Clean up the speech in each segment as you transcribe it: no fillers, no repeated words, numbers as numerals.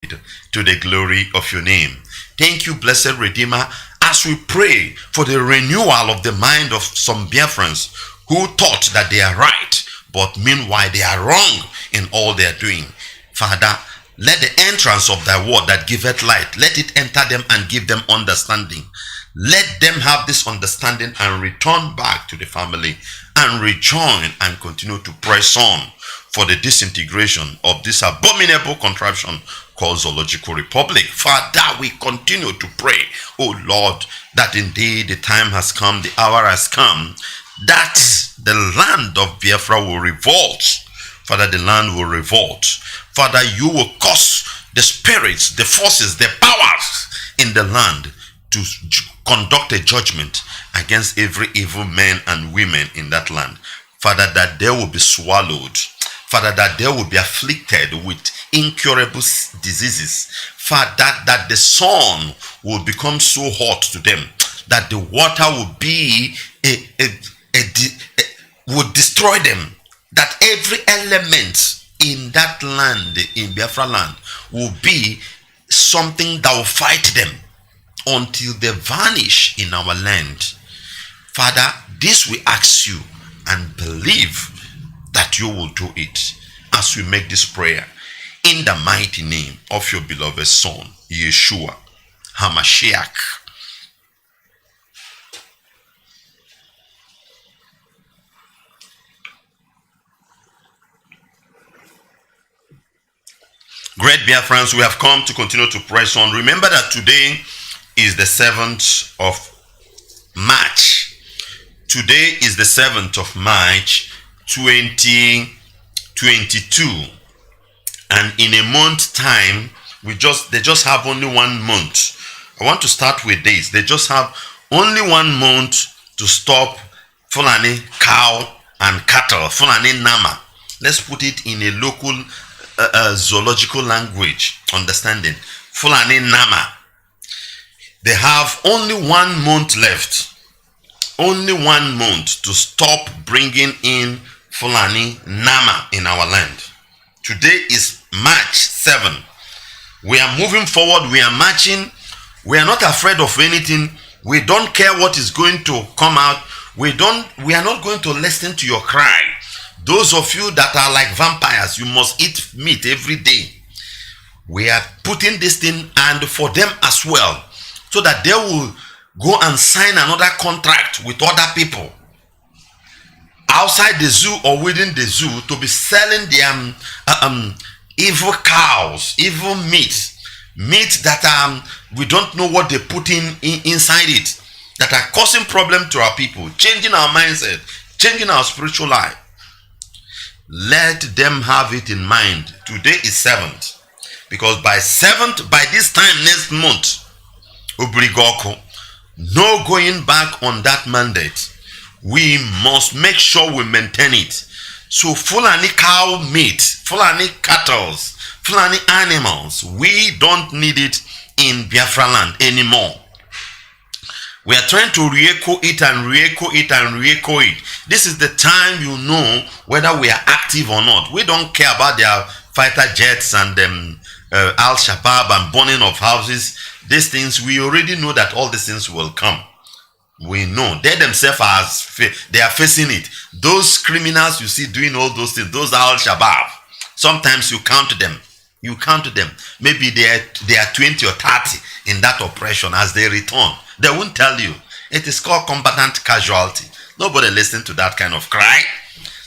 to the glory of your name. Thank you, blessed Redeemer, as we pray for the renewal of the mind of some Biafrans who thought that they are right, but meanwhile they are wrong in all they are doing. Father, let the entrance of thy word that giveth light, let it enter them and give them understanding. Let them have this understanding and return back to the family and rejoin and continue to press on for the disintegration of this abominable contraption called Zoological Republic. Father, we continue to pray, oh Lord, that indeed the time has come, the hour has come, that the land of Biafra will revolt. Father, the land will revolt. Father, you will cause the spirits, the forces, the powers in the land to conduct a judgment against every evil man and women in that land. Father, that they will be swallowed. Father, that they will be afflicted with incurable diseases. Father, that the sun will become so hot to them that the water will be would destroy them. That every element in that land, in Biafra land, will be something that will fight them until they vanish in our land. Father, this we ask you and believe that you will do it as we make this prayer in the mighty name of your beloved Son, Yeshua HaMashiach. Great Biafrans, we have come to continue to press on. Remember that today is the 7th of March. Today is the 7th of March 2022. And in a month's time, they just have only 1 month. I want to start with this. They just have only 1 month to stop Fulani cow and cattle, Fulani Nama. Let's put it in a local zoological language understanding. Fulani Nama. They have only 1 month left. Only 1 month to stop bringing in Fulani Nama in our land. Today is March 7. We are moving forward. We are marching. We are not afraid of anything. We don't care what is going to come out. We are not going to listen to your cry. Those of you that are like vampires, you must eat meat every day. We are putting this thing and for them as well, so that they will go and sign another contract with other people outside the zoo or within the zoo to be selling their evil cows, evil meat that we don't know what they put inside it, that are causing problem to our people, changing our mindset, changing our spiritual life. Let them have it in mind. Today is 7th. Because by 7th, by this time next month, Obrigoko, no going back on that mandate. We must make sure we maintain it. So Fulani cow meat, Fulani cattle, Fulani animals, we don't need it in Biafra land anymore. We are trying to re-echo it and re-echo it and re-echo it. This is the time you know whether we are active or not. We don't care about their fighter jets and Al-Shabaab and burning of houses. These things, we already know that all these things will come. We know. They themselves they are facing it. Those criminals you see doing all those things, those are Al-Shabaab. Sometimes you count them. You count them. Maybe they are 20 or 30 in that operation as they return. They won't tell you. It is called combatant casualty. Nobody listens to that kind of cry.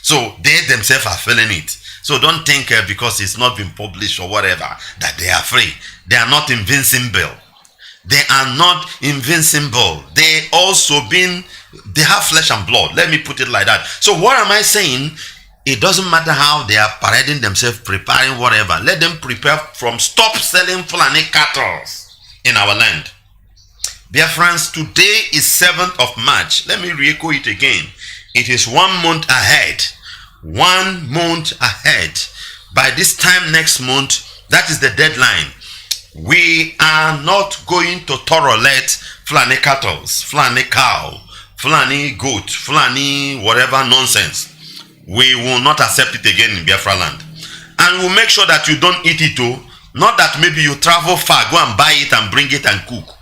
So they themselves are feeling it. So don't think because it's not been published or whatever that they are free. They are not invincible. They are not invincible. They have flesh and blood. Let me put it like that. So what am I saying? It doesn't matter how they are parading themselves, preparing whatever. Let them prepare from stop selling Fulani cattle in our land. Biafrans, today is 7th of March. Let me re-echo it again. It is 1 month ahead. 1 month ahead. By this time next month, that is the deadline. We are not going to tolerate Fulani cattle, Fulani cow, Fulani goat, Fulani whatever nonsense. We will not accept it again in Biafra land. And we'll make sure that you don't eat it too. Not that maybe you travel far, go and buy it and bring it and cook.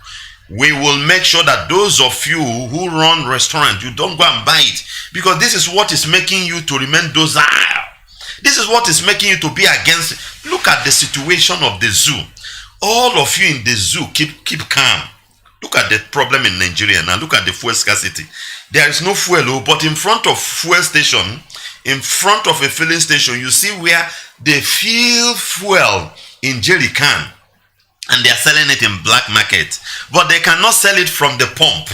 We will make sure that those of you who run restaurants, you don't go and buy it, because this is what is making you to remain docile. This is what is making you to be against. Look at the situation of the zoo. All of you in the zoo, keep calm. Look at the problem in Nigeria now. Look at the fuel scarcity. There is no fuel, but in front of fuel station, in front of a filling station, you see where they fill fuel in jerry can, and they are selling it in black market, but they cannot sell it from the pump.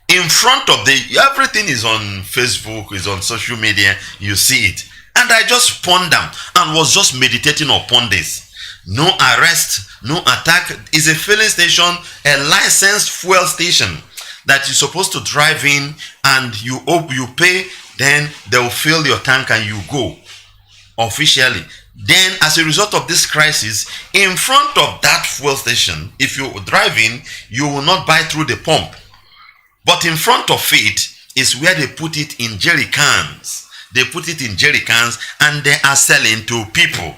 In front of everything is on Facebook, is on social media, you see it. And I just ponder and was just meditating upon this. No arrest, no attack. Is a filling station, a licensed fuel station that you're supposed to drive in, and you pay, then they will fill your tank and you go officially. Then as a result of this crisis, in front of that fuel station, if you drive in, you will not buy through the pump. But in front of it is where they put it in jerry cans. They put it in jerry cans and they are selling to people.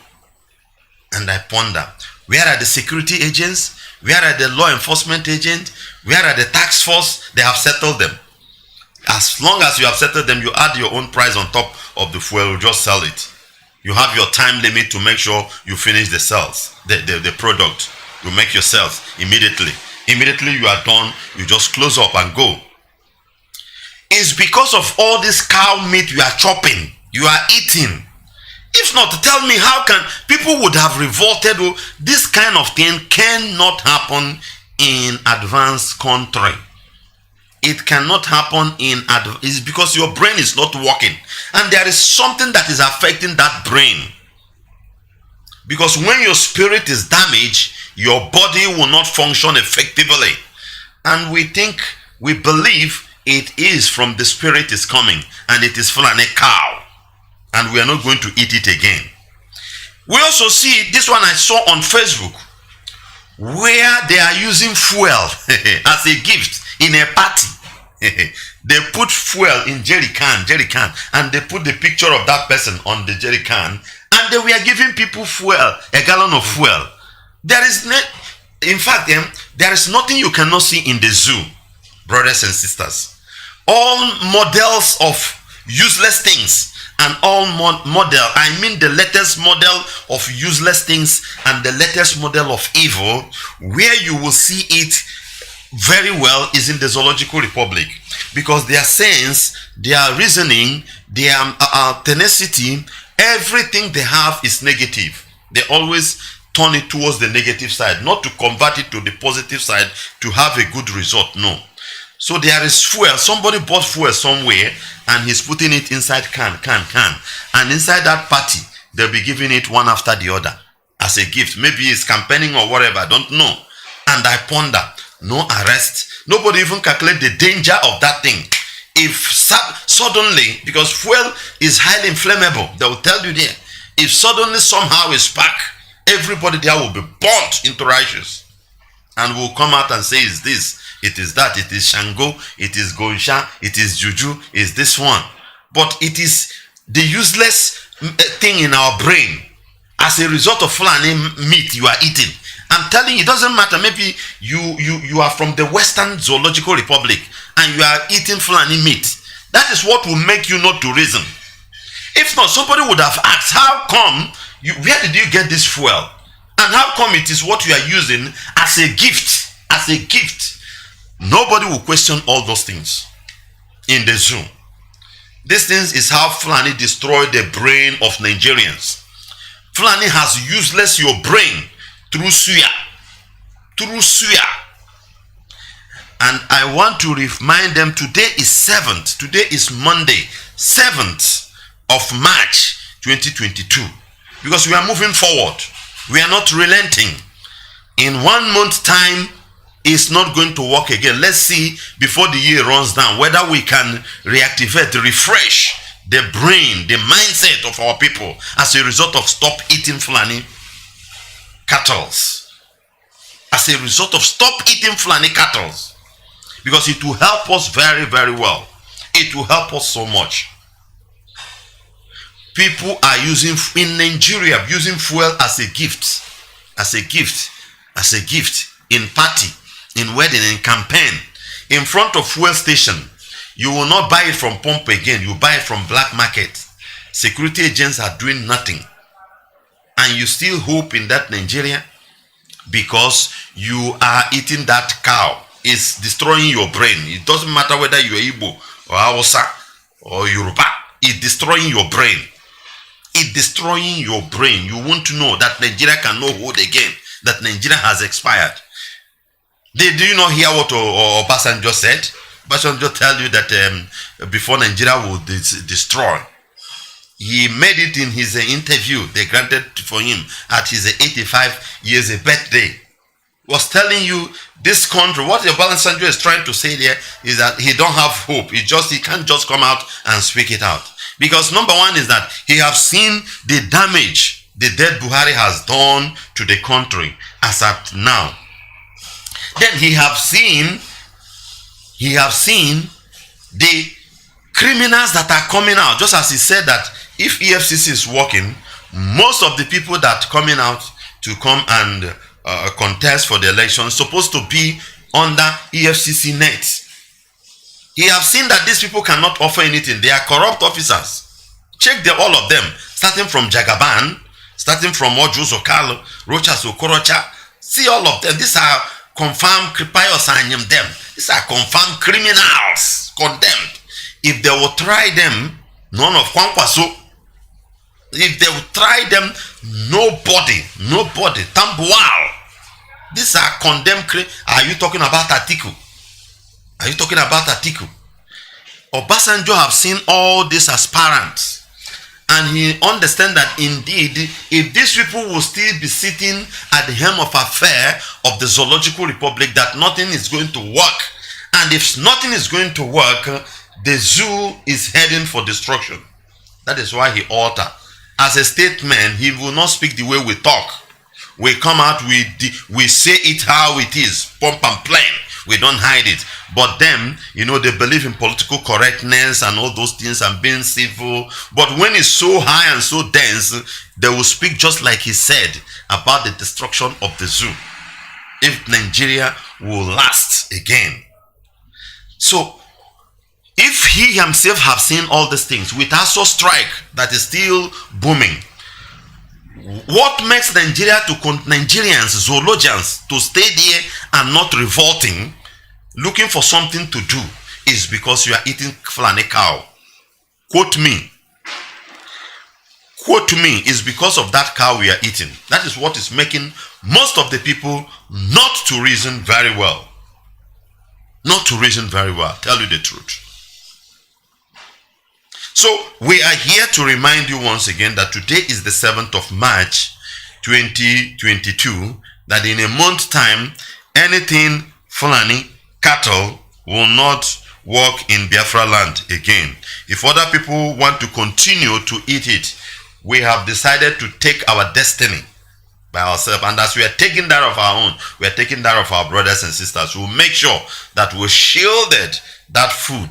And I ponder, where are the security agents? Where are the law enforcement agents? Where are the tax force? They have settled them. As long as you have settled them, you add your own price on top of the fuel, you just sell it. You have your time limit to make sure you finish the sales, the product. You make your sales immediately. Immediately you are done, you just close up and go. It's because of all this cow meat you are chopping, you are eating. If not, tell me, how can people would have revolted? This kind of thing cannot happen in advanced country. It cannot happen in it's because your brain is not working, and there is something that is affecting that brain. Because when your spirit is damaged, your body will not function effectively. And we believe it is from the spirit is coming, and it is Fulani cow, and we are not going to eat it again. We also see this one I saw on Facebook, where they are using fuel as a gift in a party. They put fuel in jerry can, and they put the picture of that person on the jerry can, and they were giving people fuel, a gallon of fuel. There is there is nothing you cannot see in the zoo, brothers and sisters. All models of useless things, and the latest model of useless things and the latest model of evil, where you will see it very well is in the Zoological Republic, because their sense, their reasoning, their tenacity, everything they have is negative. They always turn it towards the negative side, not to convert it to the positive side to have a good result. No. So there is fuel. Somebody bought fuel somewhere and he's putting it inside can. And inside that party, they'll be giving it one after the other as a gift. Maybe it's campaigning or whatever, I don't know. And I ponder, no arrest. Nobody even calculate the danger of that thing. If suddenly, because fuel is highly inflammable, they will tell you there. If suddenly somehow a spark, everybody there will be burnt into ashes. And will come out and say, is this, it is that, it is Shango, it is Gonsha, it is Juju, is this one. But it is the useless thing in our brain as a result of Fulani meat you are eating. I'm telling you, it doesn't matter. Maybe you are from the Western Zoological Republic and you are eating Fulani meat. That is what will make you not to reason. If not, somebody would have asked, how come, where did you get this fuel? And how come it is what you are using as a gift? As a gift. Nobody will question all those things in the zoo. This thing is how Fulani destroyed the brain of Nigerians. Fulani has useless your brain through suya. Through suya. And I want to remind them, today is 7th. Today is Monday, 7th of March 2022. Because we are moving forward. We are not relenting. In 1 month time, it's not going to work again. Let's see before the year runs down whether we can reactivate, refresh the brain, the mindset of our people as a result of stop eating Fulani cattle. As a result of stop eating Fulani cattle. Because it will help us very, very well. It will help us so much. People are using, in Nigeria, using fuel as a gift. as a gift, in party, in wedding, in campaign, in front of fuel station. You will not buy it from pump again. You buy it from black market. Security agents are doing nothing. And you still hope in that Nigeria because you are eating that cow. It's destroying your brain. It doesn't matter whether you're Igbo or Hausa or Yoruba. It's destroying your brain. It's destroying your brain. You want to know that Nigeria cannot hold again. That Nigeria has expired. Do you not hear what Obasanjo said? Obasanjo tell you that before Nigeria will destroy. He made it in his interview they granted for him at his 85 years birthday. Was telling you this country, what Obasanjo is trying to say there is that he don't have hope. He can't just come out and speak it out. Because number one is that he have seen the damage the dead Buhari has done to the country as at now. Then he have seen the criminals that are coming out. Just as he said that if EFCC is working, most of the people that coming out to come and contest for the election supposed to be under EFCC net. He have seen that these people cannot offer anything. They are corrupt officers. Check all of them, starting from Jagaban, starting from Ojus Okalo, Rochas Okorocha. See all of them. These are confirmed These are confirmed criminals, condemned. If they will try them, none of Kwankwaso. If they will try them, nobody, Tambual. These are condemned. Are you talking about Atiku? Are you talking about Atiku? Obasanjo have seen all these aspirants, and he understands that indeed, if these people will still be sitting at the helm of affair of the Zoological Republic, that nothing is going to work. And if nothing is going to work, the zoo is heading for destruction. That is why he altered. As a statesman, he will not speak the way we talk. We come out, we say it how it is, pump and plain. We don't hide it. But them, they believe in political correctness and all those things and being civil. But when it's so high and so dense, they will speak just like he said about the destruction of the zoo. If Nigeria will last again. So, if he himself have seen all these things with ASO strike that is still booming, what makes Nigerians, zoologians, to stay there and not revolting, looking for something to do, is because you are eating Fulani cow. Quote me, is because of that cow we are eating. That is what is making most of the people not to reason very well. Tell you the truth. So we are here to remind you once again that today is the 7th of March 2022, that in a month's time, anything Fulani cattle will not walk in Biafra land again. If other people want to continue to eat it, we have decided to take our destiny by ourselves. And as we are taking that of our own, we are taking that of our brothers and sisters. We'll make sure that we shielded that food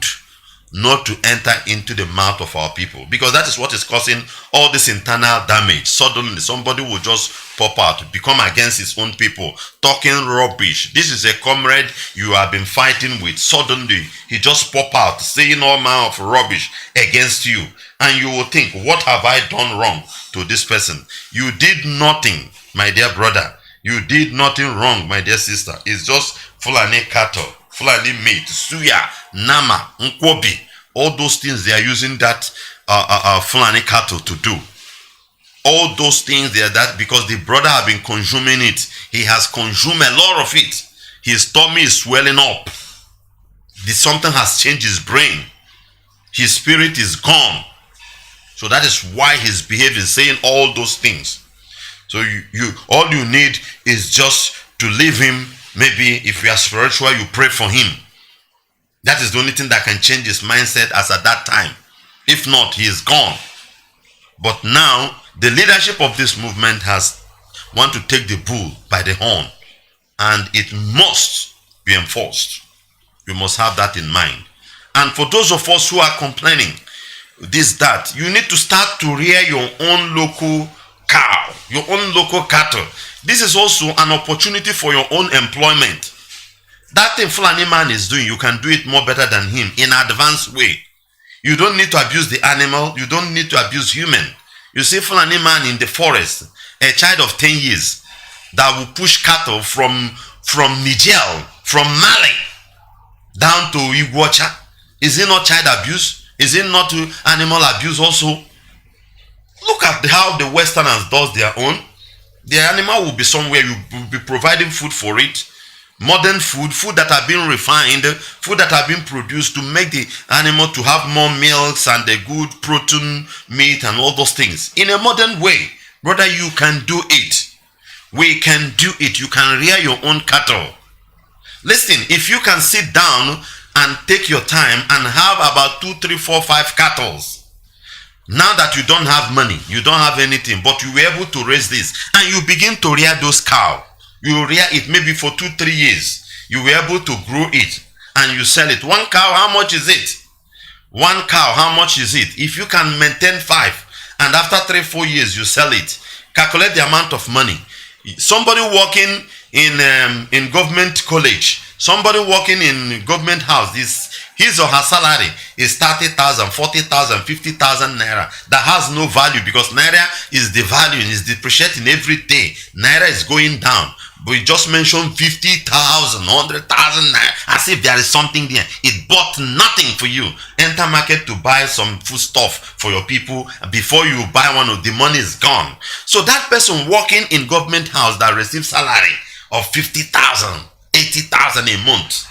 not to enter into the mouth of our people, because that is what is causing all this internal damage. Suddenly somebody will just pop out, become against his own people, talking rubbish. This is a comrade you have been fighting with. Suddenly he just pop out saying all manner of rubbish against you, and you will think, what have I done wrong to this person? You did nothing, my dear brother. You did nothing wrong, my dear sister. It's just Fulani cattle, Fulani meat, suya, nama, nkwobi. All those things they are using that Fulani cattle to do. All those things they are that because the brother have been consuming it. He has consumed a lot of it. His tummy is swelling up. Something has changed his brain. His spirit is gone. So that is why he's behaving, saying all those things. So all you need is just to leave him. Maybe if you are spiritual, you pray for him. That is the only thing that can change his mindset as at that time. If not, he is gone. But now, the leadership of this movement want to take the bull by the horn. And it must be enforced. You must have that in mind. And for those of us who are complaining, you need to start to rear your own local cow, your own local cattle. This is also an opportunity for your own employment. That thing Fulani man is doing, you can do it more better than him in an advanced way. You don't need to abuse the animal. You don't need to abuse human. You see Fulani man in the forest, a child of 10 years that will push cattle from Niger, from Mali, down to Iguacha. Is it not child abuse? Is it not animal abuse also? Look at how the Westerners does their own. The animal will be somewhere, you will be providing food for it. Modern food that have been refined, food that have been produced to make the animal to have more milks and a good protein, meat and all those things. In a modern way, brother, you can do it. We can do it. You can rear your own cattle. Listen, if you can sit down and take your time and have about 2, 3, 4, 5 cattle, now that you don't have money, you don't have anything, but you were able to raise this, and you begin to rear those cows. You rear it maybe for 2, 3 years. You were able to grow it and you sell it. 1 cow, how much is it? 1 cow, how much is it? If you can maintain 5 and after 3, 4 years you sell it, calculate the amount of money. Somebody working in government college, somebody working in government house, his or her salary is 30,000, 40,000, 50,000 naira. That has no value because naira is devaluing, is depreciating every day. Naira is going down. But we just mentioned 50,000, 100,000 naira, as if there is something there. It bought nothing for you. Enter market to buy some food stuff for your people. Before you buy one, the money is gone. So that person working in government house that receives salary of 50,000, 80,000 a month,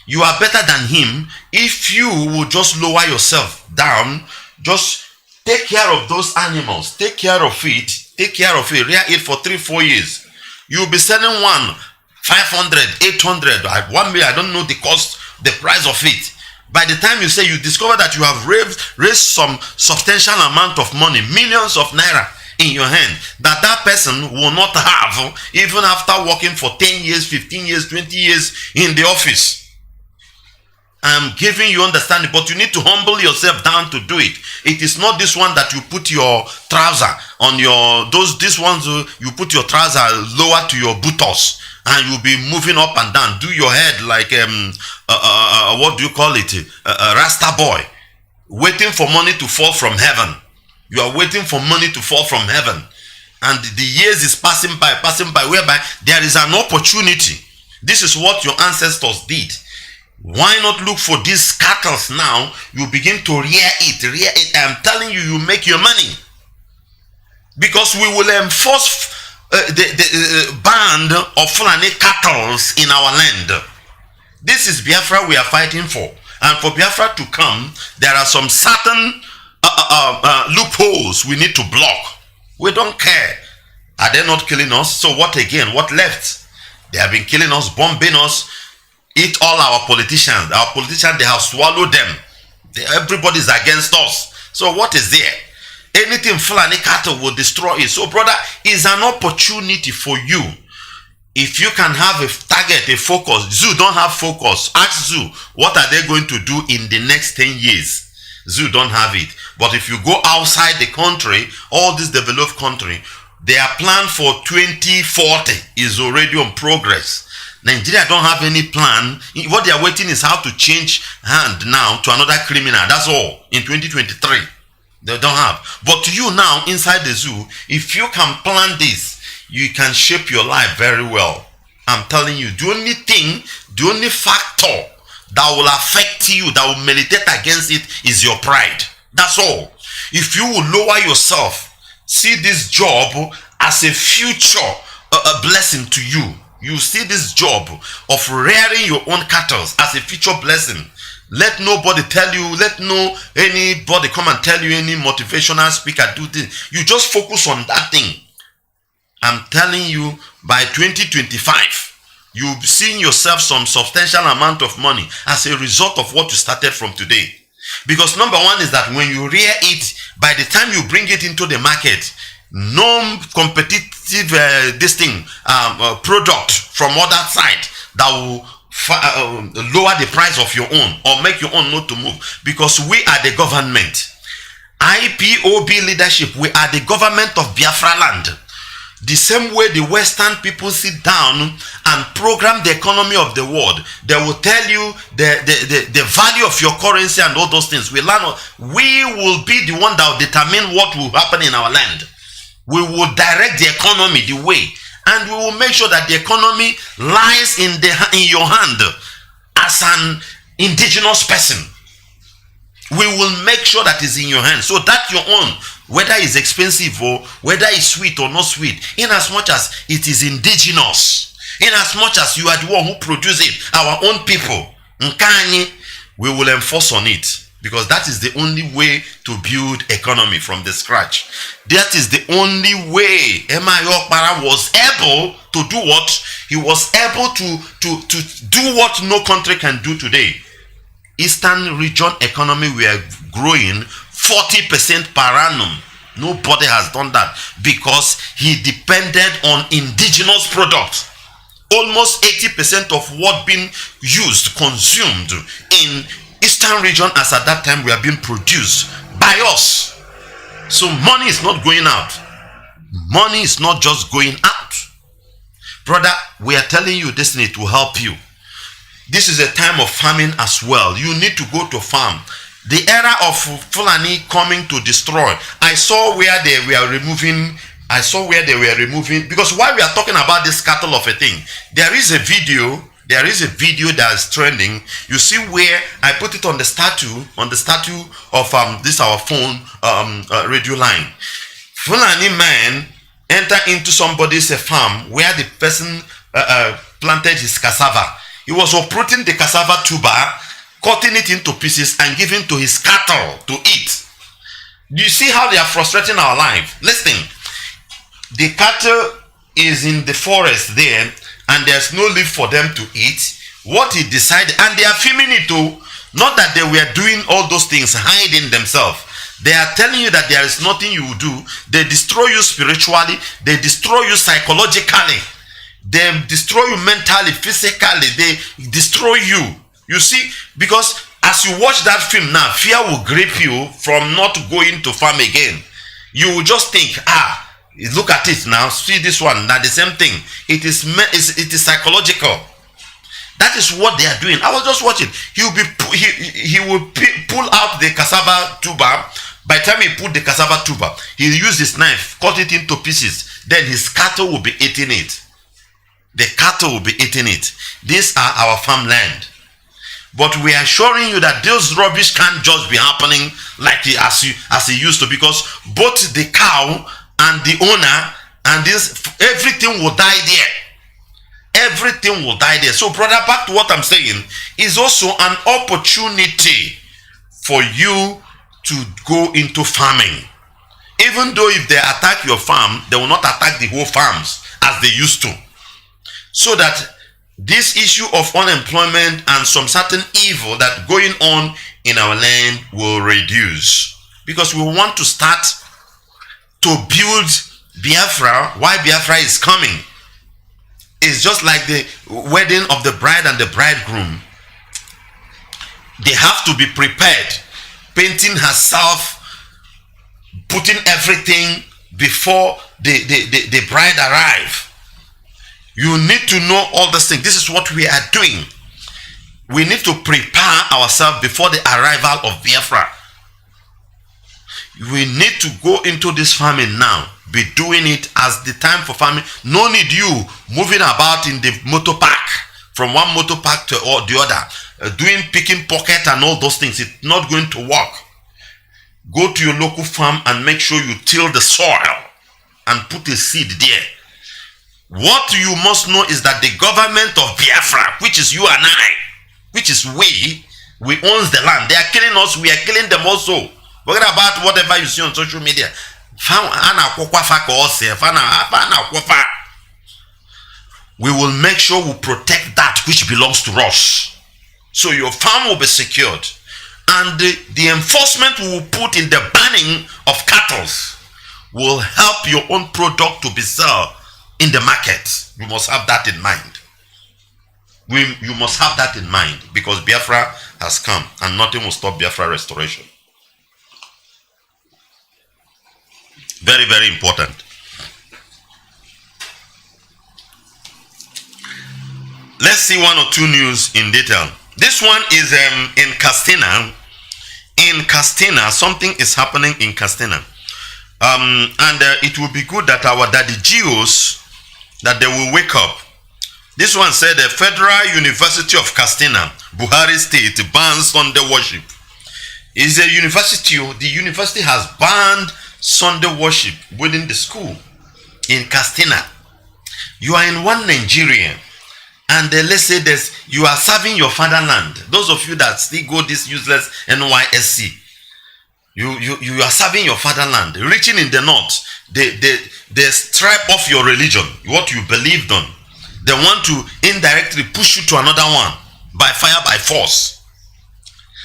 you are better than him if you will just lower yourself down. Just take care of those animals, take care of it, rear it for 3, 4 years. You'll be selling one 500, 800, 1 million. I don't know the cost, the price of it. By the time you say you discover that you have raised some substantial amount of money, millions of naira in your hand, that person will not have even after working for 10 years, 15 years, 20 years in the office. I'm giving you understanding, but you need to humble yourself down to do it. It is not this one that you put your trouser on this ones you put your trouser lower to your buttocks and you'll be moving up and down. Do your head like what do you call it? A Rasta boy waiting for money to fall from heaven. You are waiting for money to fall from heaven, and the years is passing by, whereby there is an opportunity. This is what your ancestors did. Why not look for these cattle now? You begin to rear it. I'm telling you, you make your money. Because we will enforce the band of Fulani cattle in our land. This is Biafra we are fighting for. And for Biafra to come, there are some certain loopholes we need to block. We don't care. Are they not killing us? So what again? What left? They have been killing us, bombing us. Eat all our politicians. Our politicians, they have swallowed them. Everybody is against us. So what is there? Anything Fulani cattle will destroy it. So brother, it's an opportunity for you. If you can have a target, a focus. Zoo don't have focus. Ask Zoo, what are they going to do in the next 10 years? Zoo don't have it. But if you go outside the country, all this developed country, their plan for 2040 is already on progress. Nigeria don't have any plan. What they are waiting is how to change hand now to another criminal. That's all. In 2023. They don't have. But you now inside the zoo, if you can plan this, you can shape your life very well. I'm telling you, the only factor that will affect you, that will militate against it, is your pride. That's all. If you will lower yourself, see this job as a future, a blessing to you. You see this job of rearing your own cattle as a future blessing. Let nobody tell you, anybody come and tell you any motivational speaker do this. You just focus on that thing. I'm telling you, by 2025, you'll be seeing yourself some substantial amount of money as a result of what you started from today. Because number one is that when you rear it, by the time you bring it into the market, no competitive product from other side that will lower the price of your own or make your own not to move. Because we are the government. IPOB leadership, we are the government of Biafra land. The same way the Western people sit down and program the economy of the world, they will tell you the value of your currency and all those things. We will be the one that will determine what will happen in our land. We will direct the economy the way, and we will make sure that the economy lies in your hand as an indigenous person. We will make sure that it's in your hand, so that your own, whether it's expensive or whether it's sweet or not sweet, in as much as it is indigenous, in as much as you are the one who produce it, our own people, we will enforce on it, because that is the only way to build economy from the scratch. That is the only way Emma Okpara was able to do what he was able to do what no country can do today. Eastern region economy, we are growing 40% per annum. Nobody has done that because he depended on indigenous products. Almost 80% of what being used, consumed in Eastern region as at that time, we are being produced by us. So money is not going out. Money is not just going out. Brother, we are telling you this need to help you. This is a time of famine as well. You need to go to farm. The era of Fulani coming to destroy. I saw where they were removing, because while we are talking about this cattle of a thing, there is a video that is trending. You see where I put it on the statue of this our phone radio line. Fulani man enter into somebody's farm where the person planted his cassava. He was uprooting the cassava tuber, cutting it into pieces and giving to his cattle to eat. Do you see how they are frustrating our life? Listen, the cattle is in the forest there and there's no leaf for them to eat. What he decided, and they are filming it too, not that they were doing all those things, hiding themselves. They are telling you that there is nothing you will do. They destroy you spiritually, they destroy you psychologically. They destroy you mentally, physically. They destroy you. You see, because as you watch that film now, fear will grip you from not going to farm again. You will just think, look at it now. See this one. Now the same thing. It is psychological. That is what they are doing. I was just watching. He will pull out the cassava tuber. By the time he put the cassava tuber, he use his knife, cut it into pieces. Then his cattle will be eating it. The cattle will be eating it. These are our farmland. But we are assuring you that this rubbish can't just be happening like as it used to, because both the cow and the owner and everything will die there. Everything will die there. So brother, back to what I'm saying, is also an opportunity for you to go into farming. Even though if they attack your farm, they will not attack the whole farms as they used to. So that this issue of unemployment and some certain evil that going on in our land will reduce. Because we want to start to build Biafra. Why Biafra is coming? It's just like the wedding of the bride and the bridegroom. They have to be prepared. Painting herself, putting everything before the bride arrive. You need to know all these things. This is what we are doing. We need to prepare ourselves before the arrival of Biafra. We need to go into this farming now. Be doing it as the time for farming. No need you moving about in the motor park, from one motor park to the other, doing picking pocket and all those things. It's not going to work. Go to your local farm and make sure you till the soil and put a seed there. What you must know is that the government of Biafra, which is you and I, which is we owns the land. They are killing us, we are killing them also. Forget about whatever you see on social media. We will make sure we protect that which belongs to us. So your farm will be secured. And the enforcement we will put in the banning of cattle will help your own product to be sold in the market. You must have that in mind. You must have that in mind, because Biafra has come and nothing will stop Biafra restoration. Very, very important. Let's see one or two news in detail. This one is in Castina. In Castina, something is happening in Castina. And it will be good that our daddy Geos, that they will wake up. This one said the Federal University of Castina, Buhari State, bans Sunday worship. It's a university. The university has banned Sunday worship within the school in Castina. You are in one Nigeria, and let's say this, you are serving your fatherland. Those of you that still go this useless NYSC, you are serving your fatherland, reaching in the north. They stripe off your religion, what you believed on. They want to indirectly push you to another one by fire, by force.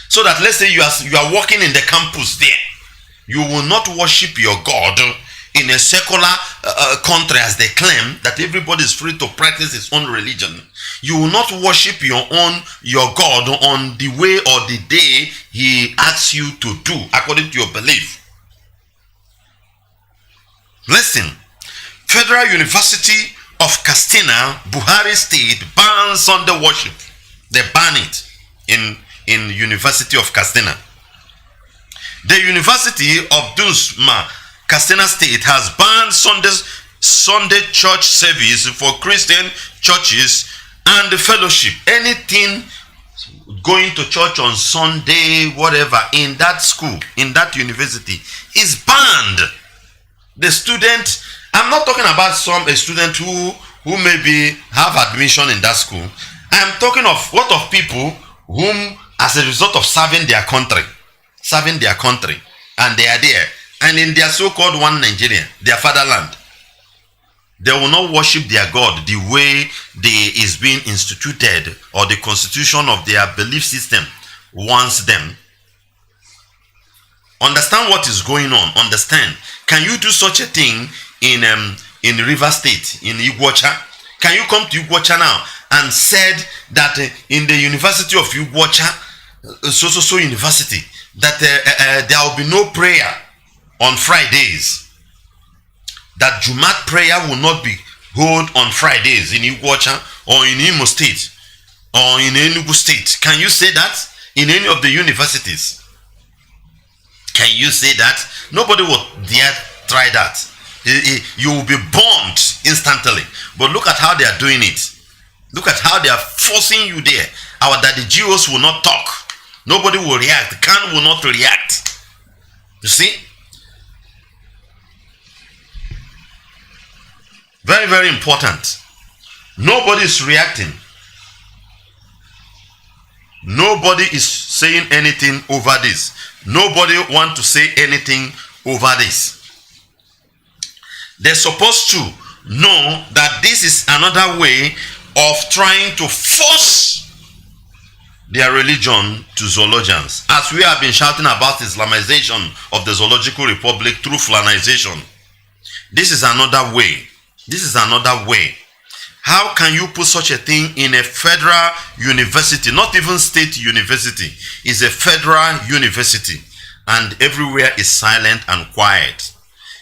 So that let's say you are working in the campus there, you will not worship your God in a secular country, as they claim that everybody is free to practice his own religion. You will not worship your God on the way or the day he asks you to do according to your belief. Listen, Federal University of Castina, Buhari State, bans Sunday worship. They ban it in University of Castina. The University of Dusma, Castina State, has banned Sunday church service for Christian churches and the fellowship. Anything going to church on Sunday, whatever, in that school, in that university, is banned. The student, I'm not talking about a student who maybe have admission in that school. I'm talking of what of people whom, as a result of serving their country, and they are there, and in their so-called one Nigeria, their fatherland, they will not worship their God the way they is being instituted, or the constitution of their belief system wants them. Understand what is going on. Understand. Can you do such a thing in River State, in Iguacha? Can you come to Iguacha now and said that in the University of Iguacha, so university, that there will be no prayer on Fridays? That Jumat prayer will not be held on Fridays in Iguacha or in Imo State or in Enugu State? Can you say that in any of the universities? Can you say that? Nobody will dare try that. You will be burned instantly. But look at how they are doing it. Look at how they are forcing you there. Our daddy Geos will not talk. Nobody will react. Kanu will not react. You see? Very, very important. Nobody is reacting. Nobody is saying anything over this. Nobody want to say anything over this. They're supposed to know that this is another way of trying to force their religion to zoologians. As we have been shouting about Islamization of the Zoological Republic through Fulanization, this is another way. This is another way. How can you put such a thing in a federal university, not even state university? It's a federal university, and everywhere is silent and quiet.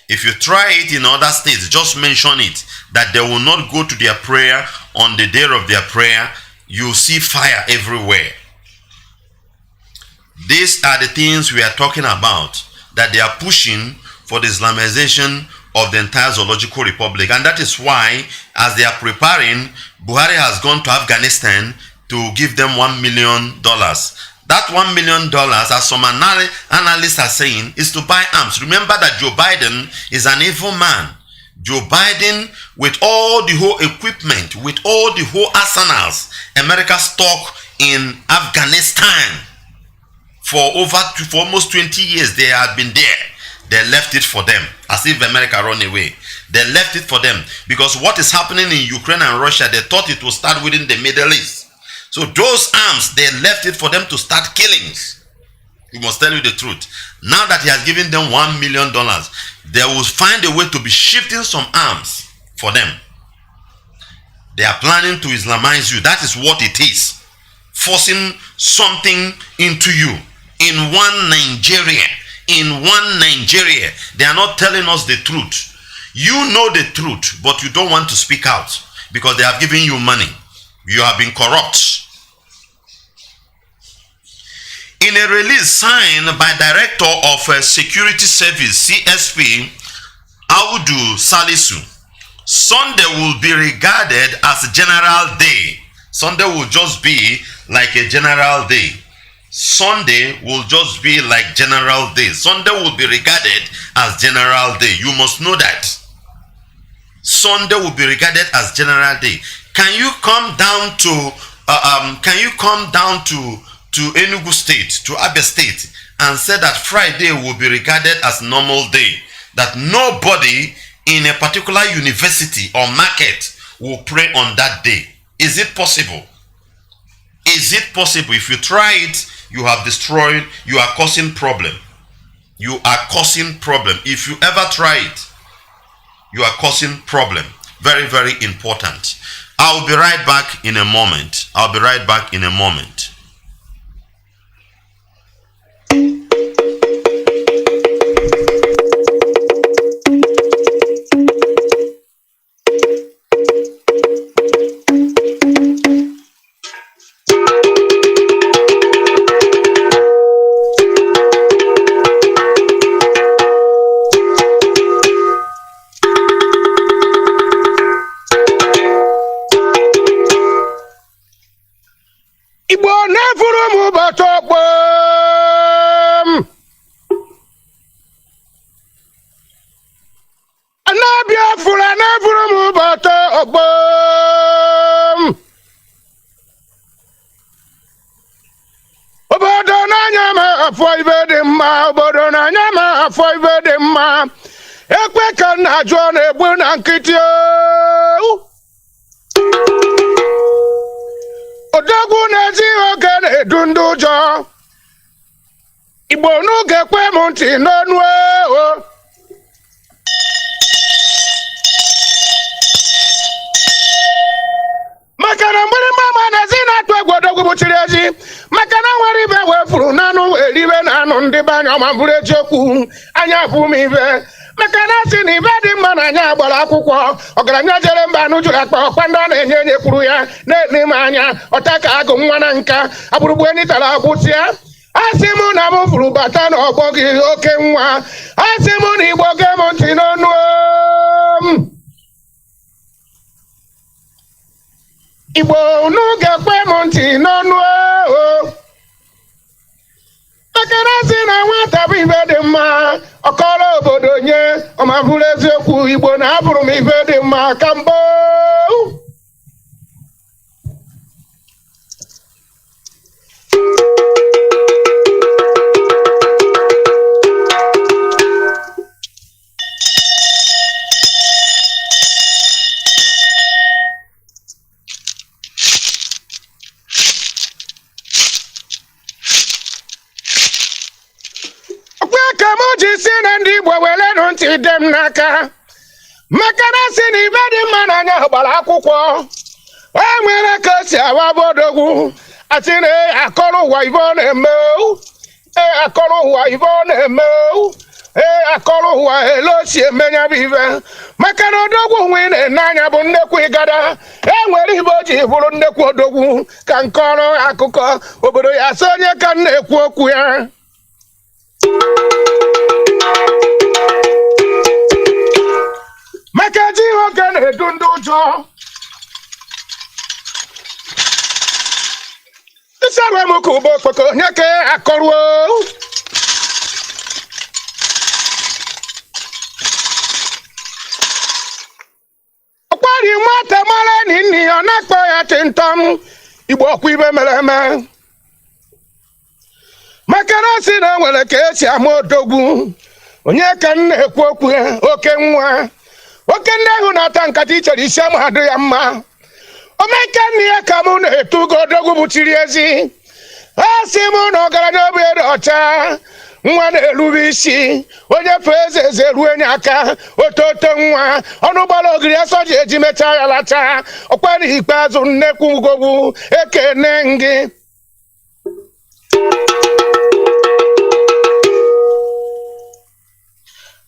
If you try it in other states, just mention it, that they will not go to their prayer on the day of their prayer. You see fire everywhere. These are the things we are talking about, that they are pushing for the Islamization of the entire Zoological Republic. And that is why, as they are preparing, Buhari has gone to Afghanistan to give them $1 million. That $1 million, as some analysts are saying, is to buy arms. Remember that Joe Biden is an evil man. Joe Biden, with all the whole equipment, with all the whole arsenals America stock in Afghanistan for almost 20 years, they have been there. They left it for them, as if America run away. They left it for them because what is happening in Ukraine and Russia, they thought it would start within the Middle East. So those arms, they left it for them to start killings. We must tell you the truth. Now that he has given them $1 million, they will find a way to be shifting some arms for them. They are planning to Islamize you. That is what it is. Forcing something into you in one Nigeria. In one Nigeria. They are not telling us the truth. You know the truth, but you don't want to speak out because they have given you money. You have been corrupt. In a release signed by Director of Security Service, CSP, Audu Salisu, Sunday will be regarded as a general day. Sunday will just be like a general day. Sunday will just be like general day. Sunday will be regarded as general day. You must know that. Sunday will be regarded as general day. Can you come down to Enugu State, to Abia State, and say that Friday will be regarded as normal day? That nobody in a particular university or market will pray on that day. Is it possible? Is it possible? If you try it, you have destroyed, you are causing problem. You are causing problem. If you ever try it, you are causing problem. Very, very important. I'll be right back in a moment. I'll be right back in a moment. Ọgaranya jere mba n'ujuru akpa ọkpanda na-enye enye kwuru ya na-enye anya ọtaka agụ nwa na nka abụrụgbu enyi tara agbụsịa. Asị m na m furu bata n'ọgbọ gị oke nwa. Asị m na Igbo ge m ntị n'ọnụ. Igbo unu ga-ekwe m ntị n'ọnụ. Maka na sị na nwata bụ ibe dị mma, ọkọrọ obodo nye ọmabụrụ eziokwu. Igbo na abụrụ m ibe dị mma ka mbụ. Dem n'aka maka na sị na ibe dị mma n'anya gbara akwụkwọ. O nwere ka o si awa bodogwu asị na akọrọ ụwa ibe ọ na-eme. Akọrọ ụwa ibe ọ na-eme. Akọrọ ụwa ele o si emenya bụ ibe. Maka na odogwu nwe na-ene anya bụ nnekwu ịgada. Nwere ibe o ji bụrụ nnekwu odogwu ka nkọrọ akụkọ obodo ya sị onye ka na-ekwu okwu ya. Maka ji nwoke na-edu ndị ụjọ. Ịsara m ka ụgbọ okpoko onye ka akọruo. Ọkwari nwata mara ni nni ya na-akpọ ya tịntọm. Igbo ọkwa ibe mere eme. Maka na sị na nwere ka esi ama odogwu. Onye ka na-ekwu okwu ya oke nwa. Oke ndị ahụ na-ata nkata ichere isi ama adị ya mma. Omeke nne ya ka mụ na-etu odogwu bụchiri ezi. Asị mụ na ọgaranya obi ede ọcha. Nwa na-erube isi. Onye fee eze eze ruo enye aka. Ototo nwa. Ọnụ gbara ogiri asọ ji eji mechaa ya lacha. Ọkwara ikpeazụ nnekwu ugogwu ekene gị.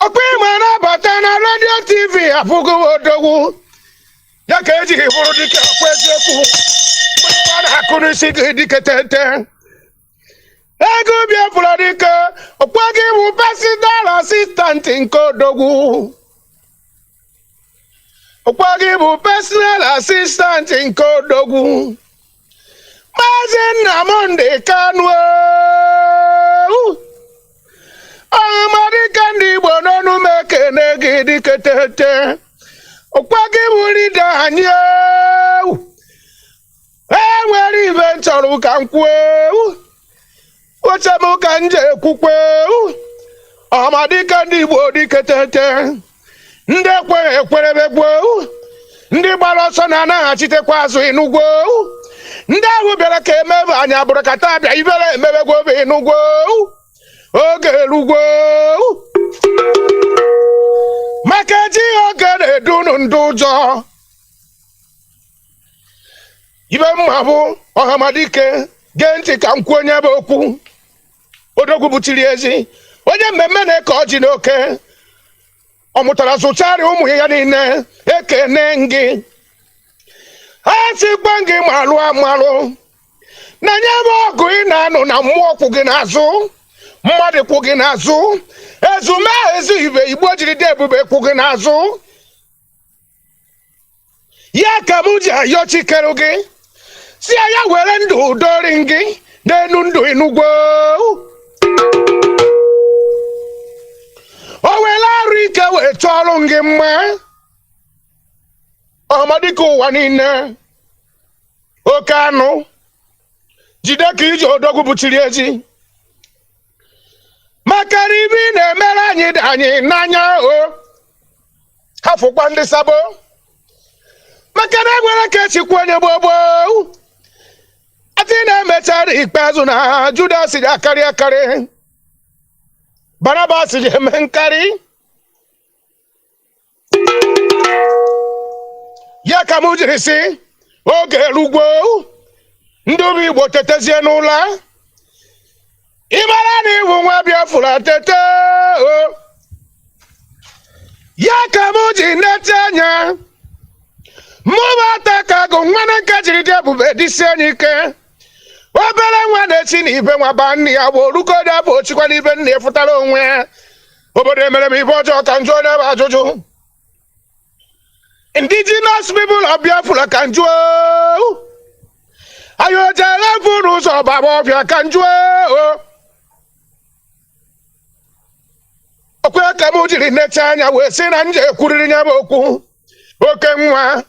Ọkwa ịma na-abata na radio TV afụgo odogwu. ya ka ejighị bụrụ dike ọkwa eziokwu mgbe a na-akụ n'isi gị dike tete ego Biafra dike ọkwa gị bụ personal assistant nke odogwu ọkwa gị bụ personal assistant nke odogwu Mazi Nnamdi Kanu ọhamadike ndị Igbo n'ọnụ m ekene gị dike tete ọkwa gị bụ leader anyị enwere ibe nchọrọ ka m kwuo oche m ka m je ekwukwe ọhamadike ndị Igbo dike tete ndị ekweghị ekwerebe gboo ndị gbara ọsọ na-anaghachitekwa azụ ịnụgwo ndị ahụ bịara ka emebe anyị abụrụ kata abịa ibere emebegwo obe ịnụgwo oge erugwo maka ejighị oge na-edu unu ndị ụjọ ibe mma bụ ọhamadike gee ntị ka m kwuo onye bụ okwu odogwu buchiri ezi onye mmemme na-eke ọjị n'oke ọ mụtara zụchara ụmụ ya niile ekene gị ha sikwa gị malụ amalụ na nye bụ ọgụ ị na-anụ na mmụọ kwụ gị n'azụ mmadụ kwụ gị n'azụ ezumezu ibe Igbo jiri dị ebube kwụ gị n'azụ ya ka m ji ayọ chikeru gị si ya were ndụ udori gị n'enu ndụ ịnụgwo o were arụ ike wee chọọrụ gị mma ọhamadike ụwa niile oke anụ jide ka iji odogwu buchiri ezi maka ibe ị na-emere anyị dị anyị n'anya hafụkwa ndị sabo maka na enwere ka echikwa onye gbogbo ati na-emechara ikpeazụ na Judas ji akarị akarị Barnabas ji eme nkarị ya ka m jiri si oge erugwo ndị obi Igbo tetezie n'ụla ịmara na iwu nwa Biafra tete ya ka m ji nete anya mụbata ka agụ nwana nke jiri dị ebube dịsi anyị ike obere nwa na-echi na ibe nwa ba nne ya bụ orugodo abụ ochikwa n'ibe nna ya fụtara onwe ya obodo emere m ibe ọjọọ ka njụ onye bụ ajụjụ indigenous people of Biafra ka njụ anyị ojere fụrụ ụzọ ọbaba ọbịa ka njụ okwe ka m jiri nnecha anya wee sị na nje ekwuriri ya bụ okwu oke nwa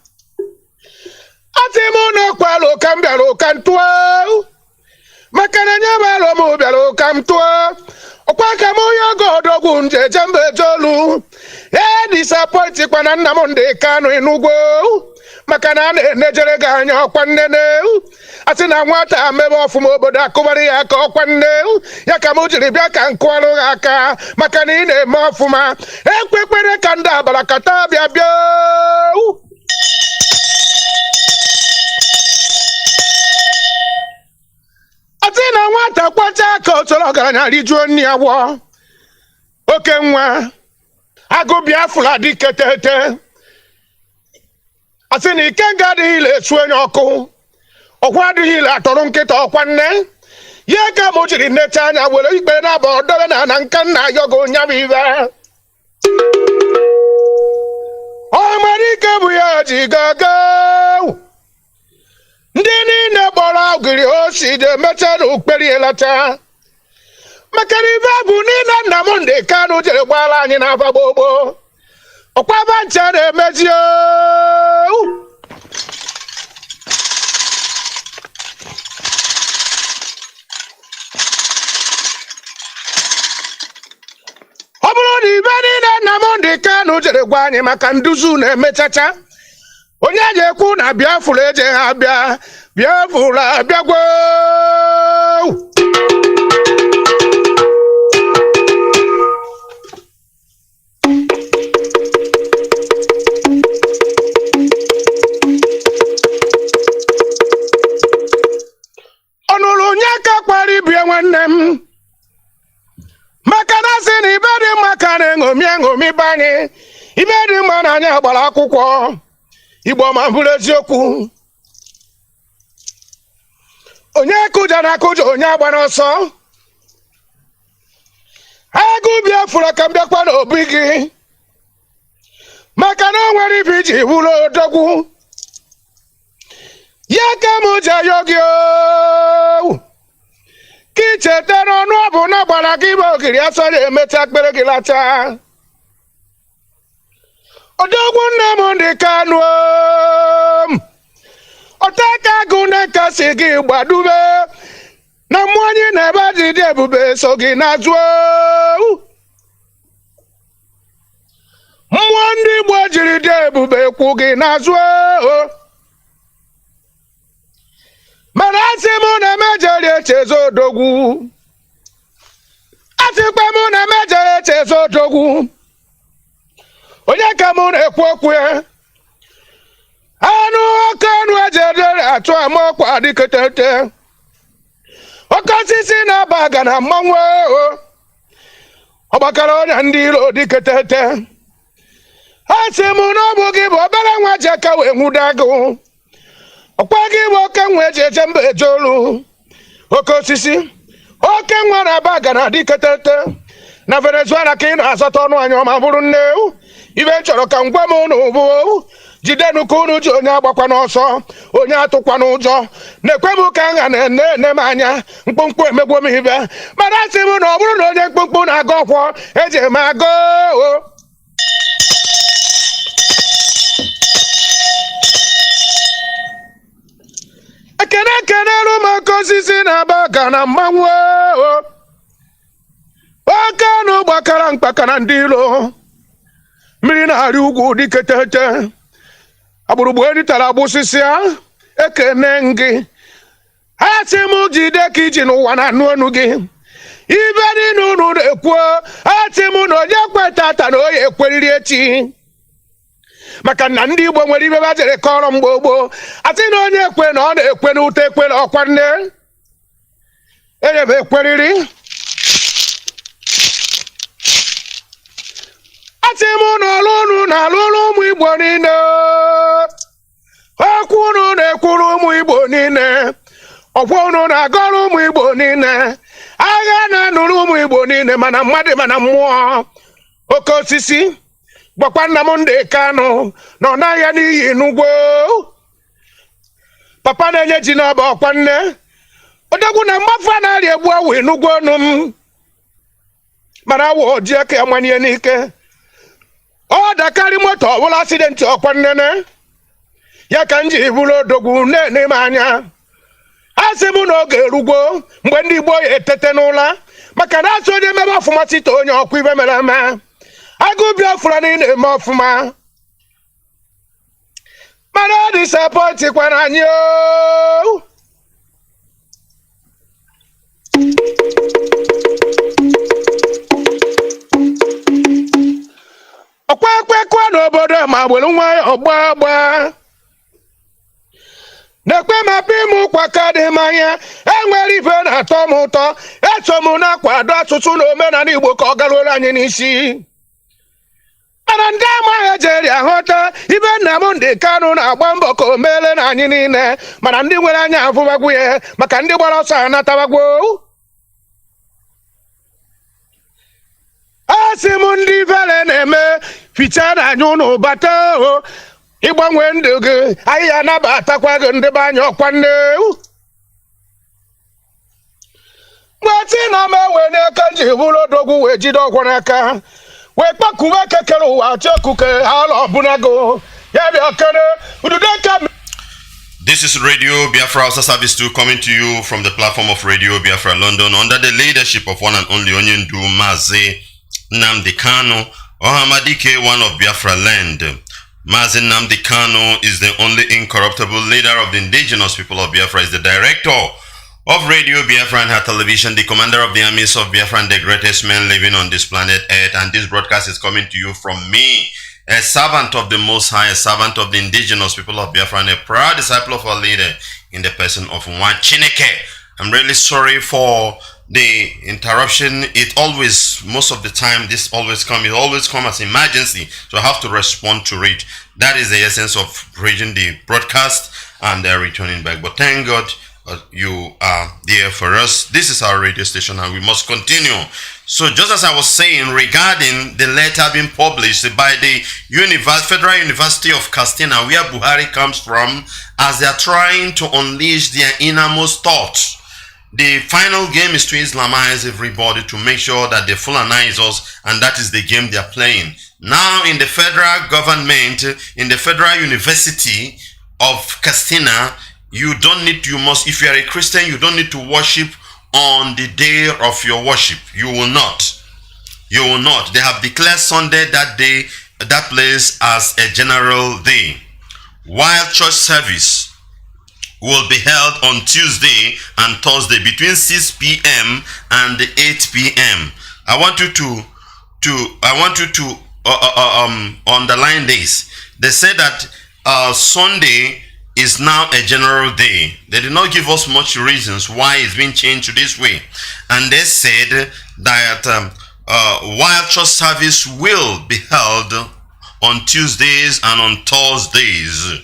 atị m na ọkwalụ ka m bịara ụka ntụọ maka na nye bụ alụ m bịara ụka m tụọ ọkwa ka m onye oge odogwu nje jembe ejolu disappoint kwa na Nnamdi Kanu ịnụgwo maka na a na-enejere gị anya ọkwa nnene asị na nwata mebe ọfụma obodo akụbara ya aka ọkwa nne ya ka m jiri bịa ka nkụwarụ gị aka maka na ị na-eme ọfụma ekwekwere ka ndị abara kata bịa bịa asị na nwata kwacha aka otoro ọgaranya rijuo nne ya gwọ oke nwa agụ Biafra dike tete asị na ike nga adịghị ile esu onye ọkụ ọkwa adịghị ile atọrọ nkịta ọkwa nne ya ka m jiri nnecha anya were ikpere na-aba ọdọrọ na nka nna yogo nyabụ ibe ọhamadike bụ ya ji gaga ndị niile gbara ogiri osi je emecha na ukperi elata maka na ibe bụ niile Nnamdi Kanu jere gbara anyị n'afa gbogbo ọkwaba ncha na-emezi ọ bụrụ na ibe niile Nnamdi Kanu jere gwa anyị maka nduzi na-emechacha onye ji ekwu na Biafra eje ha bịa Biafra abịagwo ọnụrụ onye ka kpara ibie nwanne m maka na sị na ibe dị mma ka na-eṅomi eṅomi banye ibe dị mma na anyị gbara akwụkwọ Igbo ma bụrụ eziokwu. Onye kụja na akụja onye agba n'ọsọ. Agụ Biafra ka m bịakwa n'obi gị. Maka na o nwere ibe iji wụrụ odogwu. Ya ka m ji ayọ gị o. Ka i cheta n'ọnụ ọ bụ na gbara gị bụ ogiri asọrọ emecha akpere gị lacha. Odogwu Nnamdi Kanu Otaka agụ na-ekasi gị gbadube na mmụọ anyị na-ebe dị ebube so gị n'azụ. Mmụọ ndị Igbo jiri dị ebube kwụ gị n'azụ. Mana asị m na emejere echezo odogwu. Asịkwa m na emejere echezo odogwu. Onye ka m na-ekwu okwu ya. Anụ oke ọnụ ejedere atụ amaọkwa dịketete. Oke osisi na-aba ga na mmanwụ ọgbakara ọnya ndị iro dịketete. Asị m na ọ bụ gị bụ obere nwa ji aka wee nwude agụ. Ọkwa gị bụ oke nwa eji eje mba eje olu. Oke osisi oke nwa na-aba ga na dịketete. Na Venezuela ka ị na-azọta ọnụ anyị ọma bụrụ nne. Ibe chọrọ ka ngwa m unu bụ jidenu ka unu ji onye agbakwa n'ọsọ, onye atụkwa n'ụjọ. Na-ekwe m ka nha na-ene m anya mkpụmkpụ emegbuo m ibe. Mana asị m na ọ bụrụ na onye mkpụmkpụ na-aga ọkwọ eji eme agụ. Ekene elu m oke osisi na-aba ga na mmanwụ. Oke anụ gbakara mkpaka ndị ilo. Mmiri na-arị ugwu dịketete. Agbụrụgbu eritara agbụsịsịa. Ekene gị. Ha sị m jide ka iji n'ụwa na anụ ọnụ gị. Ibe niile unu na-ekwu. Ha sị m na onye kwetata na onye ekweriri echi. Maka na ndị Igbo nwere ibe bajere kọrọ mgbe gboo. Asị na onye ekwe na ọ na-ekwe n'ute ekwe na ọkwa nne. Enye m ekweriri. Asị m na ọlụ unu na-alụrụ ụmụ Igbo niile. Okwu unu na-ekwuru ụmụ Igbo niile. Ọkwa unu na-agọrọ ụmụ Igbo niile. Agha na-anụrụ ụmụ Igbo niile mana mmadụ mana mmụọ. Oke osisi gbakwa Nnamdi Kanu na ọ naghị n'iyi n'ugwo. Papa na-enye ji n'ọba ọkwa nne. Odogwu na mmafu a na-arị egbu awụ n'ugwo ọnụ m. Mana awụ oji eke amanye n'ike. Ọ dakarị moto ọbụla asidenti ọkwa nnene. Ya ka m ji bụrụ odogwu na-ene m anya. Asị m na oge erugwo mgbe ndị Igbo ya etete n'ụla. Maka na asị onye mebe ọfụma site onye ọkwa ibe mere eme. Agụ Biafra niile eme ọfụma. Mana ọ disapọntikwana anyị o. Ọkwa ekwekwa n'obodo ma gbere nwa ọgba. Na-ekwe ma pị m kwaka dị m anya. Enwere ife na-atọ m ụtọ. Eso m na-akwado asụsụ na omenala Igbo ka ọ garuola anyị n'isi. Mana ndị amaghị ejeri aghọta ibe Nnamdi Kanu na-agba mbọ ka o meele na anyị niile. Mana ndị nwere anya afụbagwu ya maka ndị gbara ọsọ anatabagwo. Asị m ndị vele na-eme ficha na anya unu bata o. Ịgbanwe ndụ gị anyị ya nabatakwa gị ndị be anyị ọkwa nne. Mgbe na m ewe n'aka ji bụrụ odogwu wee jide ọgwụ n'aka. Wee kpakuwe kekere ụwa chekuke ala ọbụnago. Ya bịa kere ududeka. This is Radio Biafra HAUSA-SERVICE 2 coming to you from the platform of Radio Biafra London under the leadership of one and only Onyendu Mazi Nnamdi Kanu, Ohamadike, one of Biafra land. Mazi Nnamdi Kanu is the only incorruptible leader of the indigenous people of Biafra, is the director of Radio Biafra and her television, the commander of the armies of Biafra and the greatest man living on this planet Earth. And this broadcast is coming to you from me, a servant of the Most High, a servant of the indigenous people of Biafra, and a proud disciple of our leader in the person of NWACHINEKE. I'm really sorry for the interruption, most of the time, it always come as emergency. So I have to respond to it. That is the essence of bridging the broadcast and returning back. But thank God you are there for us. This is our radio station and we must continue. So just as I was saying regarding the letter being published by the Federal University of Katsina, where Buhari comes from, as they are trying to unleash their innermost thoughts. The final game is to Islamize everybody, to make sure that they Fulanize us, and that is the game they are playing. Now in the federal government, in the Federal University of Katsina, if you are a Christian, you don't need to worship on the day of your worship. You will not. You will not. They have declared Sunday, that day, that place, as a general day. While church service will be held on Tuesday and Thursday between 6 p.m. and 8 p.m. I want you to underline this. They say that Sunday is now a general day. They did not give us much reasons why it's been changed to this way. And they said that while church service will be held on Tuesdays and on Thursdays,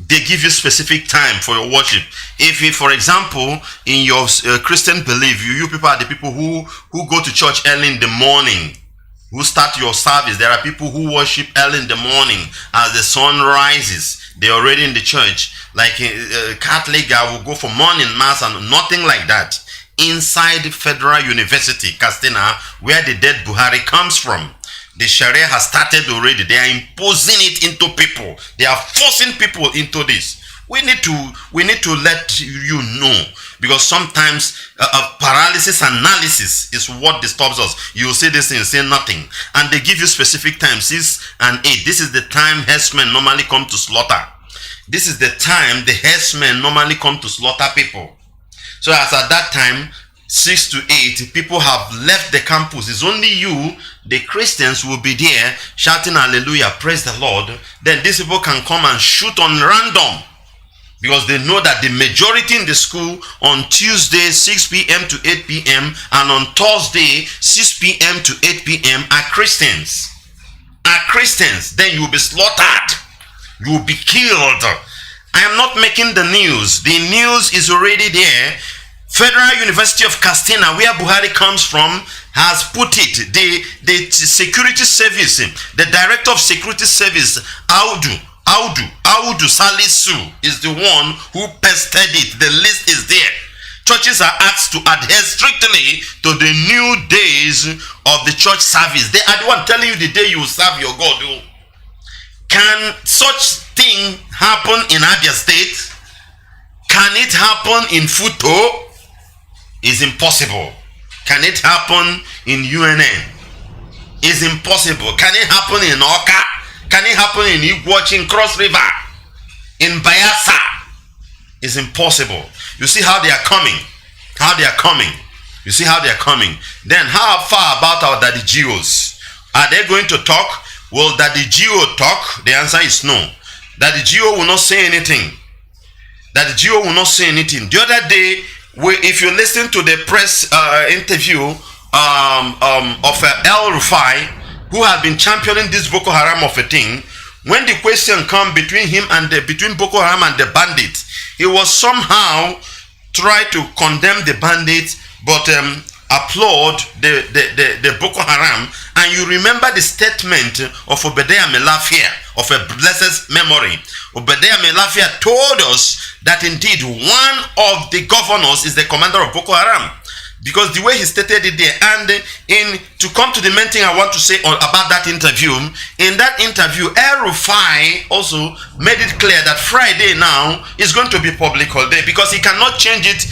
they give you specific time for your worship. If you, for example, in your Christian belief, you people are the people who go to church early in the morning, who start your service. There are people who worship early in the morning as the sun rises. They're already in the church. Like Catholic guy will go for morning mass and nothing like that. Inside Federal University, Katsina, where the dead Buhari comes from, the Sharia has started already. They are imposing it into people. They are forcing people into this. We need to let you know, because sometimes paralysis analysis is what disturbs us. You will say this and say nothing, and they give you specific time, 6 and 8. This is the time herdsmen normally come to slaughter. This is the time the herdsmen normally come to slaughter people. So as at that time, 6 to 8, people have left the campus. It's only you, the Christians, will be there shouting hallelujah, praise the Lord. Then these people can come and shoot on random, because they know that the majority in the school on Tuesday 6 p.m. to 8 p.m. and on Thursday 6 p.m. to 8 p.m. are Christians. Then you will be slaughtered. You will be killed. I am not making the news. The news is already there. Federal University of Katsina, where Buhari comes from, has put it. The security service, the director of security service, Audu Salisu, is the one who pasted it. The list is there. Churches are asked to adhere strictly to the new days of the church service. They are the one telling you the day you will serve your God. Can such thing happen in Abia State? Can it happen in Futo? It's impossible. Can it happen in UNN? It's impossible. Can it happen in Oka? Can it happen in Iguachi, in Cross River, in Bayelsa? It's impossible. You see how they are coming. You see how they are coming. Then how far about our daddy Geos? Are they going to talk? Will Daddy Geo talk? The answer is no. Daddy Geo will not say anything. Daddy Geo will not say anything. The other day, if you listen to the press interview of El Rufai, who had been championing this Boko Haram of a thing, when the question come between him and between Boko Haram and the bandits, he was somehow try to condemn the bandits, but applaud the Boko Haram. And you remember the statement of Obadiah Melafia of a blessed memory. Obadiah Melafia told us that indeed one of the governors is the commander of Boko Haram, because the way he stated it there. And to come to the main thing I want to say about that interview, in that interview, El Rufai also made it clear that Friday now is going to be public holiday, because he cannot change it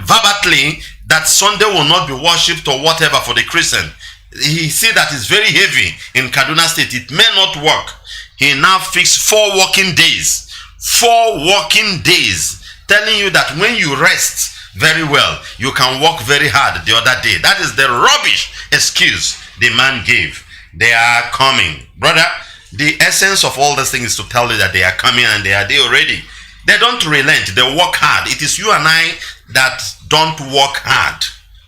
verbatimly that Sunday will not be worshipped or whatever for the Christian. He said that it's very heavy in Kaduna State. It may not work. He now fixed 4 working days. 4 working days. Telling you that when you rest very well, you can work very hard the other day. That is the rubbish excuse the man gave. They are coming. Brother, the essence of all this thing is to tell you that they are coming, and they are there already. They don't relent, they work hard. It is you and I that don't work hard.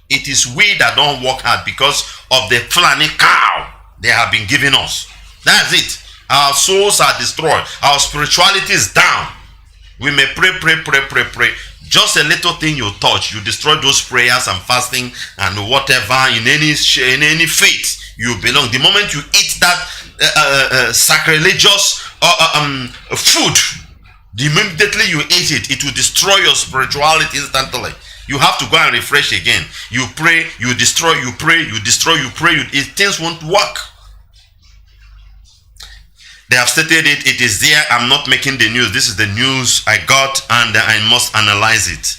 It is we that don't work hard because of the Fulani cow they have been giving us. That's it. Our souls are destroyed. Our spirituality is down. We may pray. Just a little thing you touch, you destroy those prayers and fasting and whatever in any faith you belong. The moment you eat that sacrilegious food, immediately you eat it, it will destroy your spirituality instantly. You have to go and refresh again. You pray, you destroy, you pray, you destroy, you pray. Things won't work. They have stated it. It is there. I'm not making the news. This is the news I got, and I must analyze it.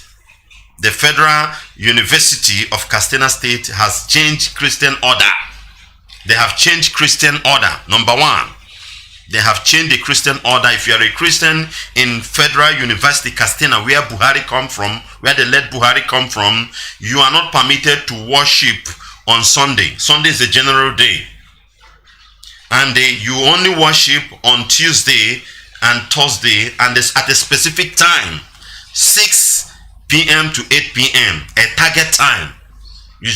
The Federal University of Katsina State has changed Christian order. They have changed Christian order. Number one, they have changed the Christian order. If you are a Christian in Federal University Katsina, where Buhari come from, where the late Buhari come from, you are not permitted to worship on Sunday. Sunday is a general day. And you only worship on Tuesday and Thursday, and it's at a specific time, 6 p.m. to 8 p.m., a target time. You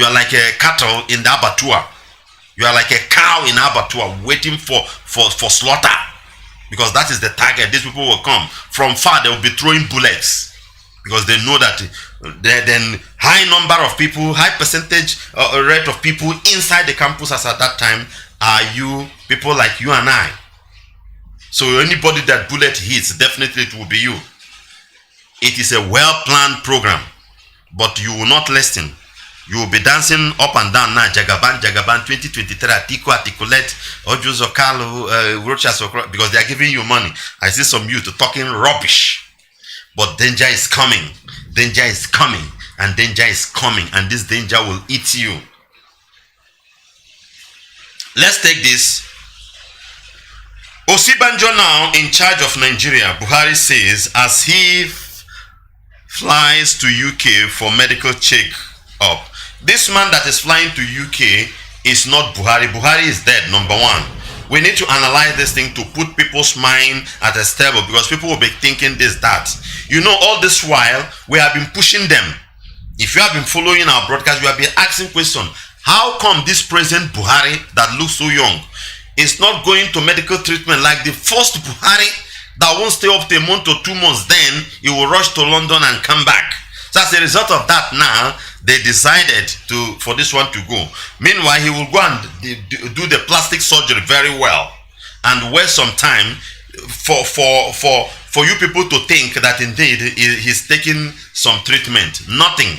are like a cattle in the abattoir. You are like a cow in abattoir waiting for slaughter, because that is the target. These people will come from far. They will be throwing bullets because they know that then high number of people, high percentage rate of people inside the campus as at that time are you people like you and I. So anybody that bullet hits, definitely it will be you. It is a well-planned program, but you will not listen. You will be dancing up and down now. Jagaban 2023, Atiku, Articulate, Ojo Zokalo, Rochas, because they are giving you money. I see some youth talking rubbish. But danger is coming. Danger is coming. And danger is coming. And this danger will eat you. Let's take this. Osibanjo now in charge of Nigeria, Buhari says, as he flies to UK for medical check-up. This man that is flying to UK is not Buhari. Buhari is dead, number one. We need to analyze this thing to put people's mind at a stable, because people will be thinking this, that. You know, all this while, we have been pushing them. If you have been following our broadcast, we have been asking questions. How come this President Buhari that looks so young is not going to medical treatment like the first Buhari that won't stay up to a month or 2 months? Then he will rush to London and come back. So as a result of that, now they decided for this one to go. Meanwhile, he will go and do the plastic surgery very well and waste some time for you people to think that indeed he's taking some treatment. Nothing.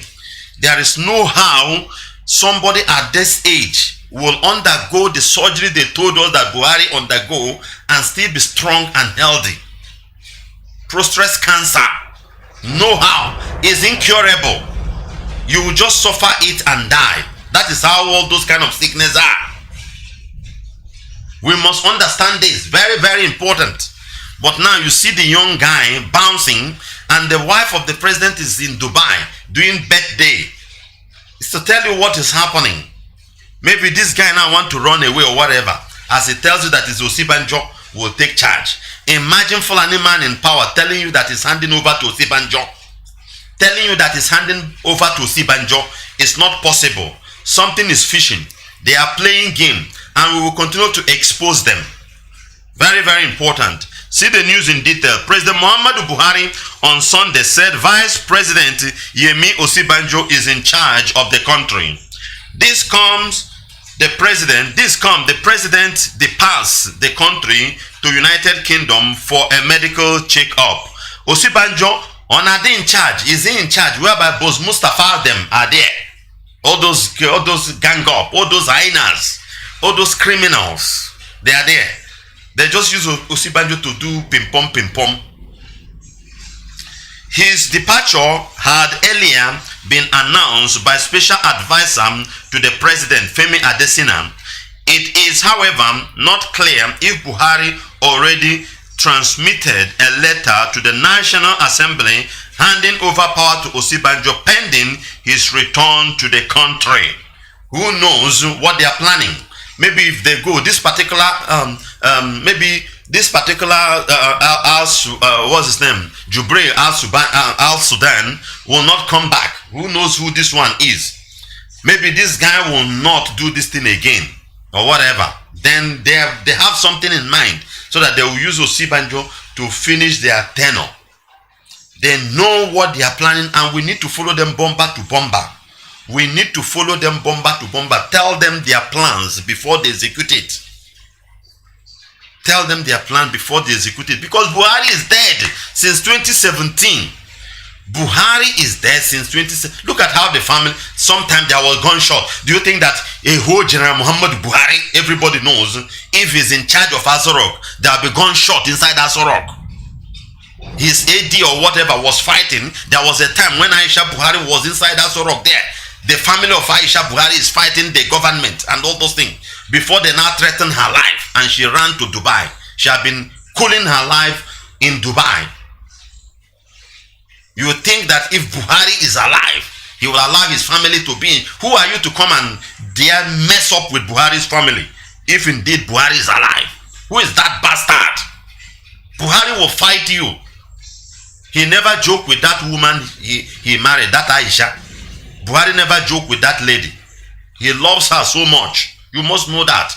There is no how somebody at this age will undergo the surgery they told us that Buhari undergo and still be strong and healthy. Prostate cancer, no how, is incurable. You will just suffer it and die. That is how all those kind of sickness are. We must understand this. Very, very important. But now you see the young guy bouncing, and the wife of the president is in Dubai doing birthday. It's to tell you what is happening. Maybe this guy now want to run away or whatever. As he tells you that his Osibanjo will take charge. Imagine Fulani man in power telling you that he's handing over to Osibanjo. Telling you that he's handing over to Osibanjo. It's not possible. Something is fishing. They are playing game, and we will continue to expose them. Very, very important. See the news in detail. President Muhammadu Buhari on Sunday said Vice President Yemi Osibanjo is in charge of the country. The president departs the country to United Kingdom for a medical check-up. Osibanjo in charge, is he in charge, whereby Boss Mustafa them are there. All those gang up, all those hyenas, all those criminals, they are there. They just use Osibanjo to do ping-pong. His departure had earlier been announced by special advisor to the president, Femi Adesina. It is, however, not clear if Buhari already transmitted a letter to the National Assembly handing over power to Osibanjo pending his return to the country. Who knows what they are planning? Maybe if they go, this particular, maybe this particular what's his name, Jubril Al Sudan will not come back. Who knows who this one is? Maybe this guy will not do this thing again or whatever. Then they have something in mind so that they will use Osibanjo to finish their tenure. They know what they are planning, and we need to follow them bomber to bomber. We need to follow them bomber to bomber. Tell them their plans before they execute it. Tell them their plan before they execute it. Because Buhari is dead since 2017. Buhari is dead since 2017. Look at how the family, sometimes there was gunshot. Do you think that a whole General Muhammad Buhari, everybody knows, if he's in charge of Azorok, there will be gunshot inside Azorok? His AD or whatever was fighting. There was a time when Aisha Buhari was inside Azorok there. The family of Aisha Buhari is fighting the government and all those things before they now threatened her life, and she ran to Dubai. She had been cooling her life in Dubai. You think that if Buhari is alive, he will allow his family to be in. Who are you to come and dare mess up with Buhari's family? If indeed Buhari is alive, who is that bastard? Buhari will fight you. He never joked with that woman he married, that Aisha. Buhari never joked with that lady. He loves her so much. You must know that.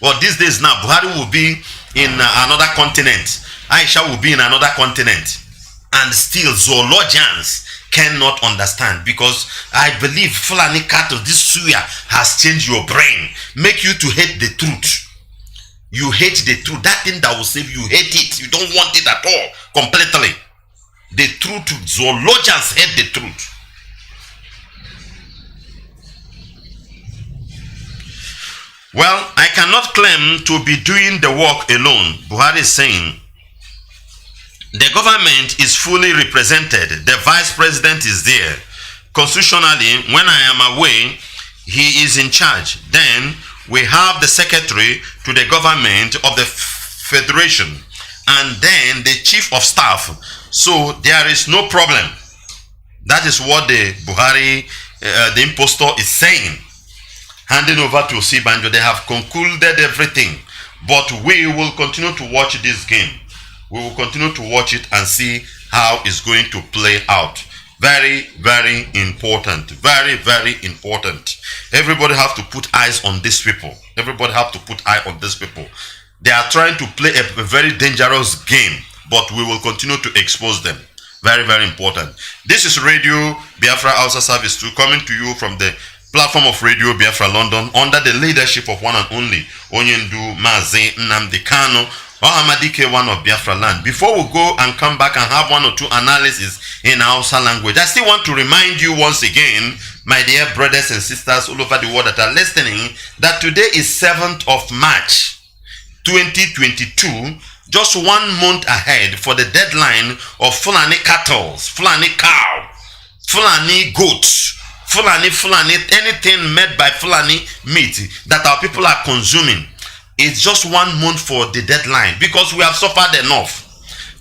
Well, these days now, Buhari will be in another continent. Aisha will be in another continent. And still, zoologians cannot understand, because I believe Fulani cattle, this suya has changed your brain. Make you to hate the truth. You hate the truth. That thing that will save you, hate it. You don't want it at all, completely. The truth, zoologians hate the truth. Well, I cannot claim to be doing the work alone. Buhari is saying the government is fully represented. The vice president is there. Constitutionally, when I am away, he is in charge. Then we have the secretary to the government of the federation, and then the chief of staff. So there is no problem. That is what the Buhari, the impostor, is saying. Handing over to Osibanjo, they have concluded everything. But we will continue to watch this game. We will continue to watch it and see how it's going to play out. Very, very important. Very, very important. Everybody have to put eyes on these people. Everybody have to put eye on these people. They are trying to play a very dangerous game, but we will continue to expose them. Very, very important. This is Radio Biafra HAUSA-SERVICE 2 coming to you from the platform of Radio Biafra London under the leadership of one and only Onyendu Mazi Nnamdi Kanu, Ohamadike, one of Biafra land. Before we go and come back and have one or two analysis in Hausa language, I still want to remind you once again, my dear brothers and sisters all over the world that are listening, that today is 7th of March 2022, just 1 month ahead for the deadline of Fulani cattle, Fulani cow, Fulani goats, Fulani, anything made by Fulani meat that our people are consuming. It's just 1 month for the deadline, because we have suffered enough.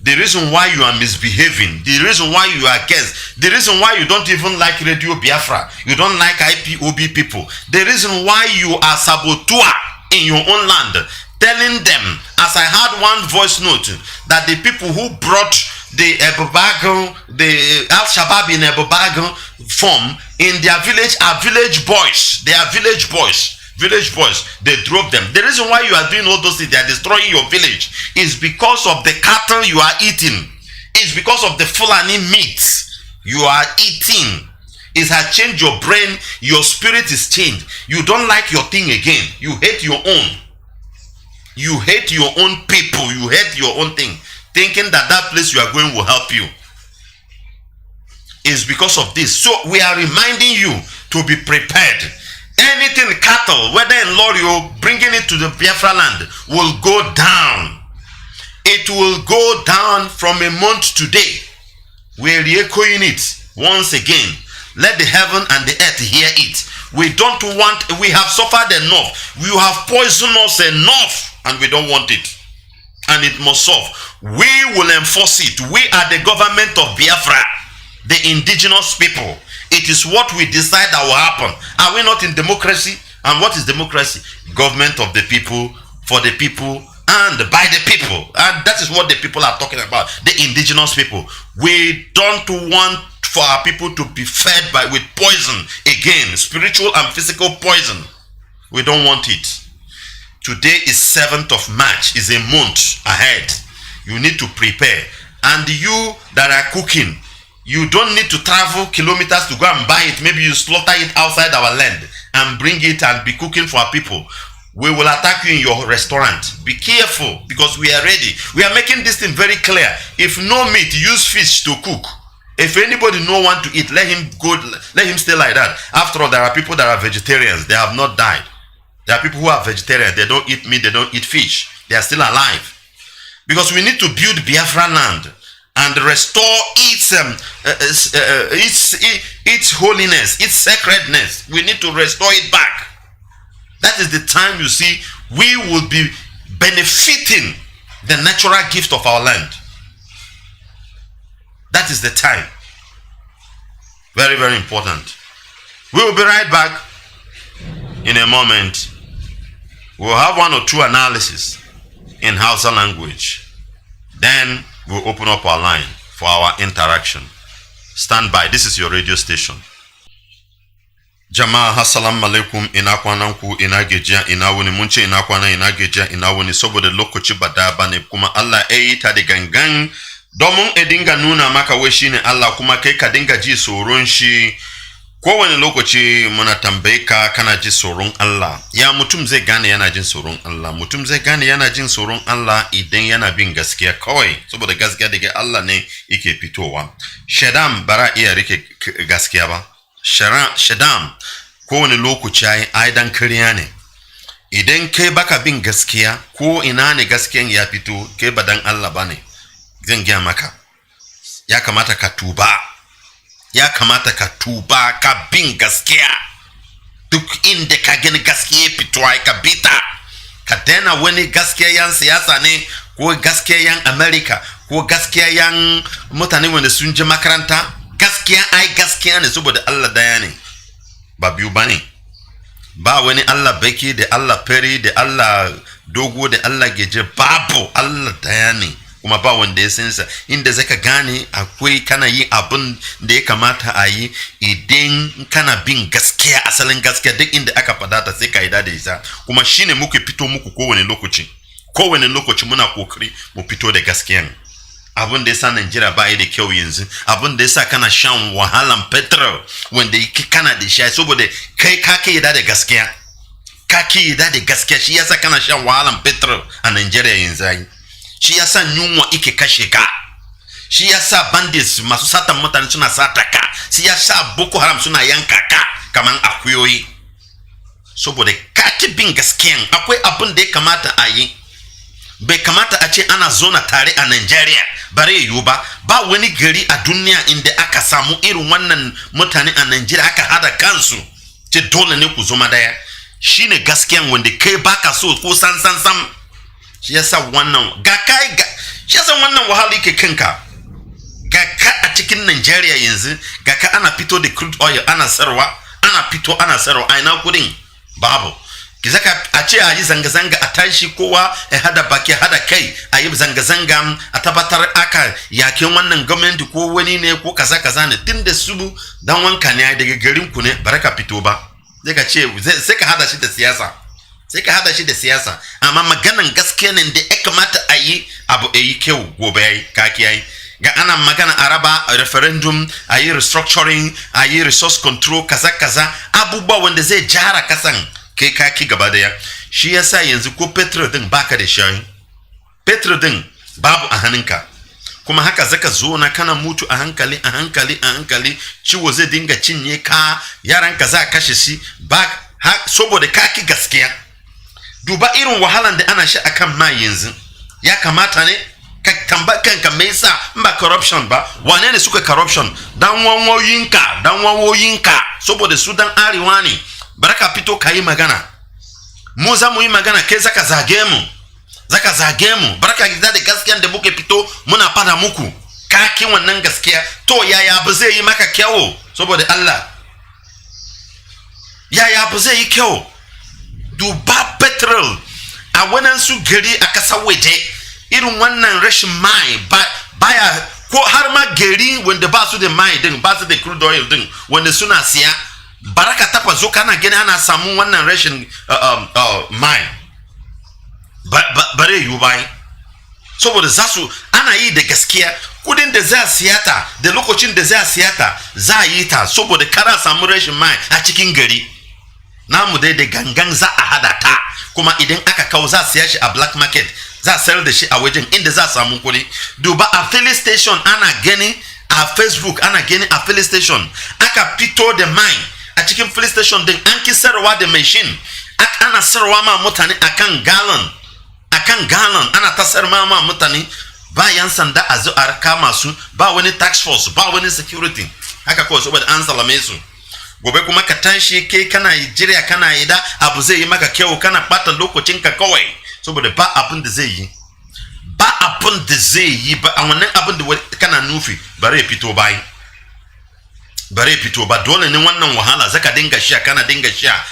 The reason why you are misbehaving, the reason why you are against, the reason why you don't even like Radio Biafra, you don't like IPOB people, the reason why you are saboteur in your own land, telling them, as I had one voice note, that the people who brought the Ebobago, the Al-Shabaab in Ebobago form in their village are village boys. They are village boys. Village boys, they drove them. The reason why you are doing all those things, they are destroying your village, is because of the cattle you are eating. It's because of the Fulani meat you are eating. It has changed your brain. Your spirit is changed. You don't like your thing again. You hate your own. You hate your own people. You hate your own thing, thinking that that place you are going will help you. It's because of this. So we are reminding you to be prepared. Anything cattle, whether in lorry or bringing it to the Biafra land, will go down. It will go down from a month today. We are re-echoing it once again. Let the heaven and the earth hear it. We don't want, we have suffered enough. You have poisoned us enough, and we don't want it. And it must solve. We will enforce it. We are the government of Biafra, the indigenous people. It is what we decide that will happen. Are we not in democracy? And what is democracy? Government of the people, for the people, and by the people. And that is what the people are talking about, the indigenous people. We don't want for our people to be fed with poison again, spiritual and physical poison. We don't want it. Today is 7th of March, is a month ahead. You need to prepare. And you that are cooking, you don't need to travel kilometers to go and buy it. Maybe you slaughter it outside our land and bring it and be cooking for our people. We will attack you in your restaurant. Be careful, because we are ready. We are making this thing very clear. If no meat, use fish to cook. If anybody no want to eat, let him go, let him stay like that. After all, there are people that are vegetarians. They have not died. There are people who are vegetarians. They don't eat meat. They don't eat fish. They are still alive. Because we need to build Biafra land and restore its holiness, its sacredness. We need to restore it back. That is the time, you see, we will be benefiting the natural gift of our land. That is the time. Very, very important. We will be right back in a moment. We'll have one or two analysis in Hausa language. Then we'll open up our line for our interaction. Stand by. This is your radio station. Jama'a assalamu alaikum, ina kwanan ku, ina gajiya, ina wani, mun ce ina kwana, ina gajiya, ina wani, saboda lokaci ba da bane, kuma Allah yi ta da gangan domin ya dinga nuna maka wai shine Allah, kuma kai ka dinga ji tsoron shi. Kowane lokaci muna tambaye ka, kana ji tsoron Allah? Ya mutum zai gane yana jin tsoron Allah? Mutum zai gane yana jin tsoron Allah idan yana bin gaskiya kawai, saboda gaskiya daga Allah ne yake fitowa. Shaitan bara iya rike gaskiya ba. Shaitan kowane lokaci ai dan kariya ne. Idan kai baka bin gaskiya, ko ina ne gaskiyan ya fito, kai ba dan Allah bane. Zan gaya maka, ya kamata ka tuba. Ya kamata ka tuba, ka bin gaskiya. Duk inda ka gani gaskiya fito ai ka bita. Ka daina wani gaskiya yan siyasa ne, ko gaskiya yan America, ko gaskiya yan mutane wanda sun je makaranta. Gaskiya ai gaskiya ne, saboda Allah daya ne, ba biyu bane. Ba wani Allah baki da Allah fari da Allah dogo da Allah geje, babu. Allah daya ne, kuma ba wanda ya sansa. Inda zaka gane akwai kana yi abin da ya kamata a yi idan kana bin gaskiya, asalin gaskiya. Duk inda aka fada ta sai ka yi da isa, kuma shine muke fito muku kowane lokaci muna kokari mu fito da gaskiyan. Abin da yasa Najeriya ba yi da kyau yanzu, abin da yasa kana shan wahalan petrol wanda yake kana da shi, saboda kai ka yi da gaskiya. Ka yi da gaskiya, shi yasa kana shan wahalan petrol a Najeriya yanzu. Shi yasa yunwa ike kashe ka. Shi yasa bandits masu satan mutane suna sata ka. Shi yasa Boko Haram suna yanka ka kaman akuyoyi. Saboda ka ki bin gaskiyan, akwai abin da ya kamata a yi. Bai kamata a ce ana zona tare a Nigeria bare yiwu ba. Ba wani gari a duniya inda aka samu irin wannan mutane a Nigeria aka hada kansu ce dole ne ku zama daya. Shine gaskiyan wanda kai baka so ko san. Shi yasa wannan shi yasa wannan wahala yake kanka. Ga ka a cikin Nigeria yanzu, ga ka ana fito da crude oil ana sarwa, ana sarwa, aina kudin babu. Kizaka a ce a yi zanga-zanga, a tashi kowa ya hada baki, hada kai, a yi zanga-zanga, a tabbatar aka yakin wannan gwamnati ko wani ne ko kaza ne. Tun da su dan wanka ne daga garin ku ne, baraka fito ba. Sai ka ce sai ka hada shi da siyasa. Amma maganan gaskiya ne da ya kamata a yi abu a yi kyau gobe yayi kaki yayi. Ga ana magana araba referendum, a yi restructuring, a yi resource control, kaza abubuwa wanda zai jara kasan kai kaki gaba daya. Shi yasa yanzu ko petrol din baka da shi, petrol din babu a hannunka, kuma haka zaka zo na kana mutu a hankali, ciwo zai dinga cinye ka, yaran ka za kashe shi ba saboda kaki gaskiya. Duba irin wahalan da ana shi akan ma yanzu. Ya kamata ne ka tamba kanka me yasa ba corruption ba? Wane ne suka corruption? Dan wawoyinka saboda su dan arewa ne. Baraka fito ka yi magana, mu za mu yi magana, kai zaka zage mu. Baraka gida da gaskiyan da muke fito muna fada muku, kaki wannan gaskiya. To yaya ba zai yi maka kyau saboda Allah? Yaya ba zai yi kyau? Duba petrol a wannan su gari a kasar waje irin wannan rashin mai baya ko har ma gari wanda ba su da mai din ba su da crude oil din wanda suna siya baraka tafa zo kana gani ana samun wannan rashin mai bare yu bai saboda za su ana yi da gaskiya kudin da za siyata da lokacin da za siyata za yi ta saboda kara samu rashin mai a cikin gari namu dai da gangan za a hada ta kuma idan aka kawo za siya shi a black market za sayar da shi a wajen inda za samu kudi duba a filling station ana gani a Facebook ana gani a filling station aka fito da mai a cikin filling station din an ki sarwa da machine ana sarwa ma mutane akan gallon ana ta sarwa ma mutane ba yan sanda a zo a kama su ba wani tax force ba wani security haka kawai saboda an salame su gobe kuma ka tashi kai kana jira kana yi da abu zai yi maka kyau kana bata lokacinka kawai saboda ba abin da zai yi ba a wannan abin da kana nufi bare fito ba dole ne wannan wahala zaka dinga sha kana dinga sha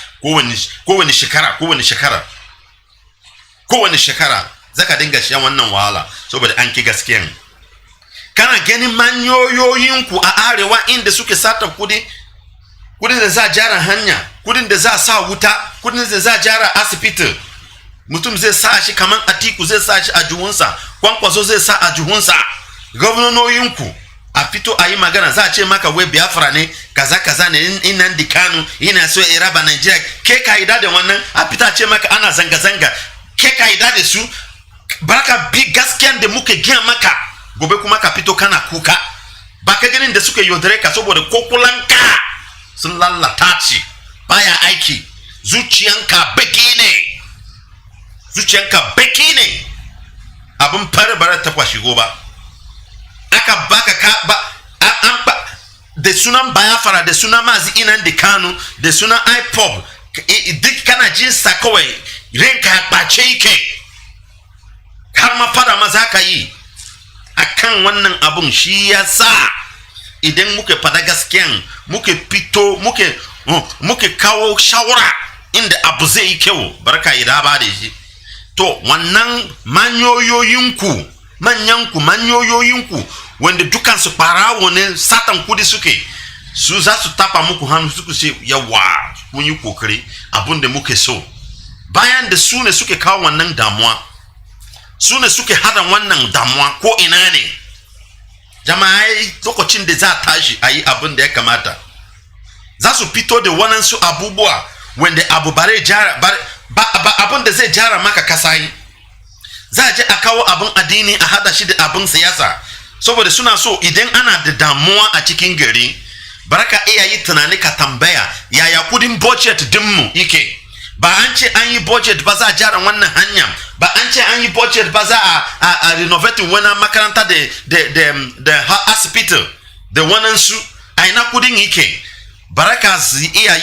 kowane shekara zaka dinga sha wannan wahala saboda an ki gaskiyan kana ganin manyoyoyinku a arewa inda suke sata kudin da za a jara hanya kudin da za a sa wuta kudin da za a jara asibiti mutum zai sa shi kaman Atiku zai sa shi a juhunsa Kwankwaso zai sa a juhunsa gwamnonoyinku a fito a yi magana za a ce maka wai Biafra ne kaza ne Nnamdi Kanu ina so ya raba Nigeria ke kaida da wannan a fita ce maka ana zanga ke kaida da su baraka bi gaskiyan da muke gina maka gobe kuma ka fito kana kuka baka ganin da suke yaudare ka saboda kokulanka sun lallata ci baya aiki zuciyanka baki ne abin fara bara ta kwashi goba aka baka da sunan Biafra da sunan Mazi Nnamdi Kanu da sunan Ipob duk kana jin sa kawai ranka bace yake har ma fara maza ka yi akan wannan abun shi yasa idan muke fada gaskiyan muke fito muke kawo shawara inda abu zai yi kyau barka ida ba da shi to wannan manyoyoyinku wanda dukan su farawo ne satan kudi suke su za su tapa muku hannu suku ce yawa mun yi kokari abun da muke so bayan da su ne suke kawo wannan damuwa su ne suke hada wannan damuwa ko ina ne jama'a lokacin da za tashi a yi abin da ya kamata za su fito da waɗansu abubuwa wanda abu bare jara abin da zai jara maka kasayi za a je a kawo abin addini a hada shi da abin siyasa saboda suna so idan ana da damuwa a cikin gari baraka iya yi tunani ka tambaya yaya kudin budget dinmu yake ba an ce an yi budget ba za a jara wannan hanya ba an ce an yi budget ba za a renovate wani makaranta da hospital da wannan su a ina kudin yake baraka iya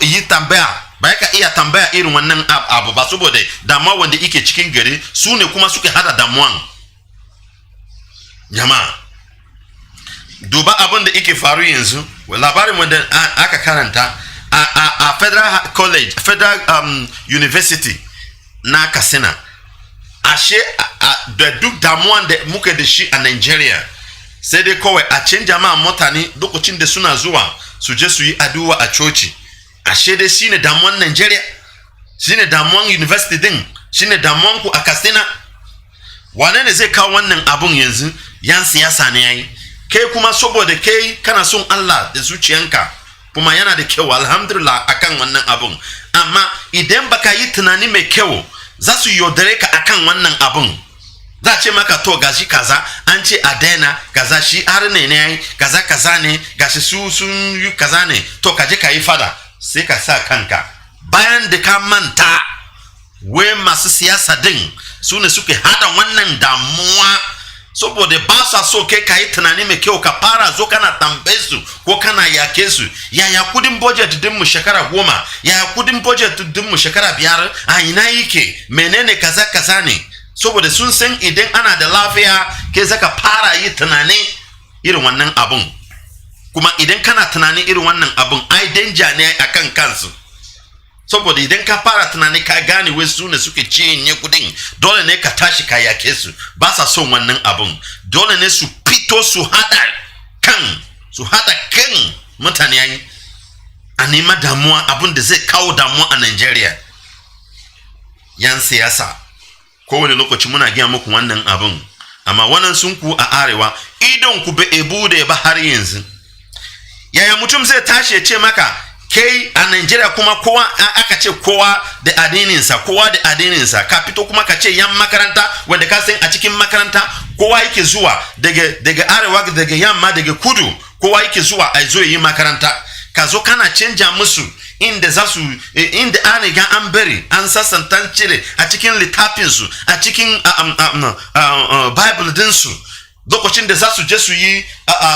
yi tambaya baraka iya tambaya irin wannan abu ba saboda damuwa wanda yake cikin gari su ne kuma suke hada damuwan jama'a duba abin da yake faru yanzu labarin wanda aka karanta a federal college university na Katsina ashe da duk damuwan da muke da shi a Nigeria sai dai kawai a canja ma mutane lokacin da suna zuwa su je su yi addu'a a coci ashe dai shine damuwan Nigeria shine damuwan university din shine damuwan ku a Katsina wane ne zai kawo wannan abun yanzu yan siyasa ne yayi kai kuma saboda kai kana son Allah da zuciyanka kuma yana da kyau alhamdulillah akan wannan abun amma idan baka yi tunani mai kyau za su yaudare ka akan wannan abun za ce maka to gashi kaza an ce a daina kaza shi har ne yayi kaza ne gashi sun yi kaza ne to kaje ka yi fada sai ka sa kanka bayan da ka manta wai masu siyasa din su ne suke hada wannan damuwa saboda ba sa so kai ka yi tunani mai kyau ka fara zo kana tambaye su ko kana yake su yaya kudin budget din mu shekara 10 yaya kudin budget din mu shekara 5 a ina yake menene kaza ne saboda sun san idan ana da lafiya kai zaka fara yi tunani irin wannan abun kuma idan kana tunani irin wannan abun ai danger ne akan kansu saboda idan ka fara tunani ka gane wai su ne suke cinye kudin dole ne ka tashi ka yake su ba sa son wannan abun dole ne su fito su hada kan mutane yayi a nema damuwa abun da zai kawo damuwa a Nigeria yan siyasa kowane lokaci muna gaya muku wannan abun amma wannan sun ku a arewa idon ku be ebu da ba har yanzu yaya mutum zai tashi ya ce maka kai a Nigeria kuma kowa aka ce kowa da addininsa ka fito kuma ka ce yan makaranta wanda ka san a cikin makaranta kowa yake zuwa daga arewa daga yamma daga kudu kowa yake zuwa a zo yi makaranta ka zo kana canja musu inda an riga an bari an sassantan cire a cikin littafinsu a cikin bible dinsu lokacin da za su je su yi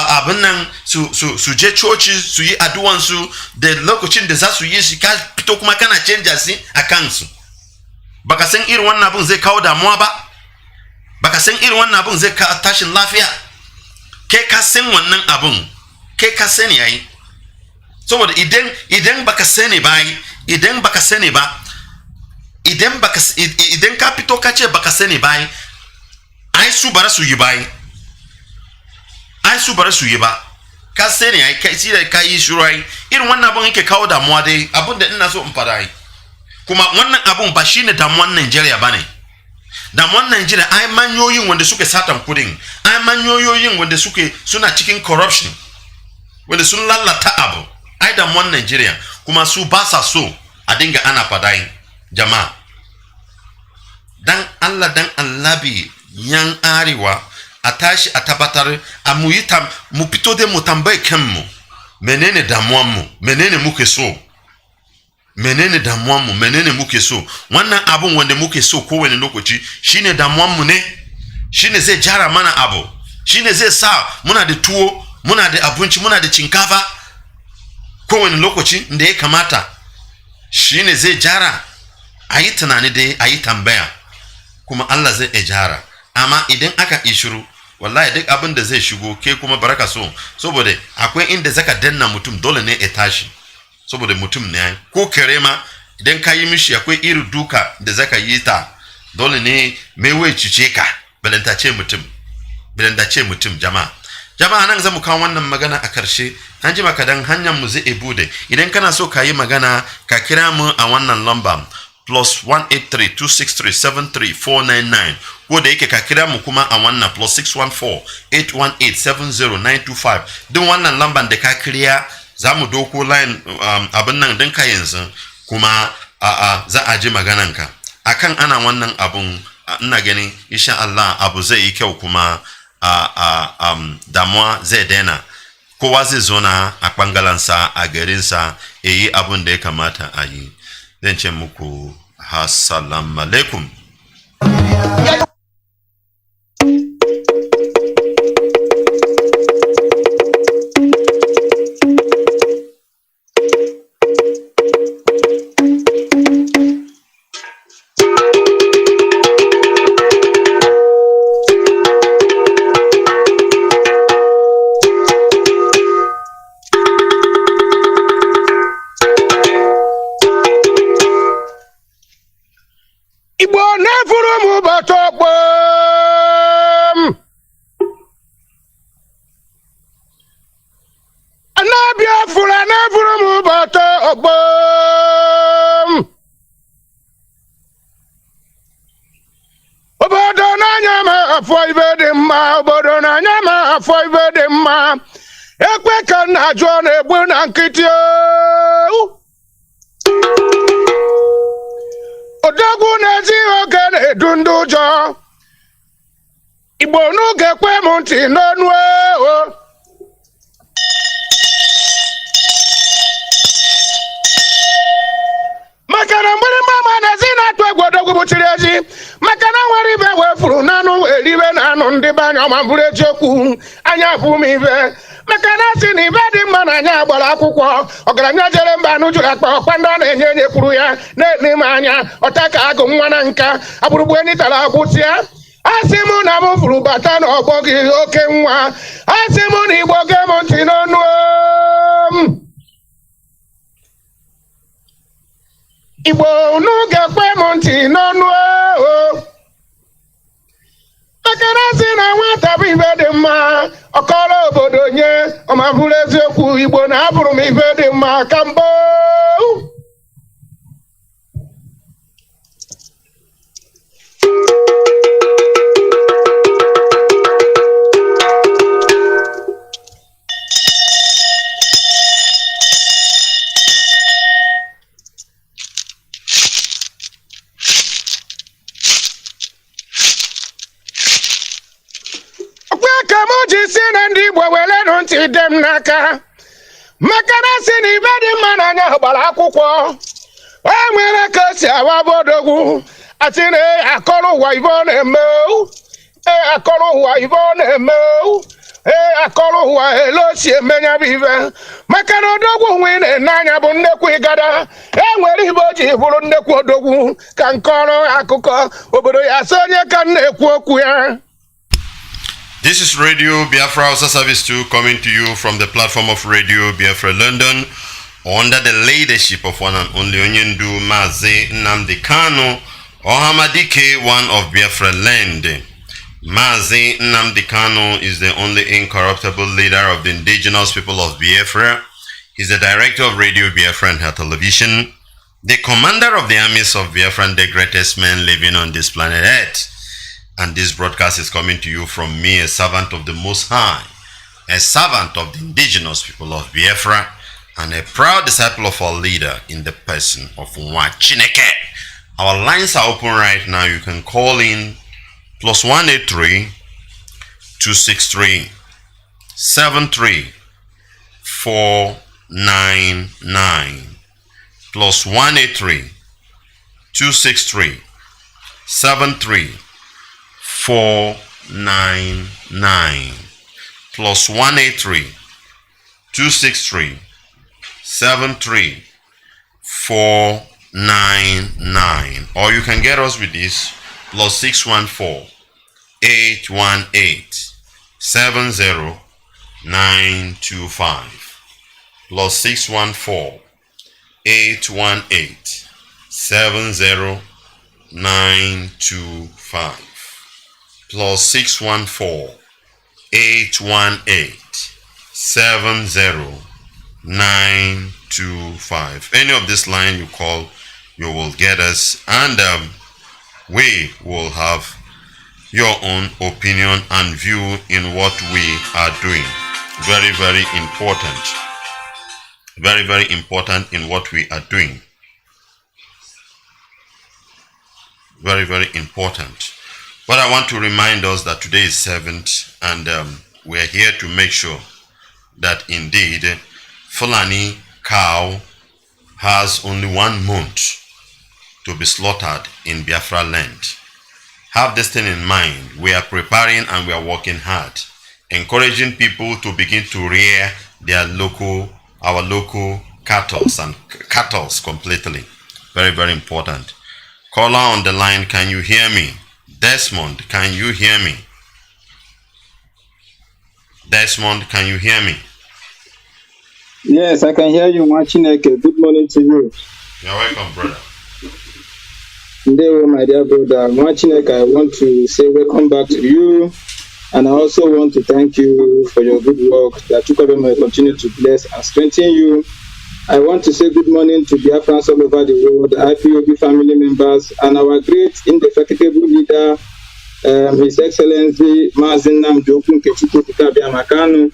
abin nan su je coci su yi addu'ansu da lokacin da za su yi shi ka fito kuma kana canja shi a kansu baka san irin wannan abin zai kawo damuwa ba baka san irin wannan abin zai kawo tashin lafiya kai ka san wannan abin kai ka sani yayi saboda idan baka sani ba idan ka fito ka ce baka sani ba ai su bara su yi ba ka sani ai kai sai ka yi shiru ai irin wannan abun yake kawo damuwa dai abun da ina so in fara ai kuma wannan abun ba shine damuwan Nigeria bane damuwan Nigeria ai manyoyin wanda suke satan kudin ai manyoyin wanda suna cikin corruption wanda sun lalata abu ai damuwan Nigeria kuma su ba sa so a dinga ana fadai jama'a dan Allah dan Annabi yan arewa a tashi a tabbatar a mu fito da mu tambaye kanmu menene damuwan mu menene muke so wannan abun wanda muke so kowane lokaci shine damuwan mu ne shine zai jara mana abu shine zai sa muna da tuwo muna da abinci muna da cinkafa kowane lokaci da ya kamata shine zai jara ayi tunani dai ayi tambaya kuma Allah zai jara amma idan aka ishuru wallahi duk abin da zai shigo ke kuma baraka so saboda akwai inda zaka danna mutum dole ne ya tashi saboda mutum ne ko kare ma idan ka yi mishi akwai irin duka da zaka yi ta dole ne mai wai cice ka balantace mutum jama'a nan zamu kawo wannan magana a karshe an ji maka dan hanyar mu zai bude idan kana so ka yi magana ka kira mu a wannan lamba +183-263-73499 ko da yake ka kira mu kuma a wannan +614-818-70925 din wannan lamban da ka kiriya za mu doko line abin nan din ka yanzu kuma za a ji magananka akan ana wannan abun ina ganin insha Allah abu zai yi kyau kuma damuwa zai daina kowa zai zo na a bangalansa a garinsa yi abun da ya kamata a yi zan ce muku assalamu alaikum. Ekwe ka na jụọ na-egbu na nkịtị odogwu na-ezi oge na-edu ndị ụjọ Igbo n'oge kwe m ntị n'ọnụ maka na mgbere mama na-ezi na-atụ egwu odogwu bụchiri ezi maka na nwere ibe wefuru n'anụ eribe na anụ ndị be anya ma bụrụ eziokwu anya afụ m ibe maka na si na ibe dị mma na anya agbara akwụkwọ ọgaranya jere mba anụ jụrụ akpa ọkwa ndị ọ na-enye enye kwuru ya na-enime anya ọta ka agụ nwa na nka abụrụgbu enyi tara agbụsịa asị m na m furu bata n'ọgbọ gị oke nwa asị m na Igbo ge m ntị n'ọnụ Igbo unu ga-ekwe m ntị n'ọnụ makana si na nwata bụ ibe dị mma ọkọrọ obodo nye ọma bụrụ eziokwu Igbo na abụrụ m ibe dị mma ka mbụ si na ndị Igbo welenu ntị dem n'aka maka na si na ibe dị mma n'anya gbara akwụkwọ o nwere ka o si awa bodogwu ati na akọrọ ụwa ibe ọ na-eme akọrọ ụwa ibe ọ na-eme akọrọ ụwa ele o si emenya bụ ibe maka na odogwu nwe na-ene anya bụ nnekwu ịgada nwere ibe o ji bụrụ nnekwu odogwu ka nkọrọ akụkọ obodo ya so onye ka na-ekwu okwu ya. This is Radio Biafra HAUSA-SERVICE 2 coming to you from the platform of Radio Biafra London under the leadership of one and only Onyendu Mazi Nnamdi Kanu Ohamadike, one of Biafra land. Mazi Nnamdi Kanu is the only incorruptible leader of the indigenous people of Biafra. He's the director of Radio Biafra and her television, the commander of the armies of Biafra and the greatest man living on this planet Earth. And this broadcast is coming to you from me, a servant of the Most High, a servant of the indigenous people of Biafra, and a proud disciple of our leader in the person of NWACHINEKE. Our lines are open right now. You can call in +183 263 73499 +183 263 73499 +183 263 73499, or you can get us with this +614 818 70925 +614 818 70925 +614 818 70925. Any of this line you call, you will get us, and we will have your own opinion and view in what we are doing. Very, very important. Very, very important in what we are doing. Very, very important. But I want to remind us that today is 7th, and we are here to make sure that indeed Fulani cow has only 1 month to be slaughtered in Biafra land. Have this thing in mind. We are preparing and we are working hard, encouraging people to begin to rear their our local cattle and cattle completely. Very, very important. Caller on the line, can you hear me? Desmond, can you hear me? Desmond, can you hear me? Yes, I can hear you, NWACHINEKE. Good morning to you. You're welcome, brother. Today, my dear brother, NWACHINEKE, I want to say welcome back to you. And I also want to thank you for your good work that Chukwuemeka may continue to bless and strengthen you. I want to say good morning to Biafrans all over the world, IPOB family members, and our great indefatigable leader, His Excellency Mazi NWACHINEKE Kanu.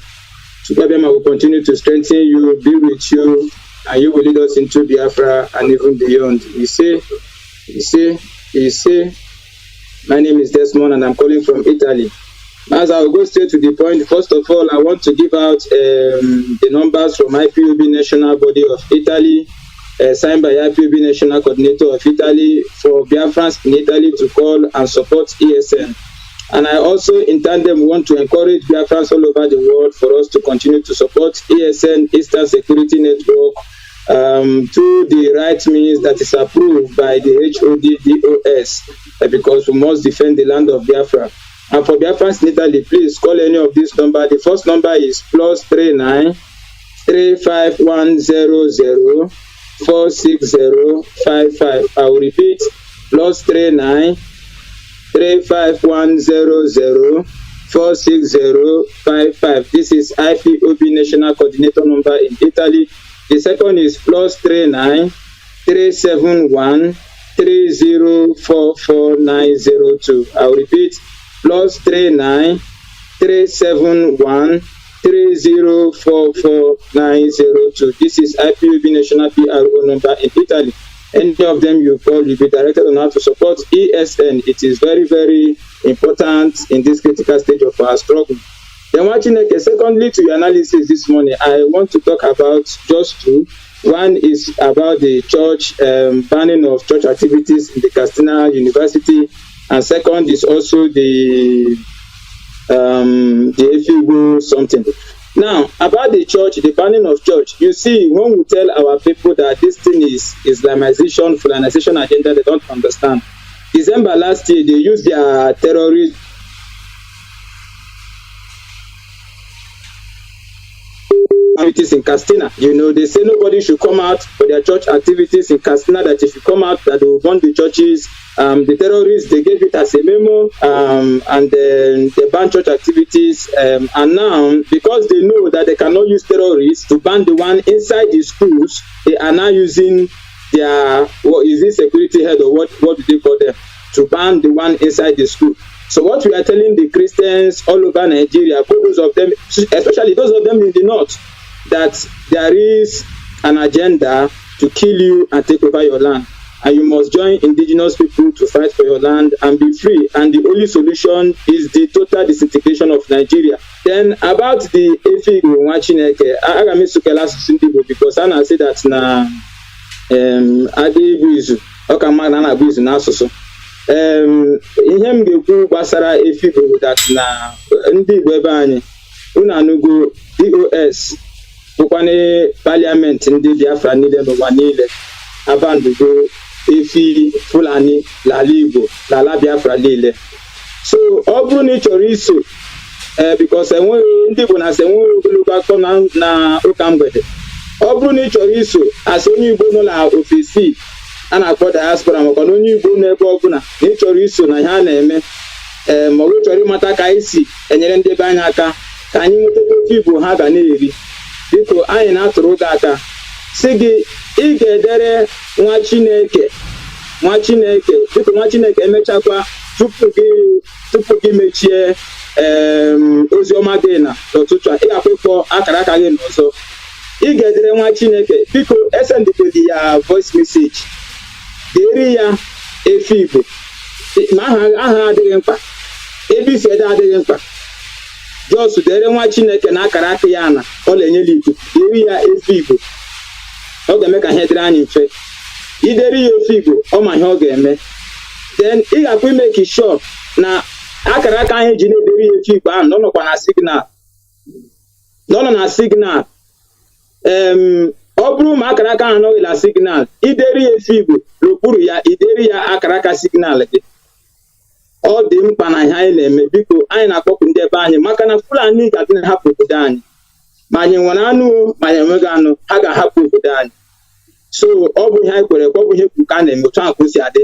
Chukwuemeka will continue to strengthen you, be with you, and you will lead us into Biafra and even beyond. He say, my name is Desmond and I'm calling from Italy. As I will go straight to the point, first of all, I want to give out the numbers from IPOB National Body of Italy, signed by IPOB National Coordinator of Italy, for Biafrans in Italy to call and support ESN. And I also in tandem want to encourage Biafrans all over the world for us to continue to support ESN, Eastern Security Network, through the right means that is approved by the HODDOS, because we must defend the land of Biafra. And for Biafrans in Italy, please call any of these numbers. The first number is +39 35100 46055. I will repeat, +39 35100 46055. This is IPOB National Coordinator number in Italy. The second is +39 371 3044902. I'll repeat, +39 371 3044902. This is IPOB National PRO number in Italy. Any of them you call will be directed on how to support ESN. It is very, very important in this critical stage of our struggle. Then NWACHINEKE, secondly to your analysis this morning, I want to talk about just two. One is about the church banning of church activities in the Castina University, and second is also the Efigo something. Now, about the church, the banning of church, you see, when we tell our people that this thing is Islamization, Fulanization agenda, they don't understand. December last year, they used their terrorist activities in Castina. You know, they say nobody should come out for their church activities in Castina, that if you come out, that they will burn the churches. The terrorists, they gave it as a memo, and then they banned church activities. And now, because they know that they cannot use terrorists to ban the one inside the schools, they are now using their, what is this, security head, or what do they call them, to ban the one inside the school. So what we are telling the Christians all over Nigeria, those of them, especially those of them in the north, that there is an agenda to kill you and take over your land. And you must join indigenous people to fight for your land and be free. And the only solution is the total disintegration of Nigeria. Then about the Efi NWACHINEKE, I got me sukela susindigo because I say that na adi buizu okama na buizu na asusu. Ihe m ga-ekwu gbasara Efi bụ that na ndị Igbo ebe anyị unu anụgo DOS bụkwana parliament ndị Biafra niile n'ụwa niile abandugo Efi Fulani lala Igbo lala Biafra niile. So ọ bụrụ na ị chọrọ iso because enweghị ndị Igbo na-asị enweghị ogologo akọ na ụka mgbede. Ọ bụrụ na ị chọrọ iso asị onye Igbo nọ na ofesi a na-akpọ diaspora maka na onye Igbo n'ebe ọbụla na ị chọrọ iso na ihe a na-eme ma ọ chọrọ ịmata ka anyị si enyere ndị be anyị aka ka anyị nweta ofe Igbo ha ga na-eri. Biko anyị na-atụrụ gị aka sị gị ị ga-edere NWACHINEKE biko NWACHINEKE emechakwa tupu gị mechie ozi ọma gị na n'ụtụtụ a ị ga-akwụkwọ akara aka gị n'ọzọ. Ị ga-edere NWACHINEKE biko esendịgodi ya voice message deri ya Efi Igbo ma aha adịghị mkpa ebe isi ede adịghị mkpa just dere NWACHINEKE na akara aka ya na ọ na-enyela ikuku deri ya Efi Igbo ọ ga-eme ka ihe dịrị anyị mfe. Ideri ya Efi Igbo ọ ma ihe ọ ga-eme, then ị ga-akwa imeki sure na akara aka anyị ji na-ederi ya Efi Igbo ahụ nọkwa na signal nọ na signal. Ọ bụrụ ma akara aka ahụ anọghị na signal, ideri ya Efi Igbo n'okpuru ya ideri ya akara aka signal gị. Ọ dị mkpa na ihe anyị na-eme. Biko anyị na-akpọpụ ndị ebe anyị maka na Fulani ga-adị na-ahapụ obodo anyị, ma anyị nwere anụ ma anyị enweghị anụ ha ga-ahapụ obodo anyị. So ọ bụ ihe anyị kwere ka ọ bụ ihe kwuru ka a na-eme otu ahụ ka o si adị.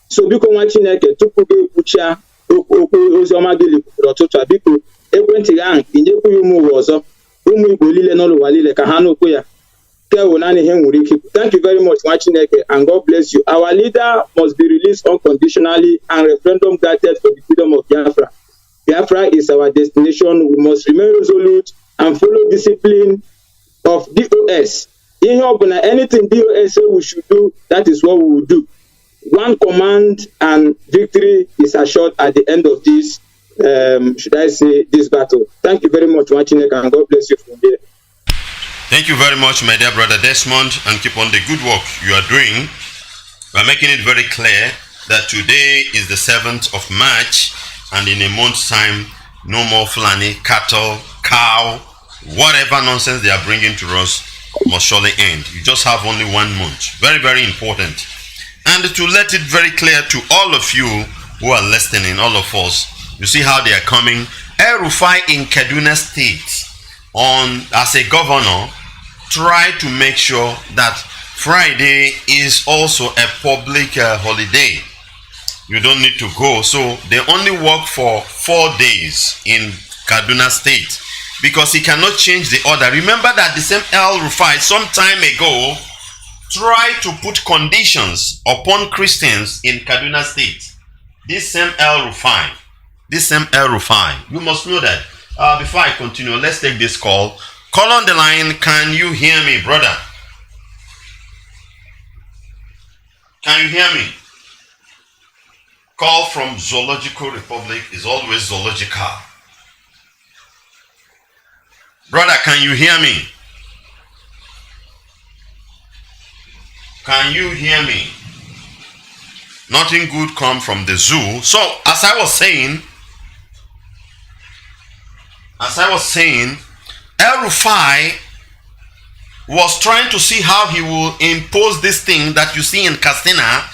So biko NWACHINEKE tupu gị ekwuchia okwu oziọma gị likwuru ọtụtụ a, biko ekwentị gị ahụ inyekwu ya ụmụ ụwa ọzọ, ụmụ Igbo niile n'ụwa niile ka ha n'okwu ya. Thank you very much, NWACHINEKE, and God bless you. Our leader must be released unconditionally and referendum granted for the freedom of Biafra. Biafra is our destination. We must remain resolute and follow discipline of DOS. Anything DOS say we should do, that is what we will do. One command and victory is assured at the end of this, this battle. Thank you very much, NWACHINEKE, and God bless you from here. Thank you very much, my dear brother Desmond, and keep on the good work you are doing. We are making it very clear that today is the 7th of March, and in a month's time, no more Fulani, cattle, cow, whatever nonsense they are bringing to us must surely end. You just have only 1 month. Very, very important. And to let it very clear to all of you who are listening, all of us, you see how they are coming. El-Rufai in Kaduna State, as a governor, try to make sure that Friday is also a public holiday. You don't need to go. So they only work for 4 days in Kaduna State because he cannot change the order. Remember that the same El-Rufai some time ago tried to put conditions upon Christians in Kaduna State. This same El-Rufai. You must know that. Before I continue, let's take this call. Call on the line. Can you hear me, brother? Can you hear me? Call from Zoological Republic is always zoological. Brother, can you hear me? Can you hear me? Nothing good come from the zoo. So, as I was saying, El-Rufai was trying to see how he will impose this thing that you see in Katsina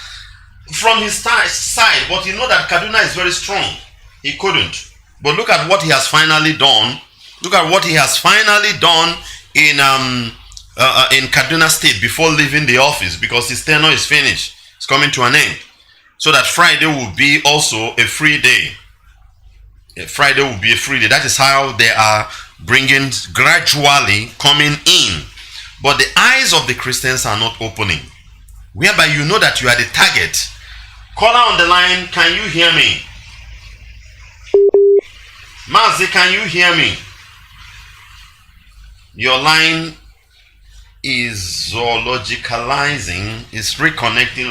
from his side, but you know that Kaduna is very strong. He couldn't. But look at what he has finally done. Look at what he has finally done in Kaduna State before leaving the office, because his tenure is finished. It's coming to an end. So that Friday will be also a free day. Friday will be a free day. That is how they are bringing, gradually coming in. But the eyes of the Christians are not opening, whereby you know that you are the target. Caller on the line, can you hear me? Mazi, can you hear me? Your line is zoologicalizing, is reconnecting,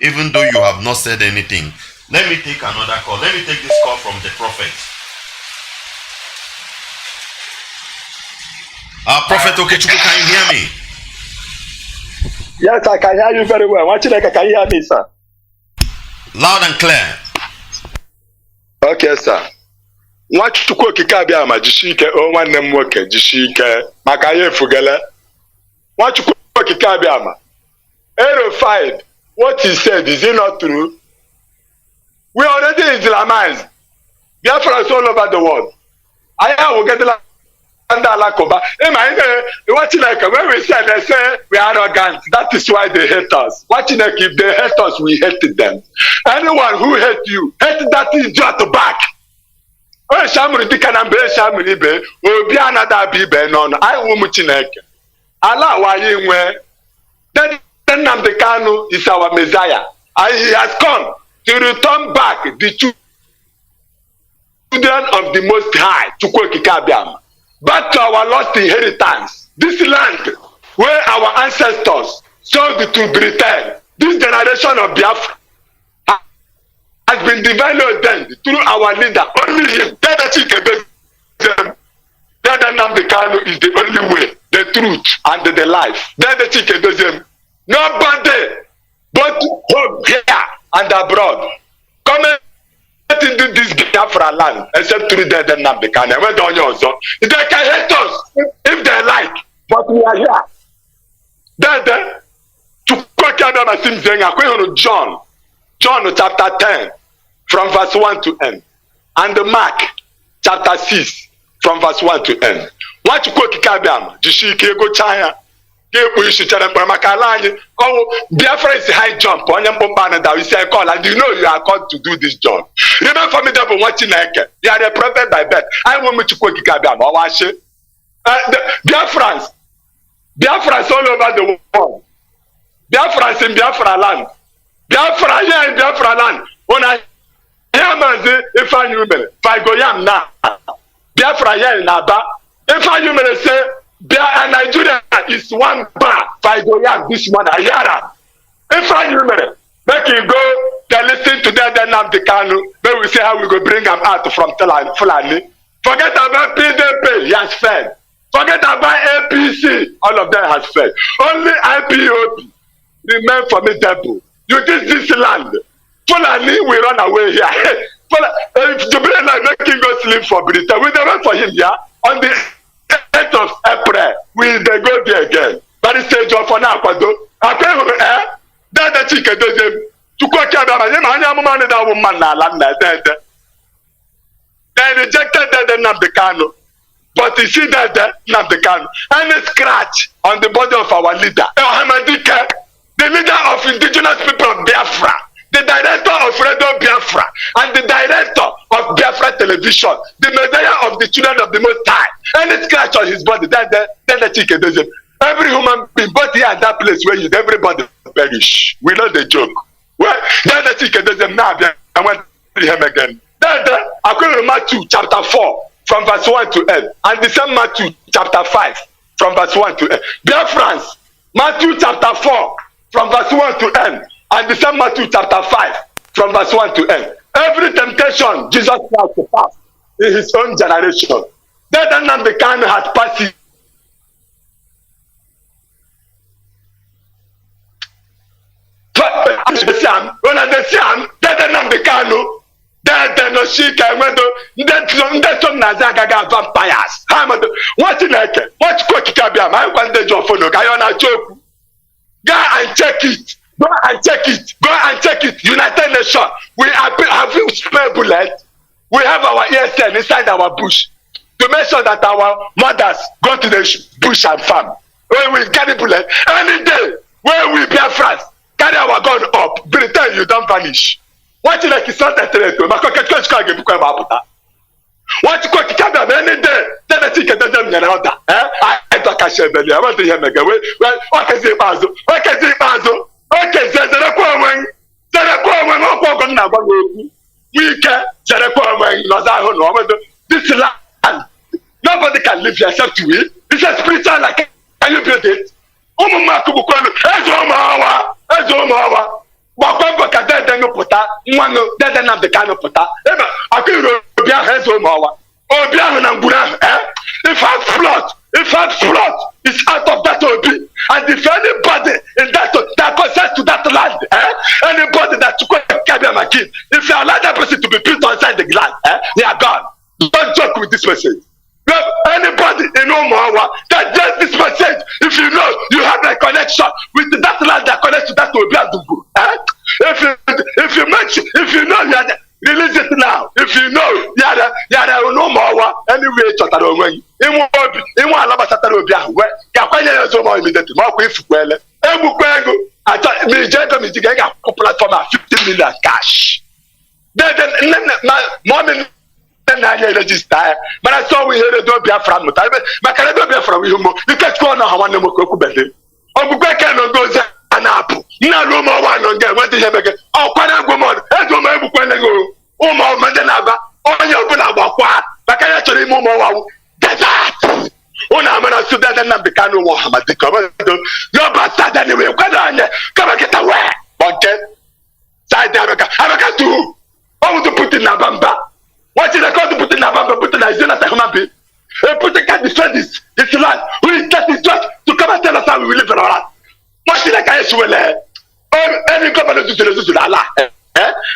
even though you have not said anything. Let me take another call. Let me take this call from the prophet. Prophet Okechukwu, can you hear me? Yes, I can hear you very well. Nwachineke, can you hear me, sir? Loud and clear. Okay, sir. Nwachukwu okike abịa ma jishike o nwanne m nwoke jishike maka ya efugele. Nwachukwu okike abịa ma verified what he said, is it not true? We already Islamized. Biafrans all over the world. I will get the when we say they say we are arrogant, that is why they hate us. If they hate us, we hate them. Anyone who hates you, hate that idiot back. I Allah Nnamdi Kanu is our Messiah, and he has come to return back the children of the Most High to Kwekikabiam, back to our lost inheritance. This land where our ancestors sold to Britain, this generation of Biafra has been divinely ordained through our leader, only him. Nnamdi Kanu is the only way, the truth, and the life. Nobody but home here and abroad come into this Biafra land except through the Nnamdi Kanu. They can hate us if they like, but we are here. John chapter 10 from verse 1 to end, and Mark chapter 6 from verse 1 to end. What you quote Kabiam, Jishike go China. Biafra is high jump on your that we say call, and you know you are called to do this job. Remember for me that Nwachineke, you are a prophet by birth. I want me to quote Kabiam. Biafrans all over the world. Biafrans in Biafra land. Biafra here in Biafra land. When I hear Mazi, if I knew me, if I go yam now, Biafra here in Aba, if I knew me, say, Nigeria is one bar, if I go yam this one, I hear that. If I knew me, make you go, they listen to that Nnamdi Kanu, then we say how we go bring them out from Fulani. Forget about PDP, he has failed. Forget about APC, all of them has failed. Only IPOB remain formidable. You this land. Fulani will run away here. If Jubilee like making go sleep for Britain, we never for him here. On the 8th of April, we they go there again. But it's a job for now. That the chicken does him to cook out of that woman. They rejected the Nnamdi Kanu. But you see that Nnamdi Kanu, any scratch on the body of our leader, the leader of indigenous people of Biafra, the director of Radio Biafra, and the director of Biafra Television, the Messiah of the children of the Most High. Any scratch on his body, then the chicken does it. Every human being, but here at that place where everybody perish. We know the joke. Well, then the chicken does it now. I want to hear him again. Then, according to Matthew chapter 4, from verse 1 to end, and the same Matthew chapter 5, from verse 1 to end. Biafrans, Matthew chapter 4, from verse 1 to end, and the same Matthew chapter 5, from verse 1 to end. Every temptation Jesus Christ to pass in his own generation. That Nnamdi Kanu has passed it. When I see him, that Nnamdi Kanu. That no she can went to Naza vampires. What in it? What quick cabia? My one day of phone. Guyana joke. Go and check it. Go and check it. Go and check it. United Nations. We have you spare bullet. We have our ESN inside our bush to make sure that our mothers go to the bush and farm. When we carry bullet any day, when we Biafrans carry our gun up, pretend you don't vanish. What you like is not a threat. What you got to come any day? Then the ticket doesn't get out. I don't catch a belly. I want to hear me go. Well, what can you do? What can you do? Okay, there's a quarrel. There's a quarrel. No quarrel now. We can. There's a quarrel. This land, nobody can live here except we. It's a spiritual like. Can you build it? Wakwambo kada dengo puta mwano dede na bekano puta eba akiro bia hezo mawa obia na ngura if I flood is out of that obi and if anybody in that consent to that land anybody that took kabia makin if you allow that person to be built outside the land they are gone. Don't joke with this message. Anybody in Omawa that does this message, if you know you have a connection with that land that connects to that Obiadugu, if you know you are release it now. If you know you are no more anyway, Chatarowen, in one of Chatarobian, where Capania is over immediately, more quick well. Ebuquego, I thought me gentlemen to get a platform of 50 million cash. Then mommy. I register, but I saw we heard a do Biafra, but I can't do Biafra with him. You can't go on how one of them. Oh, we can't go an apple. No more one on there. What did you make? Oh, Quanago, I don't know when I go. Oh, my Mandanaba, oh, you're going to walk. But I actually more. Get that. Oh, now I'm going to do that and Nnamdi Kanu Muhammad. You're bastard anyway. Come and get away. Okay. Side America. America too. I want to put in Nabamba. What is the call to put in Nabamba? Put in Nigeria, Human put the can defend this land. We need that to come and tell us how we live in our land. What is the guy who will any government to the Allah?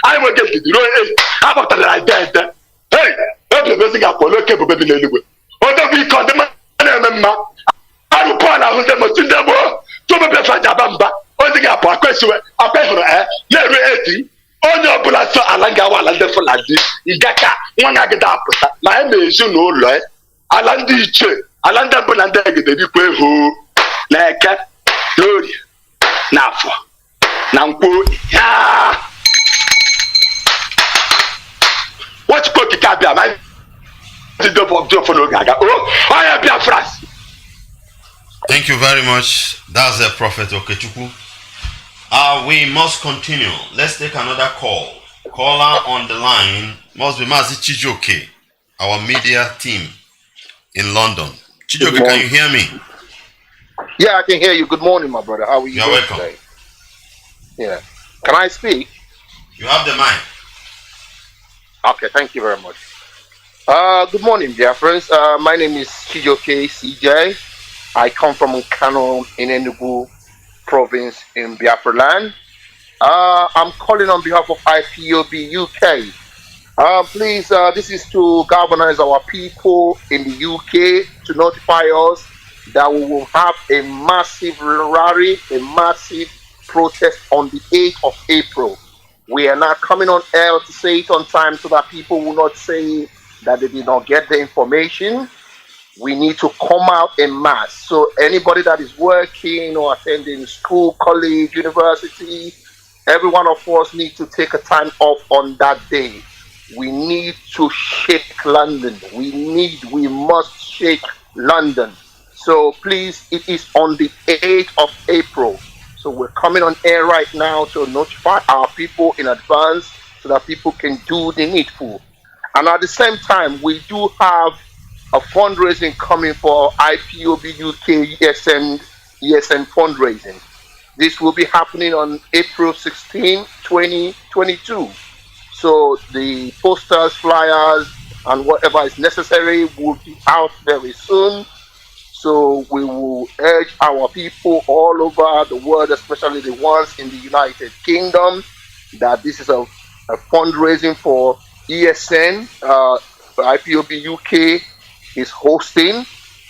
I will get it. How about that I dead? Hey, every person got Polo capable of anyway. Although we call them I will call out them to the to be a Jabamba. Only got a question. I pay for never 80. Onye ọbụla sọ ala ngawa ala ndị Fulani ngaka nwa na-agịda apụta ma e na-ezu n'ụlọ ala ndị iche ala ndị bụ na ndị egede bikwa ehu na eke n'orie n'afọ na nkwo ya wachukwu okike abịa ma ndị dọfọ n'oge aga onye Biafrans. Thank you very much. That's the Prophet Okechukwu. We must continue. Let's take another call. Caller on the line must be Mazi Chijoke, our media team in London. Chijoke, can you hear me? Yeah, I can hear you. Good morning, my brother. How are you? You're welcome. Today? Yeah. Can I speak? You have the mic. Okay, thank you very much. Good morning, Biafrans. My name is Chijoke CJ. I come from Kanu in Enugu province in Biafra land. I'm calling on behalf of IPOB UK. Please, this is to galvanize our people in the UK to notify us that we will have a massive rally, a massive protest on the 8th of April. We are not coming on air to say it on time so that people will not say that they did not get the information. We need to come out en masse. So anybody that is working or attending school, college, university, every one of us need to take a time off on that day. We need to shake London. We must shake London. So please, it is on the 8th of April. So we're coming on air right now to notify our people in advance so that people can do the needful. And at the same time, we do have a fundraising coming for IPOB UK ESN fundraising. This will be happening on April 16, 2022. So the posters, flyers, and whatever is necessary will be out very soon. So we will urge our people all over the world, especially the ones in the United Kingdom, that this is a fundraising for ESN, IPOB UK is hosting,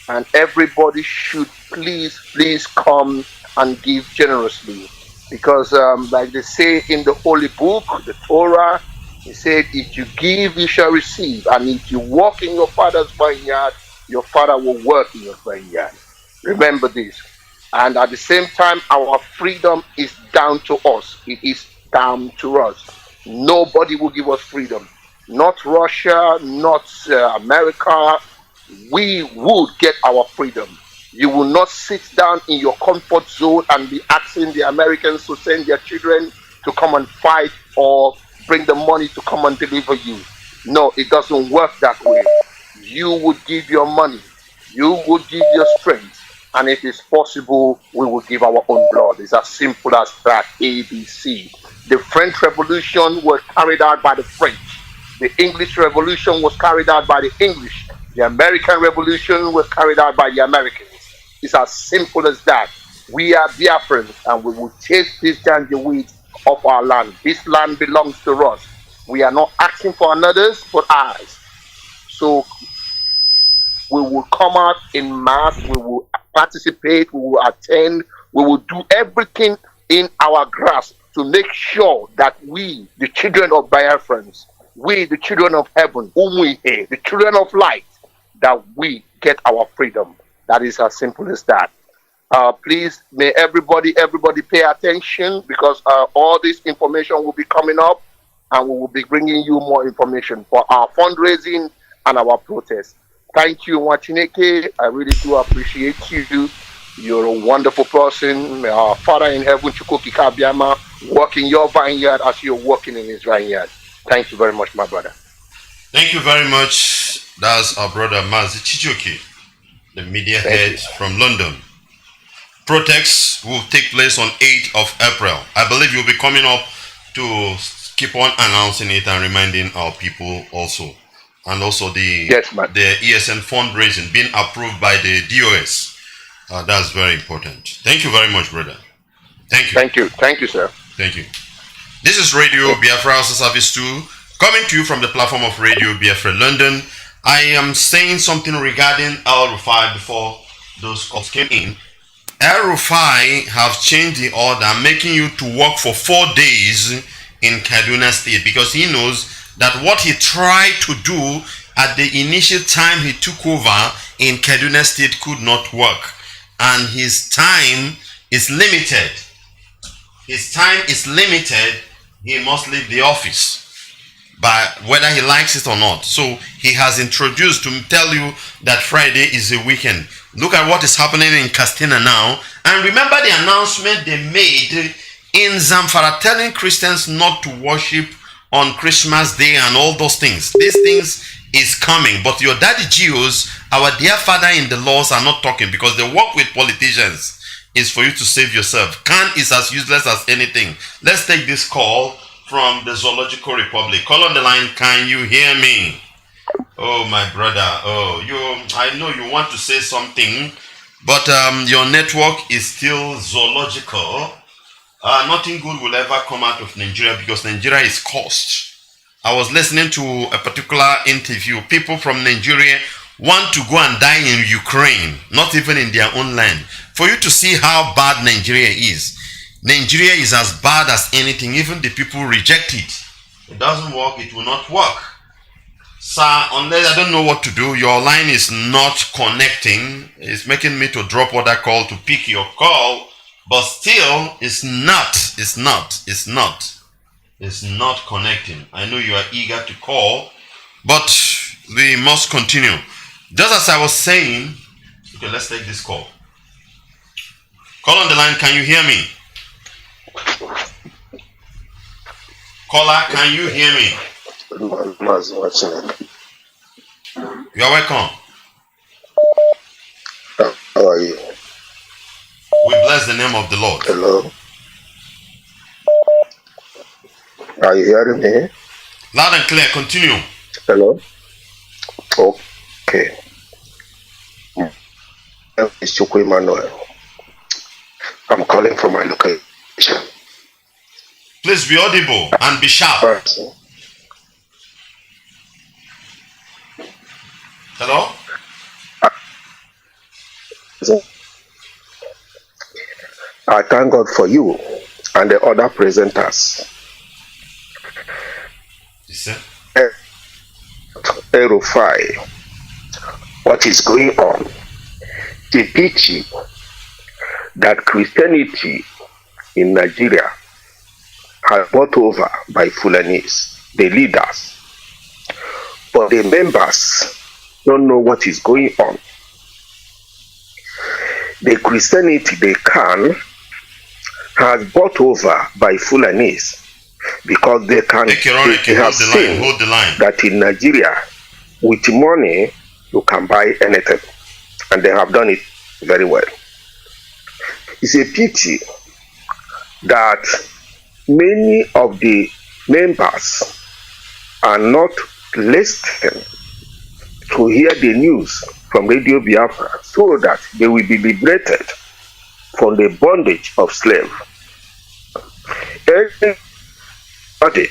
and everybody should please come and give generously. Because like they say in the Holy Book, the Torah, it said, if you give, you shall receive. And if you walk in your Father's vineyard, your Father will work in your vineyard. Remember this. And at the same time, our freedom is down to us. It is down to us. Nobody will give us freedom. Not Russia, not America. We would get our freedom. You will not sit down in your comfort zone and be asking the Americans to send their children to come and fight or bring the money to come and deliver you. No, it doesn't work that way. You would give your money. You would give your strength. And if it's possible, we will give our own blood. It's as simple as that, ABC. The French Revolution was carried out by the French. The English Revolution was carried out by the English. The American Revolution was carried out by the Americans. It's as simple as that. We are Biafrans, and we will chase this Janjaweed off our land. This land belongs to us. We are not asking for another's, but ours. So we will come out in mass, we will participate, we will attend, we will do everything in our grasp to make sure that we, the children of Biafrans, we, the children of heaven, Umuihe, the children of light, that we get our freedom. That is as simple as that. Please, may everybody pay attention, because all this information will be coming up, and we will be bringing you more information for our fundraising and our protest. Thank you, NWACHINEKE. I really do appreciate you. You're a wonderful person. May our Father in heaven, Chukwukikabiama, work in your vineyard as you're working in his vineyard. Thank you very much, my brother. Thank you very much. That's our brother Mazi NWACHINEKE, the media head from London. Protests will take place on 8th of April. I believe you'll be coming up to keep on announcing it and reminding our people also. And also the ESN fundraising being approved by the DOS. That's very important. Thank you very much, brother. Thank you. Thank you. Thank you, sir. Thank you. This is Radio Biafra HAUSA-SERVICE 2, coming to you from the platform of Radio Biafra London. I am saying something regarding El-Rufai before those calls came in. El-Rufai have changed the order, making you to work for 4 days in Kaduna State, because he knows that what he tried to do at the initial time he took over in Kaduna State could not work. And his time is limited. His time is limited. He must leave the office, but whether he likes it or not. So he has introduced to tell you that Friday is a weekend. Look at what is happening in Castina now. And remember the announcement they made in Zamfara, telling Christians not to worship on Christmas Day and all those things. These things is coming, but your daddy Geos, our dear father in the laws, are not talking, because they work with politicians. Is for you to save yourself. Can is as useless as anything. Let's take this call from the Zoological Republic. Call on the line. Can you hear me? Oh, my brother. Oh, I know you want to say something, but your network is still zoological. Nothing good will ever come out of Nigeria, because Nigeria is cursed. I was listening to a particular interview. People from Nigeria want to go and die in Ukraine, not even in their own land. For you to see how bad Nigeria is. Nigeria is as bad as anything. Even the people reject it. It doesn't work, it will not work. Sir, unless I don't know what to do, your line is not connecting. It's making me to drop other call to pick your call, but still it's not connecting. I know you are eager to call, but we must continue. Just as I was saying, okay, let's take this call. Call on the line, can you hear me? Caller, can you hear me? Mazi NWACHINEKE. You are welcome. How are you? We bless the name of the Lord. Hello. Are you hearing me? Loud and clear, continue. Hello. Okay. It's Chukwu Emmanuel. I'm calling from my location. Please be audible and be sharp. Hello? I thank God for you and the other presenters. Erufai, what is going on? The pity that Christianity in Nigeria has bought over by Fulanis, the leaders, but the members don't know what is going on. The Christianity they can has bought over by Fulanis because they can they have seen that in Nigeria with money you can buy anything, and they have done it very well. It's a pity that many of the members are not listening to hear the news from Radio Biafra so that they will be liberated from the bondage of slave. Everybody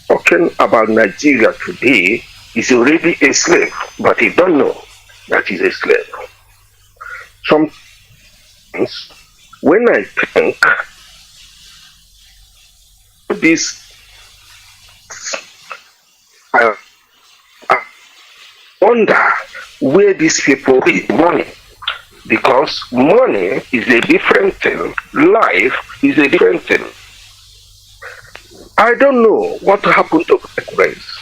talking about Nigeria today is already a slave, but he don't know that he's a slave. Sometimes when I think this, I wonder where these people get money, because money is a different thing, life is a different thing. I don't know what happened to black race.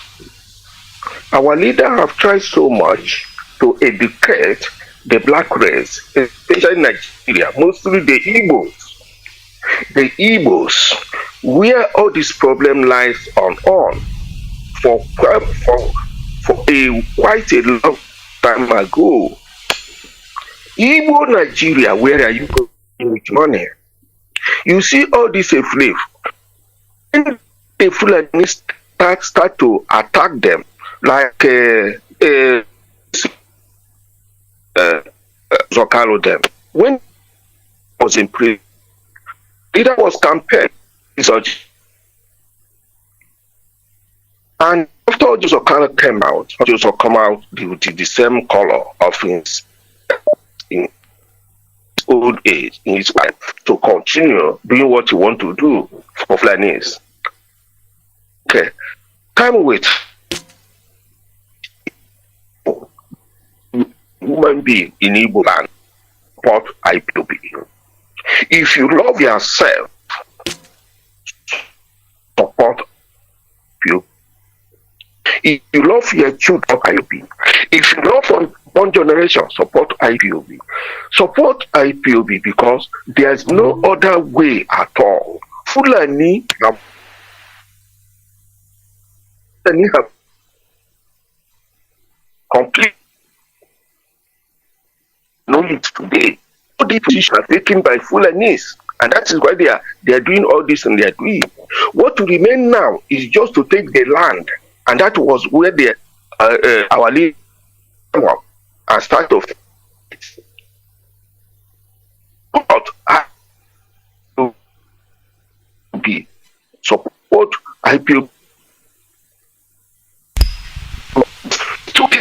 Our leaders have tried so much to educate the black race, especially in Nigeria, mostly the Igbos. The Igbos, where all this problem lies on for quite a long time ago. Igbo Nigeria, where are you going with money? You see all this slave. When the Fulani start to attack them, like Zokalo them. When I was in prison, leader was campaigning, and after Zokalo came out, Zokalo come out with the same color of his in old age, in his life, to continue doing what he want to do for Fulanis. Okay, time with human being in Igbo land, support Ipob. If you love yourself, support you. If you love your children, Ipob. If you love one generation, support Ipob. Support Ipob because there's no other way at all. Fulani have complete knowledge today. All these positions are taken by Fulanis, and that is why they are doing all this and they are doing. What to remain now is just to take the land, and that was where our leader and start off. But I to be support IPO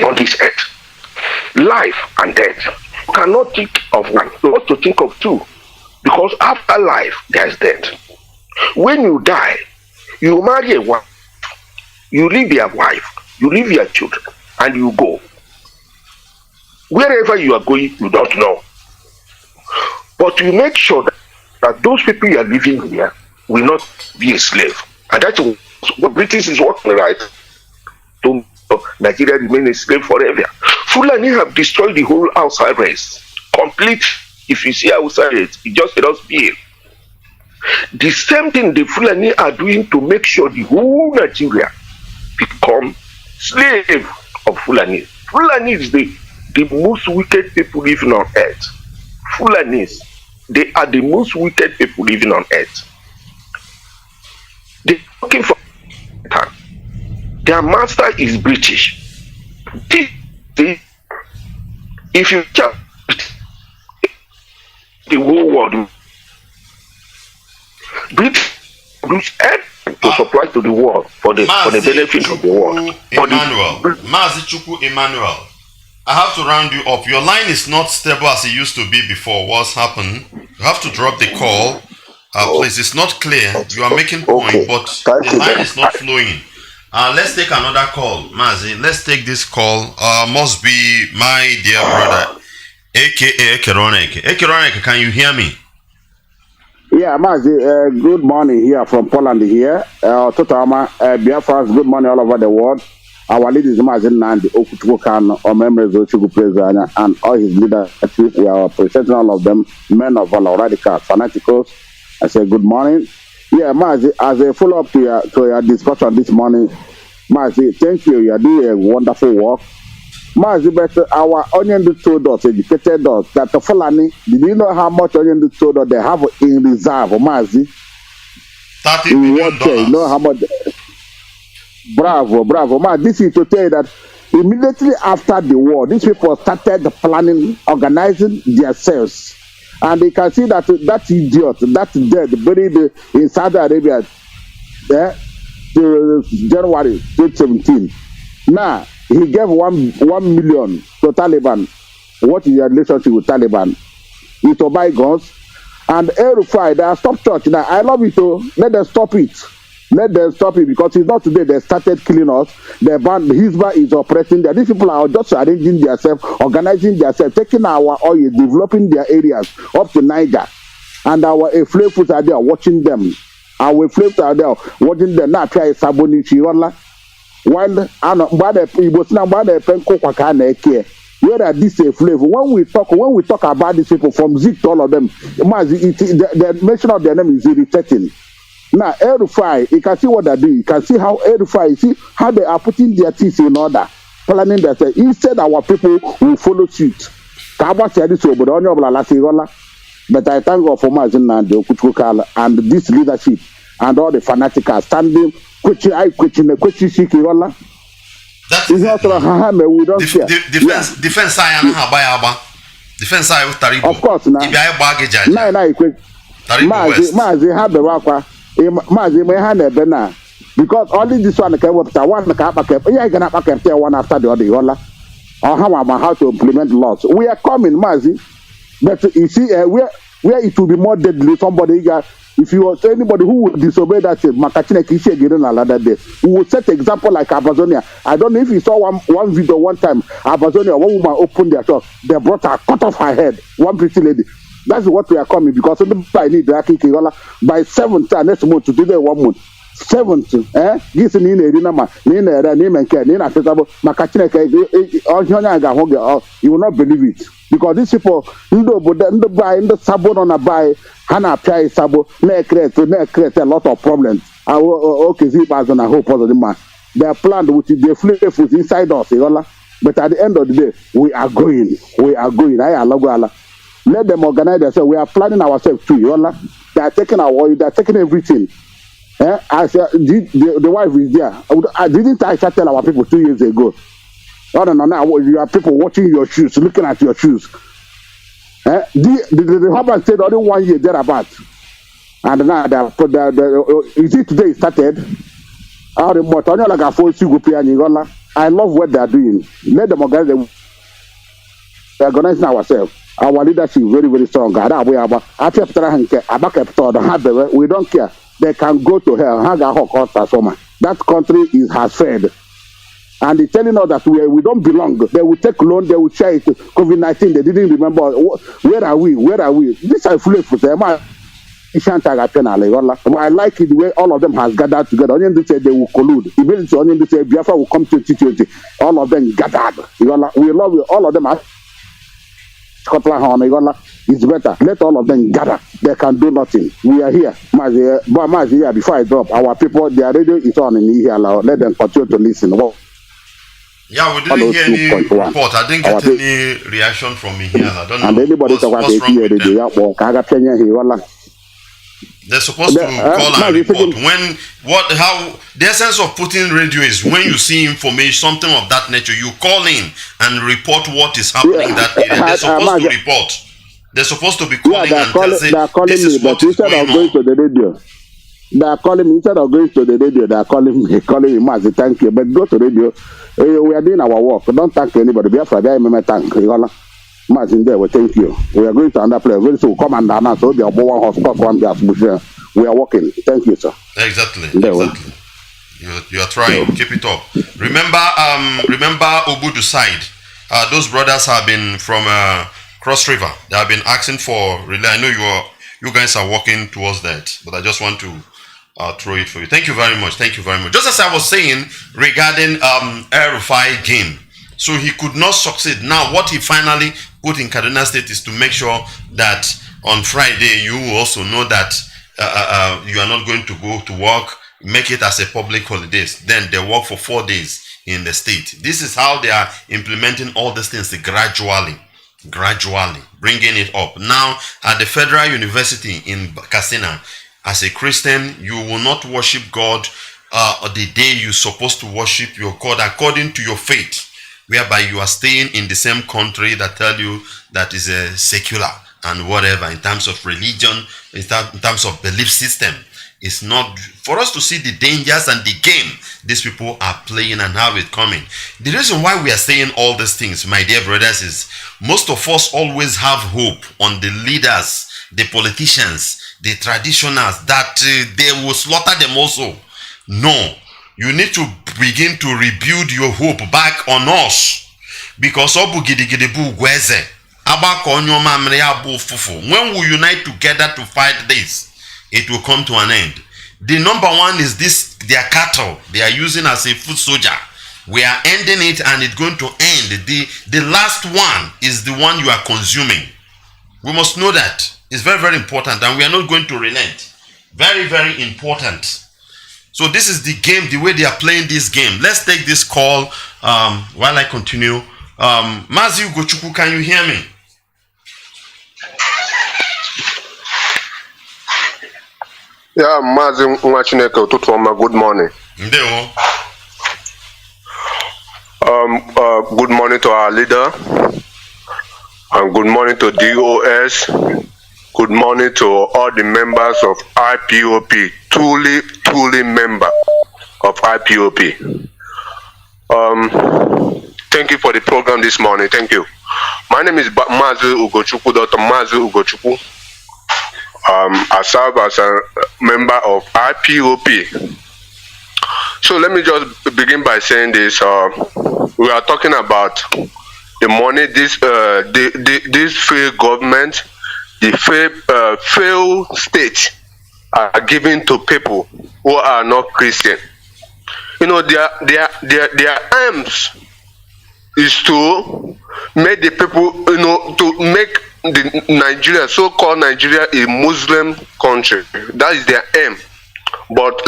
on this earth, life and death. You cannot think of one, you want to think of two, because after life there's death. When you die, you marry a wife, you leave your wife, You leave your children and you go. Wherever you are going, you don't know. But you make sure that those people you are living here will not be a slave. And that's what British is working right. To Nigeria remain a slave forever. Fulani have destroyed the whole HAUSA-SERVICE. Complete. If you see HAUSA-SERVICE, it just cannot be. The same thing the Fulani are doing to make sure the whole Nigeria become slave of Fulani. Fulani is the most wicked people living on earth. Fulanis, they are the most wicked people living on earth. They're working for their master is British. If you check the whole world, British produce everything to supply to the world for the benefit of the world. Mazi Emmanuel, I have to round you up. Your line is not stable as it used to be before. What's happened? You have to drop the call. Please, it's not clear. You are making point, but the line is not flowing. Let's take another call, Mazi. Let's take this call. Must be my dear brother, aka Ekeroneke. Ekeroneke, can you hear me? Yeah, Mazi, good morning here from Poland here. Totama, Biafrans, good morning all over the world. Our leader is Mazi Nnamdi, Kanu, or members of Chugu President, and all his leadership. We are presenting all of them, men of valor, radicals, fanaticals. I say good morning. Yeah, Mazi, as a follow-up to your discussion this morning, Mazi, thank you. You are doing a wonderful work. Mazi, but our onion told us, educated us, that the Fulani, did you know how much onion told us they have in reserve, Mazi? $30 million. You know how much? Bravo, bravo. Mazi, this is to tell you that immediately after the war, these people started planning, organizing themselves. And you can see that that idiot, that dead, buried in Saudi Arabia, there, January 2017. Now, he gave 1 million to Taliban. What is your relationship with Taliban? He to buy guns. And El-Rufai, they have stopped church. Now, I love it, so let them stop it. Let them stop it, because it's not today they started killing us. The band Hizbah is oppressing there. These people are just arranging themselves, organizing themselves, taking our oil, developing their areas up to Niger. And our flavors are there watching them. Our flavors are there watching them. Now try Saboni Chiola. While where are these flavor? When we talk about these people from Zik to all of them, the mention of their name is irritating. Now, El-Rufai, you can see what they do. You can see how El-Rufai, see how they are putting their things in order, planning that instead our people will follow suit. But I thank God for Mazi Nnamdi and this leadership and all the fanatics standing, That is we don't care. Defense Taribo. Of course, now. Mazi have the rock. Mazi may hand a banner because only this one can work. One can back up. Yeah, can back up one after the other. Or how to implement laws. We are coming, Mazi, but you see, where it will be more deadly. Somebody got. If you want anybody who would disobey that, HAUSA-SERVICE again another day, we will set example like Amazonia. I don't know if you saw one video one time. Amazonia, one woman opened their shop, they brought her, cut off her head. One pretty lady. That's what we are coming, because by need by 7th next month to today 1 month. 7th, this in you will not believe it. Because these people, the sabo on a buy, Hana Pia Sabo, create a lot of problems. Okay, Zibas and I hope of the man. They are planned with the flavors inside us, but at the end of the day, we are going. Let them organize themselves. We are planning ourselves too. They are taking our oil, they are taking everything. The wife is there. Didn't I tell our people 2 years ago? No, now you are people watching your shoes, looking at your shoes. The husband said only 1 year thereabout. And now is it today it started? I love what they are doing. Let them organize them. We are organizing ourselves. Our leadership is very, very strong. We don't care. They can go to hell. That country has failed. and they're telling us that we don't belong. They will take loan, they will share it. COVID-19, they didn't remember. Where are we? Where are we? This is fully for them. I like it the way all of them has gathered together. Only they say they will collude. Eventually, only they say Biafra will come 2020. All of them gathered. We love you. All of them are Scotland. It's better. Let all of them gather. They can do nothing. We are here. Mazi here, before I drop, our people, their radio is on in here. Let them continue to listen. Well, yeah, we didn't hear any report. I didn't get any reaction from me here. I don't know. And anybody what's wrong with them. They're supposed to call and report. How the essence of putting radio is when you see information, something of that nature, you call in and report what is happening in that area. They're supposed to report. They're supposed to be calling and say, this is what is going on. To the radio. They are calling me instead of going to the radio. They are calling me, Mazi, thank you. But go to radio. We are doing our work. Don't thank anybody. Biafra, thank you. Mazi, there, thank you. We are going to another place. Very soon, come and announce. So we are working. Thank you, sir. Exactly. You are trying. Keep it up. Remember Obudu side. Those brothers have been from Cross River. They have been asking for relay. I know you guys are working towards that, but I just want to throw it for you. Thank you very much. Thank you very much. Just as I was saying regarding El-Rufai game, so he could not succeed. Now, what he finally put in Kaduna State is to make sure that on Friday you also know that you are not going to go to work. Make it as a public holiday. Then they work for 4 days in the state. This is how they are implementing all these things gradually, bringing it up. Now, at the Federal University in Katsina, as a Christian, you will not worship God the day you're supposed to worship your God according to your faith, whereby you are staying in the same country that tell you that is a secular and whatever in terms of religion, in terms of belief system. It's not for us to see the dangers and the game these people are playing and how it's coming. The reason why we are saying all these things, my dear brothers, is most of us always have hope on the leaders, the politicians, the traditionals, that they will slaughter them also. No, you need to begin to rebuild your hope back on us, because when we unite together to fight this, it will come to an end. The number one is this, their cattle they are using as a foot soldier. We are ending it and it's going to end. The last one is the one you are consuming. We must know that. It's very, very important, and we are not going to relent. Very, very important. So this is the game, the way they are playing this game. Let's take this call while I continue. Mazi Ugochukwu, can you hear me? Yeah, Mazi NWACHINEKE, good morning. Good morning to our leader, and good morning to DOS. Good morning to all the members of IPOP, truly member of IPOP. Thank you for the program this morning. Thank you. My name is Mazi Ugochukwu, Dr. Mazi Ugochukwu. I serve as a member of IPOP. So let me just begin by saying this. We are talking about the money this failed government, the failed state are giving to people who are not Christian. You know, their aims is to make the people, you know, to make the Nigeria, so-called Nigeria, a Muslim country. That is their aim. But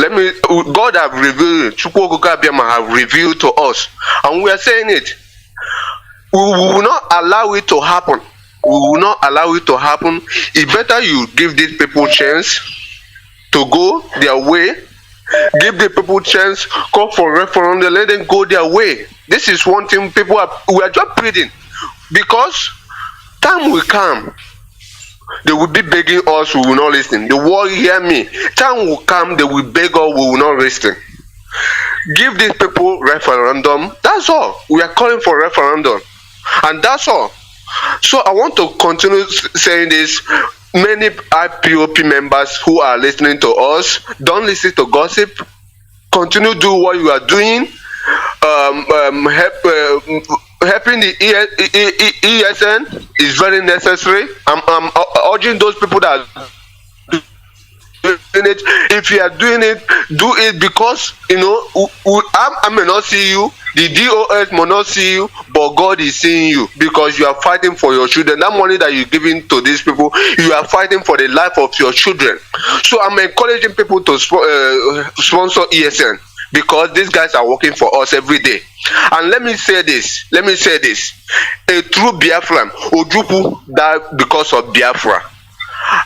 God have revealed, Chukwuokuka Abiyama have revealed to us, and we are saying it. We will not allow it to happen. We will not allow it to happen. It's better you give these people a chance to go their way. Give the people a chance, call for referendum, let them go their way. This is one thing we are just pleading, because time will come. They will be begging us, we will not listen. The world hear me. Time will come, they will beg us, we will not listen. Give these people referendum. That's all. We are calling for referendum. And that's all. So I want to continue saying this. Many IPOP members who are listening to us, don't listen to gossip. Continue do what you are doing. helping the ESN is very necessary. I'm urging those people that are doing it. If you are doing it, do it because I may not see you. The DOS may not see you, but God is seeing you because you are fighting for your children. That money that you're giving to these people, you are fighting for the life of your children. So I'm encouraging people to sponsor ESN because these guys are working for us every day. And let me say this. A true Biafran, Ojukwu died because of Biafra.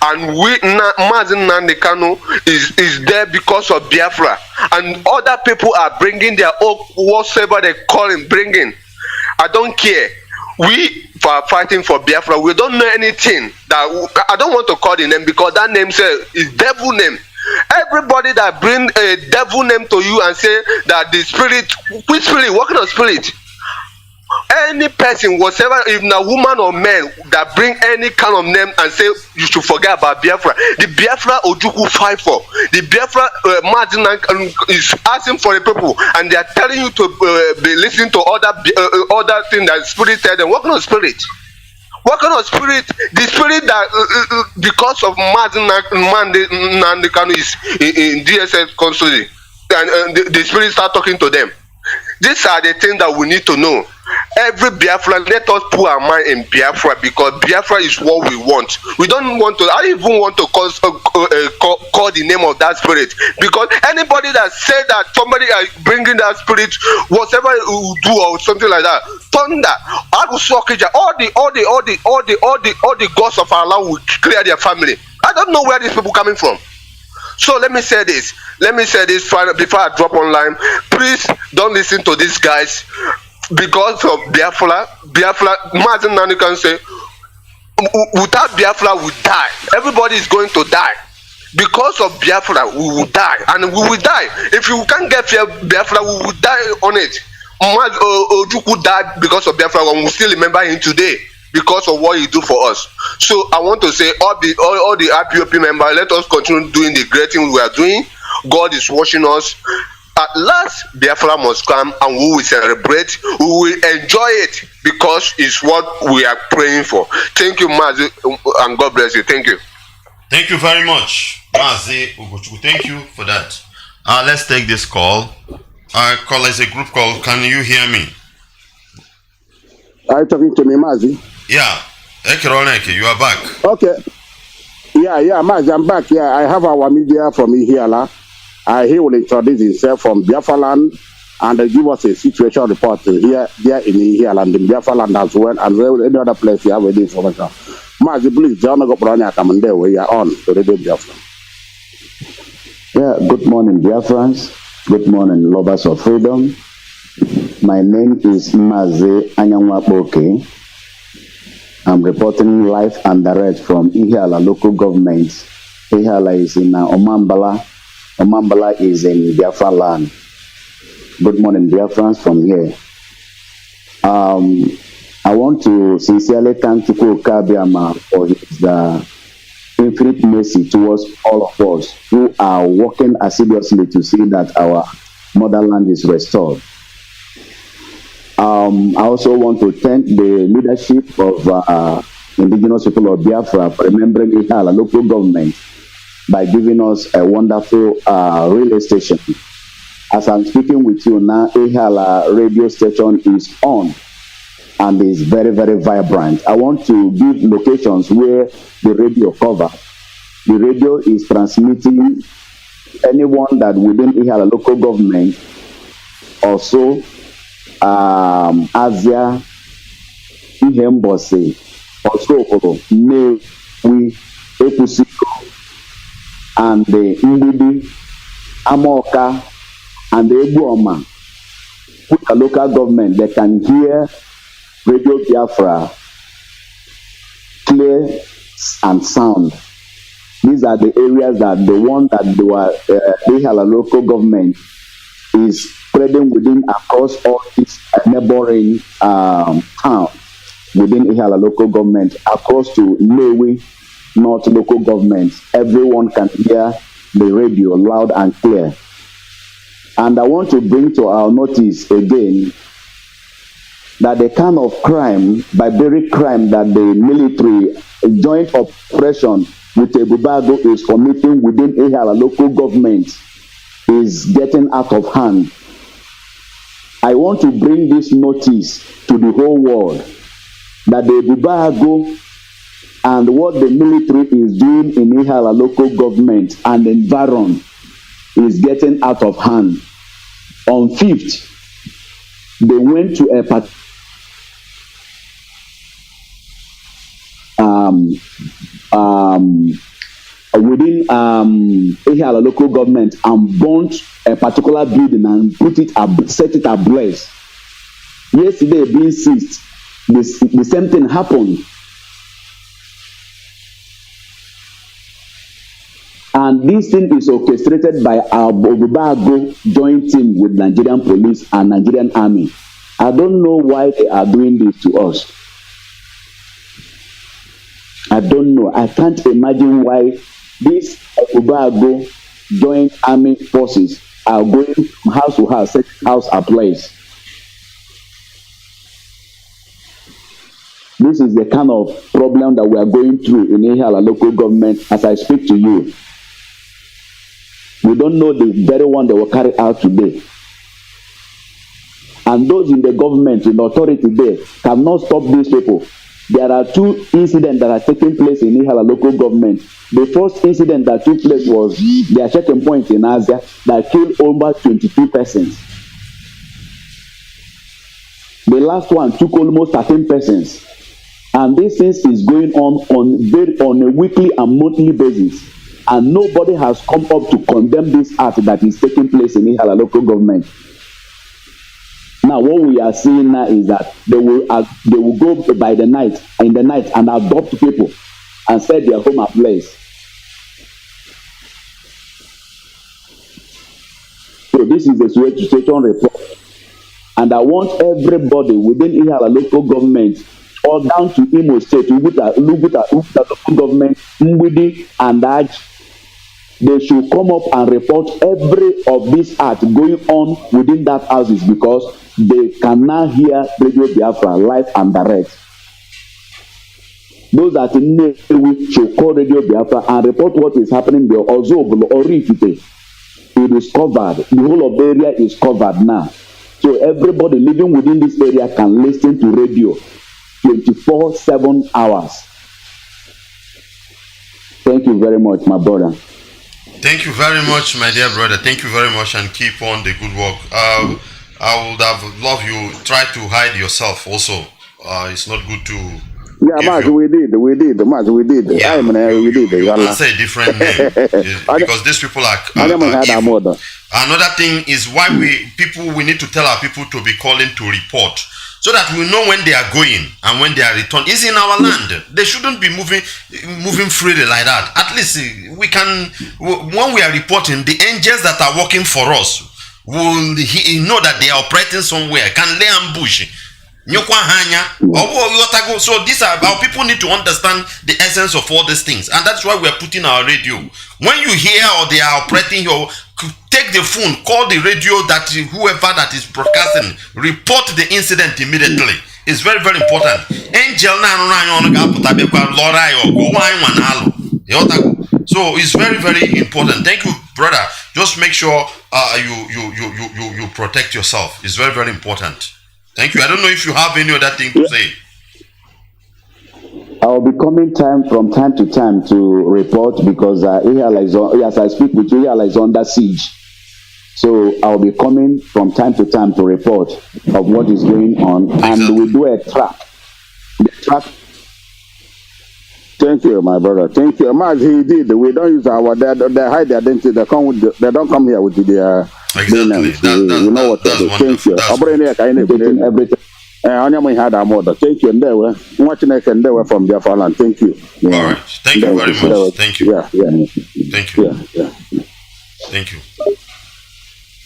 And Mazi Kanu is there because of Biafra, and other people are bringing their own whatever they call him bringing. I don't care. We are fighting for Biafra. We don't know anything that I don't want to call the name because that name is devil name. Everybody that bring a devil name to you and say that the spirit, which spirit, what kind of spirit? Any person, whatever, even a woman or man that bring any kind of name and say you should forget about Biafra, the Biafra Ojukwu fight for, the Biafra Mazi is asking for the people, and they are telling you to be listening to other things that spirit tell them. What kind of spirit? What kind of spirit? The spirit that because of Mazi Kanu is in DSS custody, and the spirit start talking to them. These are the things that we need to know. Every Biafra, let us put our mind in Biafra because Biafra is what we want. We don't want to, I even want to call the name of that spirit because anybody that said that somebody is bringing that spirit, whatever you do or something like that, thunder, all the gods of Allah will clear their family. I don't know where these people coming from. So let me say this before I drop online. Please don't listen to these guys because of Biafra. Mazi Nani can say, without Biafra we die. Everybody is going to die. Because of Biafra we will die, and we will die. If you can't get Biafra, we will die on it. Ojukwu died because of Biafra, and we still remember him today because of what he do for us. So I want to say all the IPOP members, let us continue doing the great thing we are doing. God is watching us. At last, Biafra must come and we will celebrate. We will enjoy it because it's what we are praying for. Thank you, Mazi, and God bless you. Thank you. Thank you very much, Mazi Ugochukwu. Thank you for that. Let's take this call. Our call is a group call. Can you hear me? Are you talking to me, Mazi? Yeah. Ekeroneke, you are back. Okay. Yeah, Mazi, I'm back. Yeah, I have our media from Ihiala. He will introduce himself from Biafra land and give us a situation report here in Ihiala and in Biafra land as well, and any other place you have any information. Mazi, please, John Gobrania, come on there. We are on to Radio Biafra. Yeah, good morning, Biafrans. Good morning, lovers of freedom. My name is Mazi NWACHINEKE. I'm reporting live and direct from Ihiala local government. Ihiala is in Omambala. Omambala is in Biafra land. Good morning, Biafrans, from here. I want to sincerely thank Chukwu Kabiama for his infinite mercy towards all of us who are working assiduously to see that our motherland is restored. I also want to thank the leadership of indigenous people of Biafra for remembering Ihiala local government by giving us a wonderful relay station. As I'm speaking with you now, Ihiala radio station is on and is very, very vibrant. I want to give locations where the radio covers. The radio is transmitting anyone that within Ihiala local government, also Asia, Ihembose, also Newi, Ekusiko, and the Ndidi, Amoka, and the Ebuoma, with a local government, they can hear Radio Biafra clear and sound. These are the areas that the one that the Ihiala local government is spreading within across all its neighboring towns within Ihiala local government, across to Newi North local government. Everyone can hear the radio loud and clear. And I want to bring to our notice again that the kind of crime, barbaric crime that the military joint operation with Ebubago is committing within Ihiala local government is getting out of hand. I want to bring this notice to the whole world that the Ebubago and what the military is doing in Ihiala local government and environment is getting out of hand. On 5th, they went to a within Ihiala local government and burnt a particular building and set it ablaze. Yesterday being seized, the same thing happened. And this thing is orchestrated by our Obubago joint team with Nigerian police and Nigerian army. I don't know why they are doing this to us. I don't know. I can't imagine why these Obubago joint army forces are going from house to house, setting house ablaze. This is the kind of problem that we are going through in Ihiala local government as I speak to you. We don't know the very one they will carry out today. And those in the government, in the authority there, cannot stop these people. There are 2 incidents that are taking place in Ihiala local government. The first incident that took place was their checking point in Asia that killed over 22 persons. The last one took almost 13 persons. And this thing is going on a weekly and monthly basis. And nobody has come up to condemn this act that is taking place in Ihiala local government. Now, what we are seeing now is that they will go in the night and adopt people and set their home ablaze. So this is the situation report. And I want everybody within Ihiala local government or down to Imo State, Luguta local government, Mbidi and Aj, they should come up and report every of this act going on within that houses because they can now hear Radio Biafra live and direct. Those that in Newi should call Radio Biafra and report what is happening there. Also, it is covered. The whole of the area is covered now. So everybody living within this area can listen to radio 24/7 hours. Thank you very much, my brother. Thank you very much, my dear brother. Thank you very much, and keep on the good work. I would have loved you try to hide yourself also. It's not good to. Yeah, Mazi, we did. Mazi, we did. Yeah, we did. You say a different name because these people are evil. Another thing is why we need to tell our people to be calling to report, so that we know when they are going and when they are returned. It's in our land. They shouldn't be moving freely like that. At least we can, when we are reporting, the angels that are working for us will know that they are operating somewhere, can lay ambush. So these are our people need to understand the essence of all these things, and that's why we are putting our radio. When you hear or they are operating here, take the phone, call the radio, that whoever that is broadcasting, report the incident immediately. It's very, very important. So it's very, very important. Thank you, brother. Just make sure you protect yourself. It's very, very important. Thank you. I don't know if you have any other thing to say. I will be coming from time to time to report because as I speak with you, Ihiala is under siege. So I will be coming from time to time to report of what is going on, and we do a track. The track. Thank you, my brother. Thank you. Mazi, he did. We don't use they hide their identity. They don't come here with their. Exactly. You know what? Thank you. Everything. Only had a mother. Thank you. And they were watching it and they were from Biafra land. Thank you. Yeah. All right. Thank you very much. Thank you. Yeah. Thank you. Yeah. Thank you.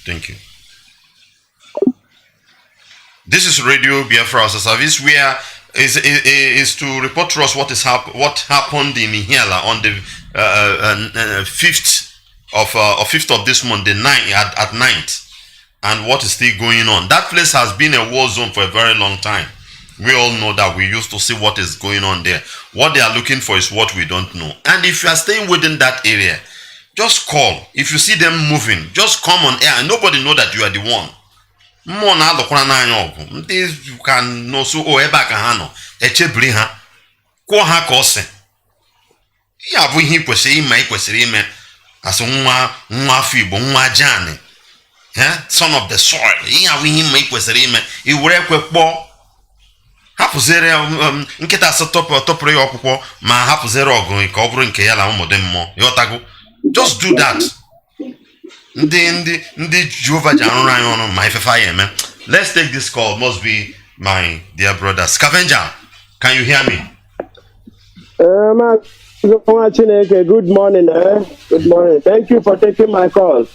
Thank you. This is Radio Biafra HAUSA-SERVICE, where is to report to us what happened in Ihiala on the 5th of this month, the 9th at night. and what is still going on. That place has been a war zone for a very long time. We all know that. We used to see what is going on there. What they are looking for is what we don't know. And if you are staying within that area, just call. If you see them moving, just come on air and nobody know that you are the one. You can know so echebiri ha kwọ ha ka ose ya bụ ihe kwesịrị ime ikwesịrị ime asụ nwa afọ Igbo nwa jani son of the soil ihe abụ ihe ime ikwesịrị ime iwere ekwe kpọọ hapụzere nkịta asọ tọpụrụ ya ọkpụkpọ ma hapụzere ọgụ ka ọ bụrụ nke ya na ụmụdị mmụọ ịghọtago. Just do that. Ndị Jehovah ji arụrụ anyị ọrụ ma ifefe anyị eme. Let's take this call. Must be my dear brother Scavenger. Can you hear me? Mazi NWACHINEKE, good morning. Good morning. Thank you for taking my call.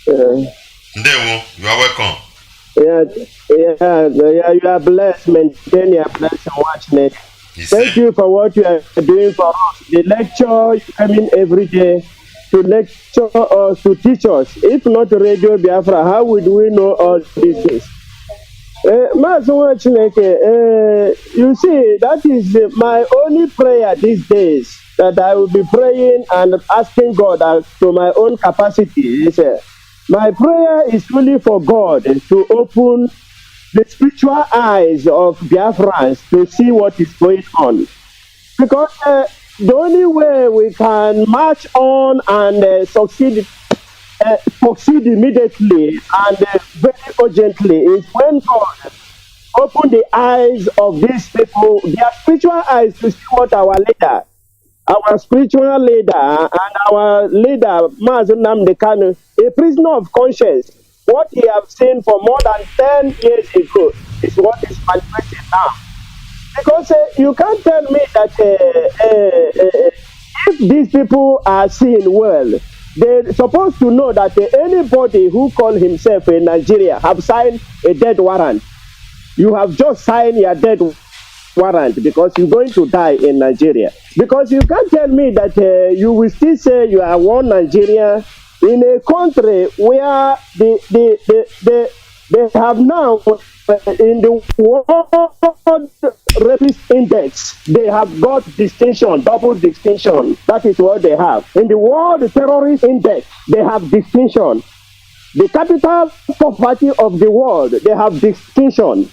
Ndewo, you are welcome. Yeah, you are blessed. Maintain your blessing, NWACHINEKE. Thank you for what you are doing for us. The lecture you come in every day to lecture us, to teach us. If not Radio Biafra, how would we know all these things? Mazi NWACHINEKE, you see, that is my only prayer these days, that I will be praying and asking God to my own capacity. My prayer is really for God to open the spiritual eyes of Biafrans to see what is going on. Because the only way we can march on and succeed immediately and very urgently is when God open the eyes of these people, their spiritual eyes, to see what our spiritual leader and our leader, Mazi Nnamdi Kanu, a prisoner of conscience, what he have seen for more than 10 years ago is what is manifesting now. Because you can't tell me that if these people are seeing well, they're supposed to know that anybody who calls himself a Nigeria have signed a death warrant. You have just signed your death warrant because you're going to die in Nigeria. Because you can't tell me that you will still say you are one Nigeria in a country where they have now in the World Rapist Index, they have got distinction, double distinction. That is what they have. In the World Terrorist Index, they have distinction. The capital poverty of the world, they have distinction.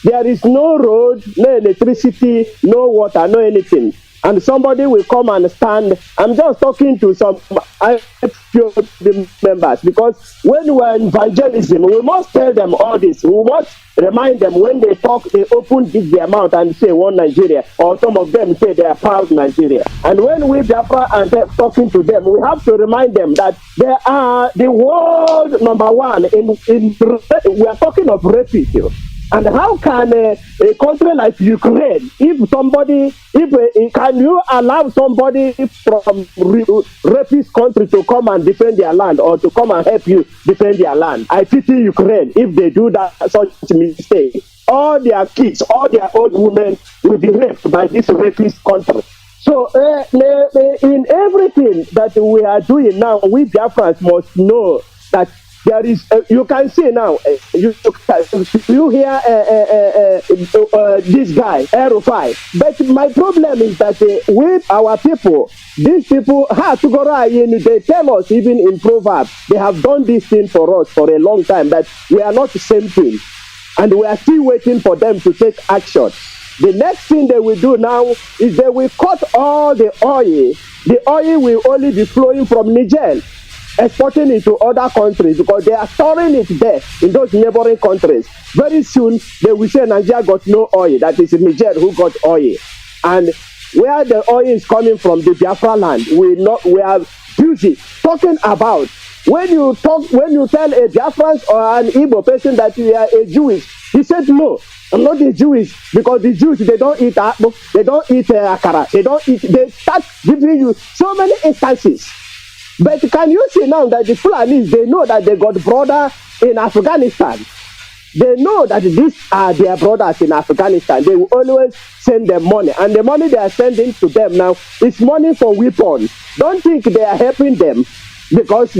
There is no road, no electricity, no water, no anything. And somebody will come and stand. I'm just talking to some IPOB members, because when we're in evangelism, we must tell them all this. We must remind them when they talk, they dig their mouth and say one Nigeria, or some of them say they are proud Nigeria. And when we Biafra and talking to them, we have to remind them that they are the world #1 we are talking of refuge. And how can a country like Ukraine, can you allow somebody from rapist country to come and defend their land, or to come and help you defend their land? I pity Ukraine if they do that such mistake. All their kids, all their old women will be raped by this rapist country. So in everything that we are doing now, we Biafrans must know that there is, you can see now, you hear this guy, Erufai. But my problem is that with our people, these people, they tell us even in Proverbs, they have done this thing for us for a long time, that we are not the same thing. And we are still waiting for them to take action. The next thing they will do now is they will cut all the oil. The oil will only be flowing from Niger, exporting it to other countries, because they are storing it there in those neighboring countries. Very soon they will say Nigeria got no oil, that is Niger who got oil. And where the oil is coming from, the Biafra land, we are busy talking about. When you tell a Biafran or an Igbo person that you are a Jewish, he said, no, I'm not a Jewish, because the Jews, they don't eat akpu, they don't eat akara, they start giving you so many instances. But can you see now that the Fulanis, they know that they got brother in Afghanistan. They know that these are their brothers in Afghanistan. They will always send them money. And the money they are sending to them now is money for weapons. Don't think they are helping them, because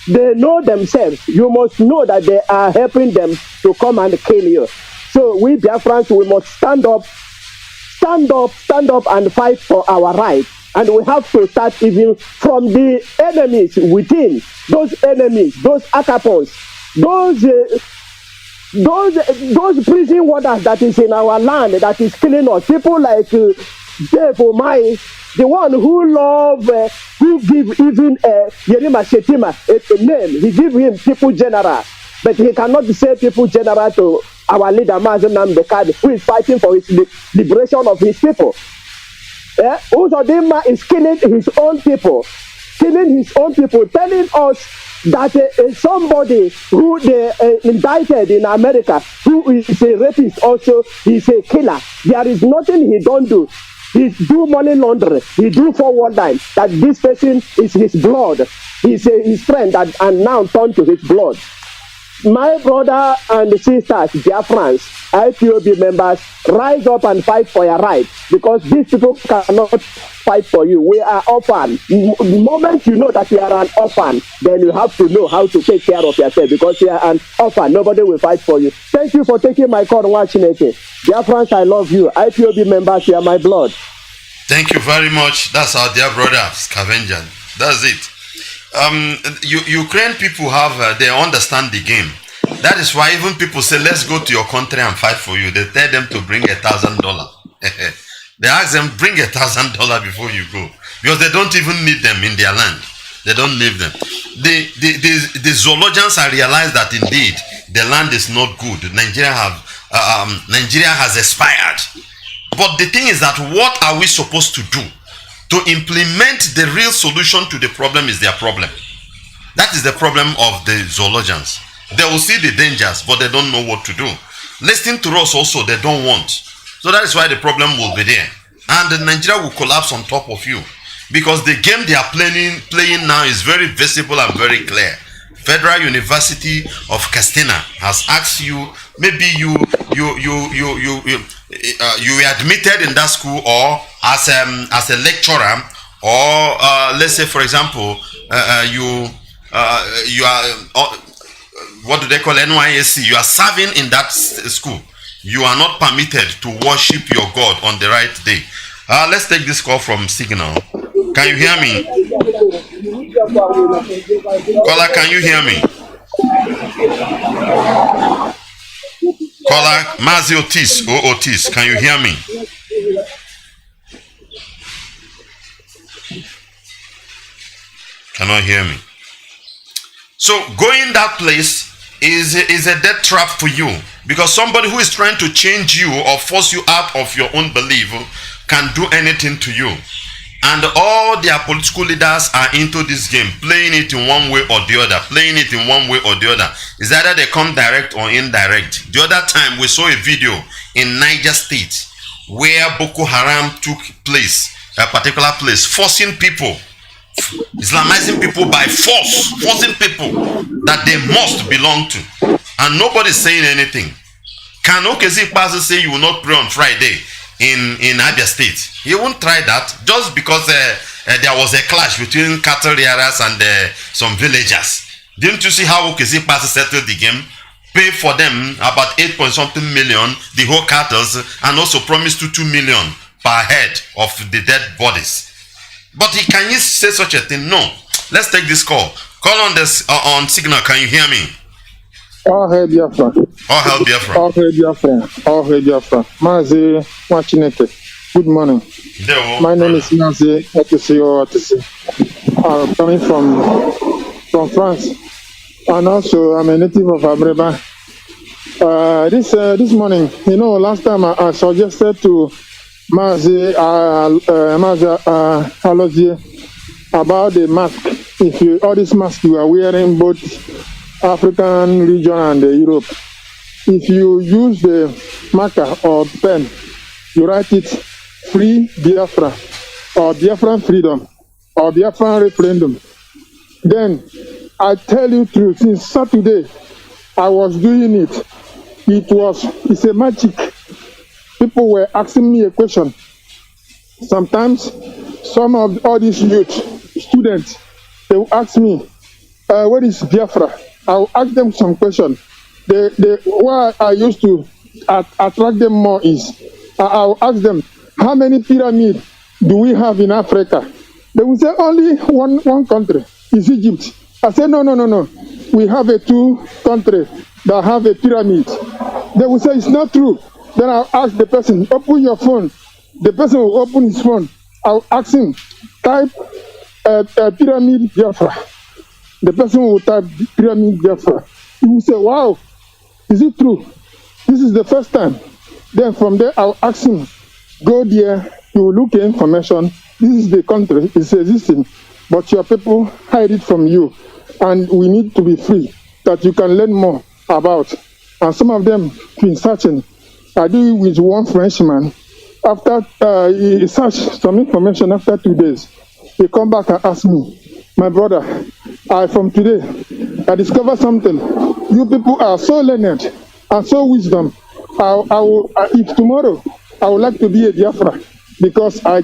they know themselves. You must know that they are helping them to come and kill you. So we Biafrans, we must stand up and fight for our rights. And we have to start even from the enemies within. Those enemies, those acapons, those prison warders that is in our land that is killing us. People like Dave Omai, the one who give even Yerima Shetima a name. He give him people general, but he cannot say people general to our leader Mazi NWACHINEKE, who is fighting for his liberation of his people. Uzodinma is killing his own people, telling us that somebody who they indicted in America, who is a rapist also, is a killer. There is nothing he don't do. He do money laundering. He do forward line. That this person is his blood. He's his friend and now turned to his blood. My brother and sisters, Biafrans, IPOB members, rise up and fight for your rights, because these people cannot fight for you. We are orphan. The moment you know that you are an orphan, then you have to know how to take care of yourself, because you are an orphan. Nobody will fight for you. Thank you for taking my call, NWACHINEKE. Biafrans, I love you. IPOB members, you are my blood. Thank you very much. That's our dear brother, Scavenger. That's it. Ukraine people have, they understand the game. That is why even people say, let's go to your country and fight for you. They tell them to bring $1,000. They ask them, bring $1,000 before you go. Because they don't even need them in their land. They don't need them. The zoologians have realized that indeed the land is not good. Nigeria has expired. But the thing is that what are we supposed to do? To implement the real solution to the problem is their problem. That is the problem of the zoologians. They will see the dangers, but they don't know what to do. Listening to us also, they don't want. So that is why the problem will be there. And Nigeria will collapse on top of you. Because the game they are playing now is very visible and very clear. Federal University of Castina has asked you, maybe you were admitted in that school, or as a lecturer, or let's say for example you are what do they call NYSC, you are serving in that school. You are not permitted to worship your God on the right day. Let's take this call from Signal. Can you hear me? Caller, can you hear me? Caller, Mazi Otis, can you hear me? Cannot hear me. So going that place is a death trap for you, because somebody who is trying to change you or force you out of your own belief can do anything to you. And all their political leaders are into this game, playing it in one way or the other, It's either they come direct or indirect. The other time we saw a video in Niger State where Boko Haram took place, a particular place, forcing people, Islamizing people by force, forcing people that they must belong to. And nobody's saying anything. Kanu say you will not pray on Friday in Abia State. He won't try that just because there was a clash between cattle rearers and some villagers. Didn't you see how Okezi settled the game? Pay for them about 8-point-something million, the whole cattle, and also promised to 2 million per head of the dead bodies. But can you say such a thing? No. Let's take this call. Call on this on Signal. Can you hear me? All hail Biafra. All hail Biafra. All hail Biafra. All hail Biafra. Mazi NWACHINEKE. Good morning. My name is Mazi NWACHINEKE. I'm coming from France, and also I'm a native of Abreba. This morning, last time I suggested to Mazi Alozie about the mask. If all these masks you are wearing, both African region and Europe, if you use the marker or pen, you write it Free Biafra, or Biafran Freedom, or Biafran Referendum. Then I tell you truth, since Saturday I was doing it. It's a magic. People were asking me a question. Sometimes some of all these youth students, they will ask me, what is Biafra? I'll ask them some questions. Why I used to attract them more is I'll ask them, how many pyramids do we have in Africa? They will say only one country is Egypt. I say no. We have two countries that have a pyramid. They will say it's not true. Then I'll ask the person, open your phone. The person will open his phone. I'll ask him, type pyramid Biafra. The person will type pyramid Biafra. He will say, wow, is it true? This is the first time. Then from there, I'll ask him, go there, you will look at information. This is the country, it's existing, but your people hide it from you. And we need to be free, that you can learn more about. And some of them been searching. I do it with one Frenchman. After he searched some information after 2 days, he come back and ask me, my brother, from today, I discovered something. You people are so learned and so wisdom. If tomorrow I would like to be a Biafra, because I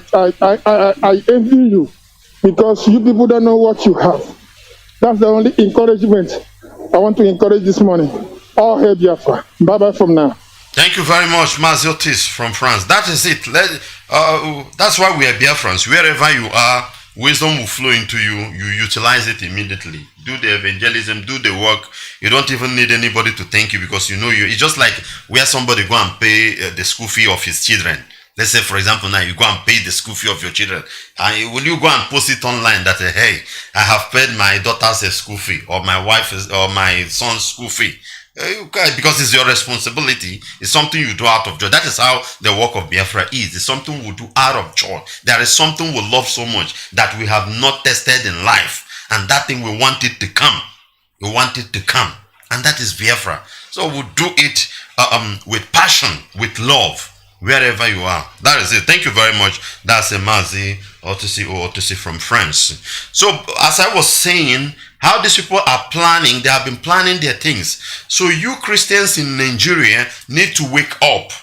envy you, because you people don't know what you have. That's the only encouragement I want to encourage this morning. All hail Biafra. Bye-bye from now. Thank you very much, Mazi from France. That is it. That's why we are Biafrans. Wherever you are, wisdom will flow into you. You utilize it immediately. Do the evangelism, do the work. You don't even need anybody to thank you, because you know you. It's just like where somebody go and pay the school fee of his children. Let's say, for example, now you go and pay the school fee of your children. And will you go and post it online that, hey, I have paid my daughter's school fee, or my wife's, or my son's school fee? Because it's your responsibility. It's something you do out of joy. That is how the work of Biafra is. It's something we do out of joy. There is something we love so much that we have not tested in life. And that thing, we want it to come. We want it to come. And that is Biafra. So we do it with passion, with love, wherever you are. That is it. Thank you very much. That's a Mazi Otisi from France. So as I was saying, how these people are planning, they have been planning their things. So you Christians in Nigeria need to wake up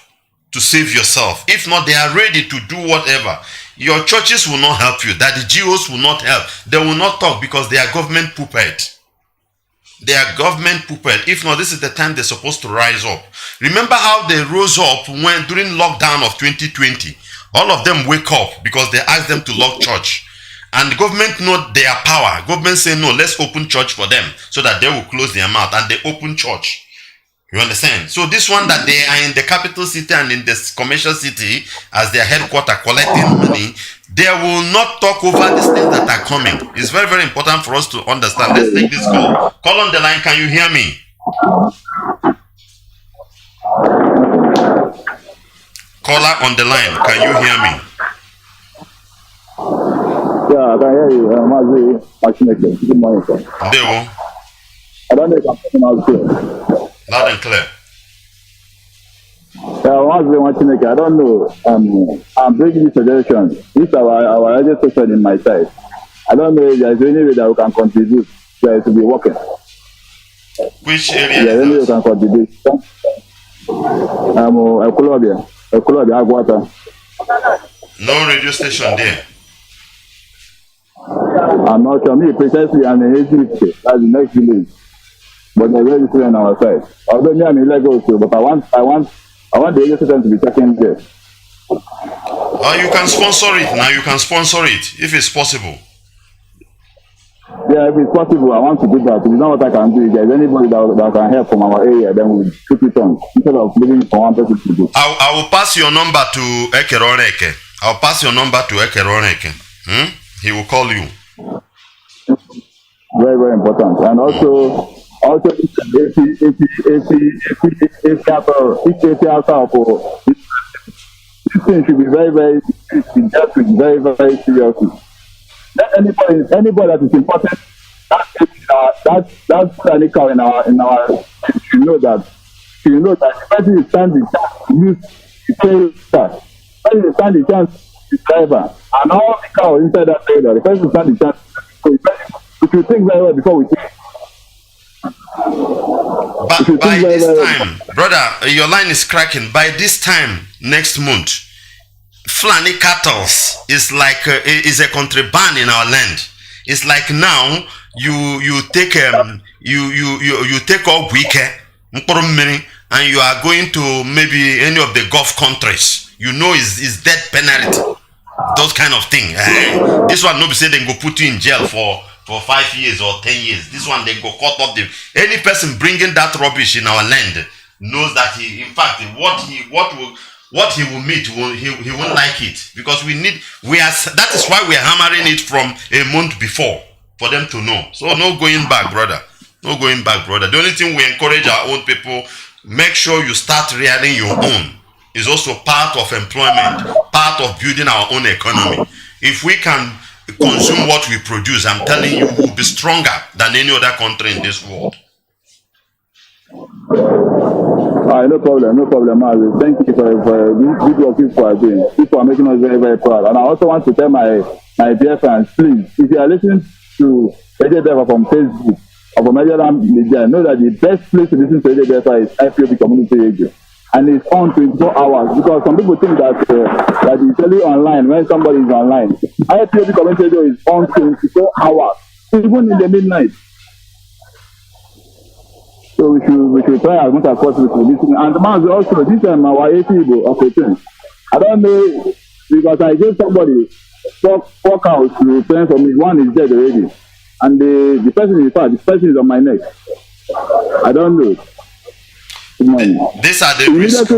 to save yourself. If not, they are ready to do whatever. Your churches will not help you. That the GOs will not help. They will not talk, because they are government puppet. They are government puppet. If not, this is the time they're supposed to rise up. Remember how they rose up when during lockdown of 2020. All of them wake up because they asked them to lock church. And the government know their power. Government say, no, let's open church for them, so that they will close their mouth. And they open church. You understand? So this one, that they are in the capital city and in this commercial city as their headquarters collecting money, they will not talk over these things that are coming. It's very, very important for us to understand. Let's take this call. Call on the line. Can you hear me? Caller on the line. Can you hear me? Yeah, I can hear you. Mazi NWACHINEKE. Good morning, sir. Deo. I don't know if I'm talking out clear. Loud and clear. Yeah, Mazi NWACHINEKE. I don't know. I'm bringing this suggestion. This is our registration in my side. I don't know if there's any way that we can contribute to be working. Which area? Yeah, any way we can contribute. Ekolobia, Agwata. No radio station there. I'm not sure. Me, precisely, I'm in Egypt. That's the next village. But there's already still on our side. Although me, I'm in Lagos too, but I want the radio station to be taken there. You can sponsor it now. You can sponsor it if it's possible. Yeah, if it's possible, I want to do that. If you know what I can do, if there's anybody that can help from our area, then we'll keep it on instead of leaving for one person to do. I will pass your number to Ekeroneke. I'll pass your number to Ekeroneke. He will call you. Very, very important. And also this thing should be very, very dealt with very, very seriously. Let anybody that is important, that's critical in our you know that the person is standing chance to use the trailer. The person is standing chance to driver. And all the cow inside that trailer, the person is standing chance. So we should think very well before we think. But by this time, brother, your line is cracking. By this time next month, Fulani cattle is like is a contraband in our land. It's like now you take all weekend and you are going to maybe any of the Gulf countries, you know is death penalty. Those kind of thing. This one nobody say they go put you in jail for 5 years or 10 years. This one they go cut off the any person bringing that rubbish in our land knows that he, in fact, what he will meet he won't like it, because that is why we are hammering it from a month before for them to know. So no going back, brother. No going back, brother. The only thing we encourage our own people, make sure you start rearing your own. Is also part of employment, part of building our own economy. If we can consume what we produce, I'm telling you, we'll be stronger than any other country in this world. No problem, Mazi. Thank you for good work people are doing. People are making us very, very proud. And I also want to tell my dear fans, please, if you are listening to Radio Biafra from Facebook or from media, know that the best place to listen to Radio Biafra is IPOB Community Radio. And it's on 24 hours, because some people think that it's only online when somebody is online. IPOB Community Radio is on 24 hours, even in the midnight. So we should try as much as possible to listen. And Mazi, also this time our APO of a thing. I don't know, because I gave somebody four cows to return for me. One is dead already, and the person is on my neck. I don't know. These are the risks.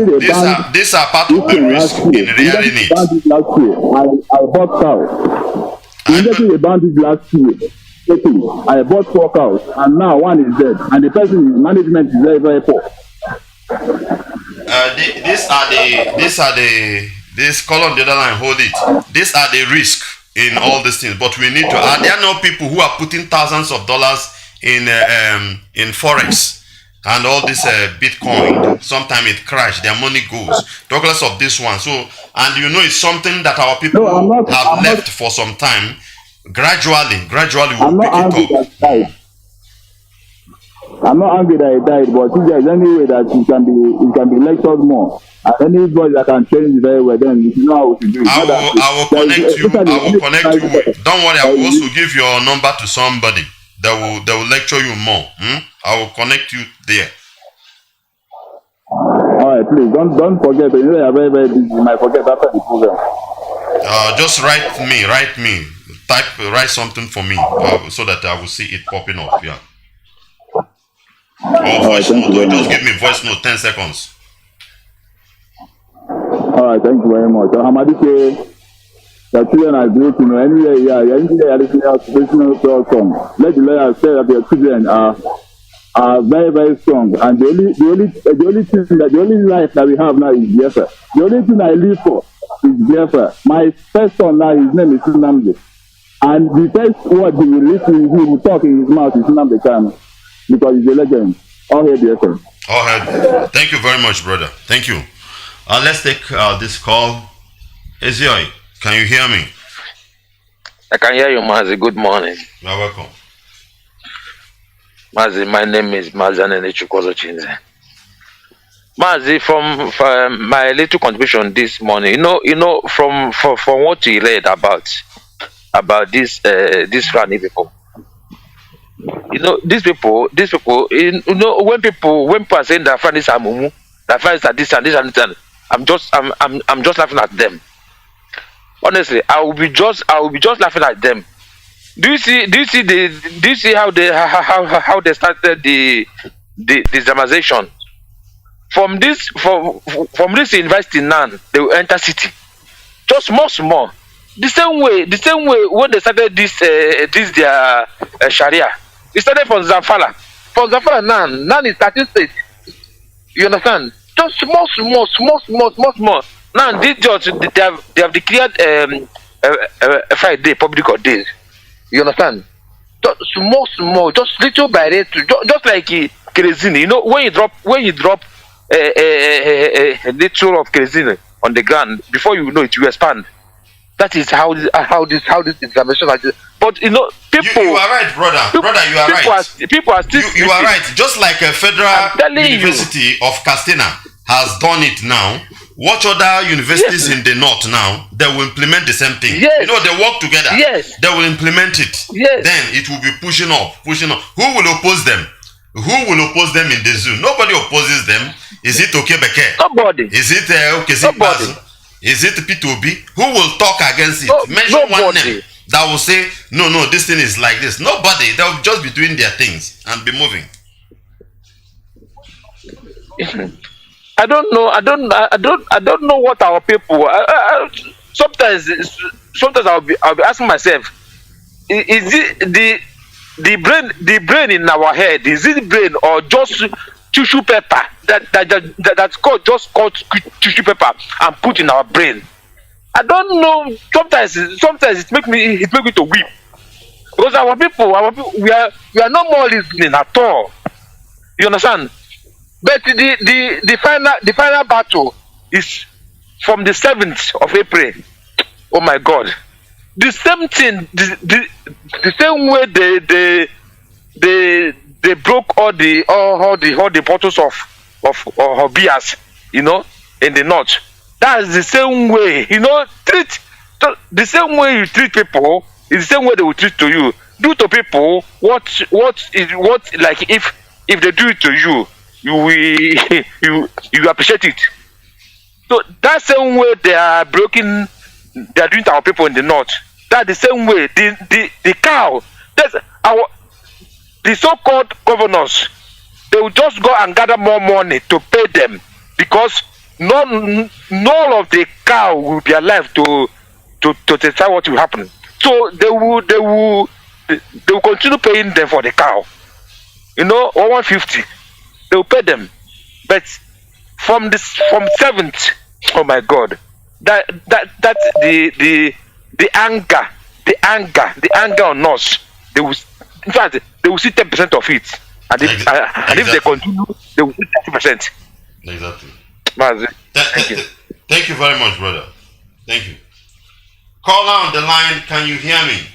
These are part of the risk in rearing it. Last year, I bought cows. Immediately they banned it last year. I bought 4 cows, and now one is dead, and the person management is very, very poor. This call on the other line, hold it. These are the risk in all these things, but we need to add. There are no people who are putting thousands of dollars in forex. And all this Bitcoin, sometimes it crashes, their money goes. Douglas of this one. So, and you know, it's something that our people have left for some time. Gradually we'll pick it up. I'm not angry that he died, but if there's any way that it can be lectured more, and anybody that can change very well, then you know how we should do it. I will connect you. Don't worry, I will also give your number to somebody that will lecture you more. I will connect you there. All right, please don't forget. You know, you're very, very busy. You might forget after the program. Just write me. Write something for me so that I will see it popping up. Yeah. Or voice note. Just give me voice note. 10 seconds. All right, thank you very much. Hamadike, the children are great. You know, anyway, you're listening to our song. Let the lawyers say that your children are very, very strong, and the only life that we have now is Biafra. The only thing I live for is Biafra. My first son now, his name is Nnamdi, and the first word he will listen, he will talk in his mouth is Nnamdi Kanu, because he's a legend. All hail Biafra. All hail. Thank you very much, brother. Thank you. Let's take this call. Ezioi, can you hear me? I can hear you, Mazi. Good morning. You're welcome. Mazi, my name is Mazi NWACHINEKE. Mazi, from my little contribution this morning, you know, from what we read about this Fulani people. You know, these people, you know, when people are saying that Fulani are mumu, that Fulani are this and this and that, I'm just laughing at them. Honestly, I will be just laughing at them. Do you see how they started the Islamization? From this university now, they will enter city. Just small. The same way when they started this their Sharia. It started from Zamfara. From Zamfara now is 13 states. You understand? Just small. Now this judge they have declared a Friday public holiday. You understand? Just small, just little by little, just like kerosene. You know, when you drop a little of kerosene on the ground, before you know it, you expand. That is how this information is. But you know, people. You are right, brother. You are right. People are still. You are right. Just like a federal university of Castina has done it now. Watch other universities in the north now. They will implement the same thing. Yes. You know, they work together. Yes. They will implement it. Yes. Then it will be pushing up, pushing up. Who will oppose them? Who will oppose them in the zoo? Nobody opposes them. Is it Okebeke? Nobody. Is it Okezibazu? Is it P2B? Who will talk against it? Mention one name that will say, no, this thing is like this. Nobody. They will just be doing their things and be moving. I don't know what our people. Sometimes I'll be asking myself, is it the brain in our head? Is it brain or just tissue paper that's called tissue paper and put in our brain? I don't know. Sometimes it make me to weep because our people we are no more listening at all. You understand? But the final battle is from the 7th of April. Oh my God! The same thing, the same way they broke all the bottles of beers, you know, in the north. That's the same way, you know. The same way you treat people is the same way they will treat to you. Do to people what like if they do it to you. You appreciate it. So that same way they are doing to our people in the north. That's the same way the cow. That's the so-called governors. They will just go and gather more money to pay them because none of the cow will be alive to decide what will happen. So they will continue paying them for the cow. You know, 150. They will pay them, but from 7th, oh my God, that the anger on us. They will, in fact, they will see 10% of it, and if they continue, they will see 30%. Exactly. Mazi, thank you. Thank you very much, brother. Thank you. Caller on the line, can you hear me?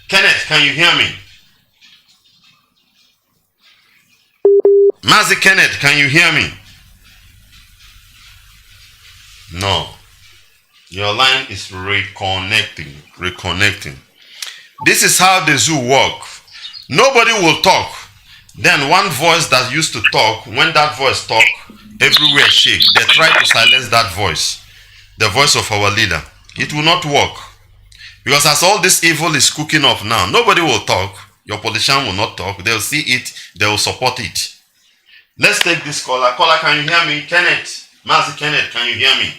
Kenneth, can you hear me? Mazi Kenneth, can you hear me? No. Your line is reconnecting. This is how the zoo work. Nobody will talk. Then one voice that used to talk, when that voice talk, everywhere shake. They try to silence that voice. The voice of our leader. It will not work. Because as all this evil is cooking up now, nobody will talk. Your politician will not talk. They'll see it. They will support it. Let's take this caller. Caller, can you hear me? Kenneth. Mazi Kenneth, can you hear me?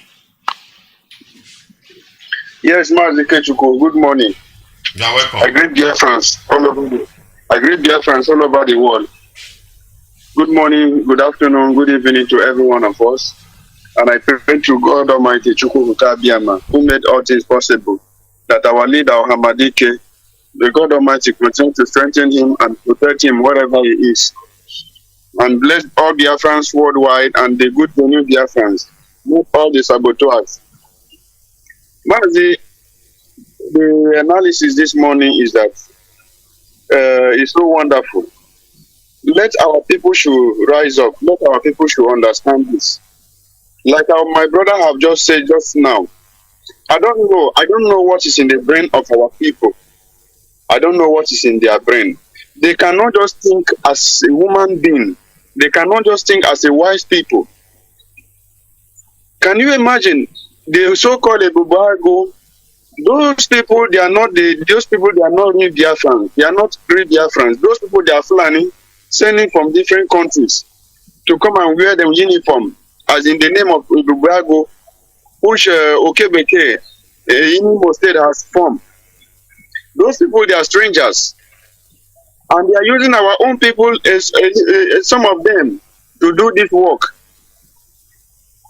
Yes, Mazi Kechuko. Good morning. You're welcome. I greet Biafrans all over the world. Good morning, good afternoon, good evening to every one of us. And I pray to God Almighty, Chukwuka Biama, who made all things possible, that our leader, Hamadike, the God Almighty, continue to strengthen him and protect him wherever he is. And bless all Biafrans worldwide and the good new Biafrans. Move all the saboteurs. Mazi, the analysis this morning is that it's so wonderful. Let our people should rise up. Let our people should understand this. Like my brother have just said just now. I don't know what is in the brain of our people. I don't know what is in their brain. They cannot just think as a human being. They cannot just think as a wise people. Can you imagine the so-called Ebubago? Those people, they are not real Biafrans. They are not real Biafrans. Those people, they are Fulani, sending from different countries to come and wear them uniform, as in the name of Ebubago, which Okebeke, Imo State has formed. Those people, they are strangers. And they are using our own people, some of them, to do this work.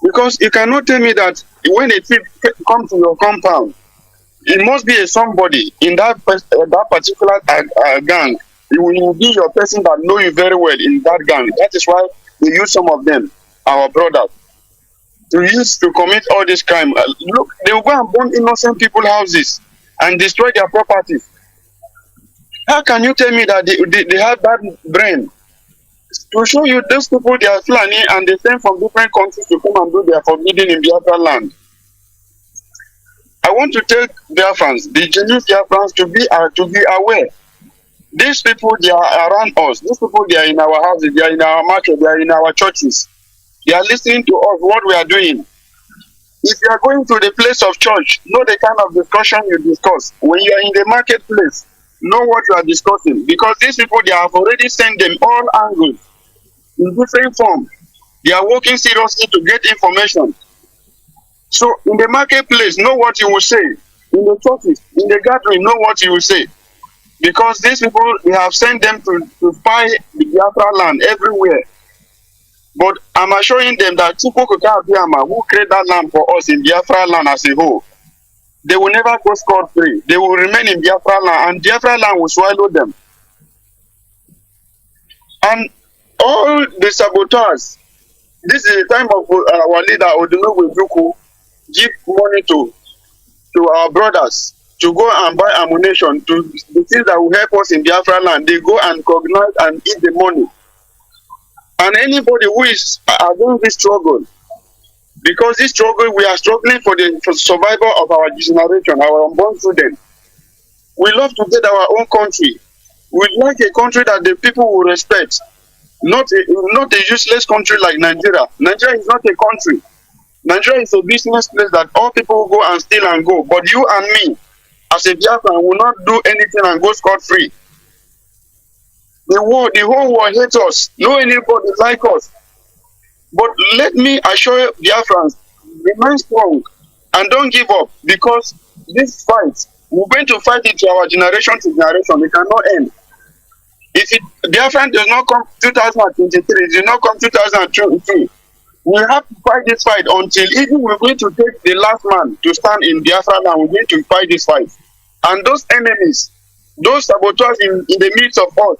Because you cannot tell me that when a thief comes to your compound, it must be somebody in that particular gang. It will be your person that know you very well in that gang. That is why we use some of them, our brothers, to commit all this crime. Look, they will go and burn innocent people's houses and destroy their properties. How can you tell me that they have that brain? To show you those people, they are Fulani and they send from different countries to come and do their forbidden in Biafra land. I want to tell Biafrans, the genuine Biafrans, to be aware. These people, they are around us. These people, they are in our houses, they are in our market, they are in our churches. They are listening to us, what we are doing. If you are going to the place of church, know the kind of discussion you discuss. When you are in the marketplace, know what you are discussing. Because these people, they have already sent them all angles in different forms. They are working seriously to get information. So in the marketplace, know what you will say. In the churches, in the gathering, know what you will say. Because these people, we have sent them to spy the Biafra land everywhere. But I'm assuring them that Chukwuka Abiyama, who created that land for us in Biafra land as a whole, they will never go scot-free. They will remain in Biafra land, and Biafra land will swallow them. And all the saboteurs, this is the time of our leader, Odunobu Juku, give money to our brothers to go and buy ammunition, to the things that will help us in Biafra land. They go and cognize and eat the money. And anybody who is against this struggle, because this struggle, we are struggling for the survival of our generation, our unborn children. We love to get our own country. We like a country that the people will respect, not a useless country like Nigeria. Nigeria is not a country. Nigeria is a business place that all people go and steal and go. But you and me, as a Biafran, will not do anything and go scot-free. The whole world hates us. No anybody like us. But let me assure you, Biafrans, remain strong and don't give up, because this fight, we're going to fight it to our generation to generation. It cannot end. If Biafran does not come 2023, it does not come 2023, we have to fight this fight until even we're going to take the last man to stand in Biafra land. We're going to fight this fight. And those enemies, those saboteurs in the midst of us,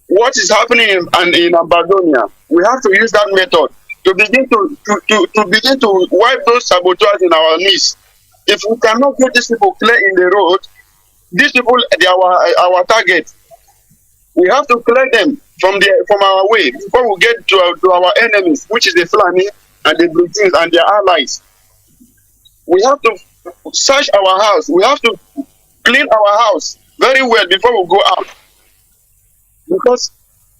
what is happening in Abadonia, we have to use that method to begin to wipe those saboteurs in our midst. If we cannot get these people clear in the road, these people, they are our target. We have to clear them from our way before we get to our enemies, which is the Fulani and the Britons and their allies. We have to search our house. We have to clean our house very well before we go out. Because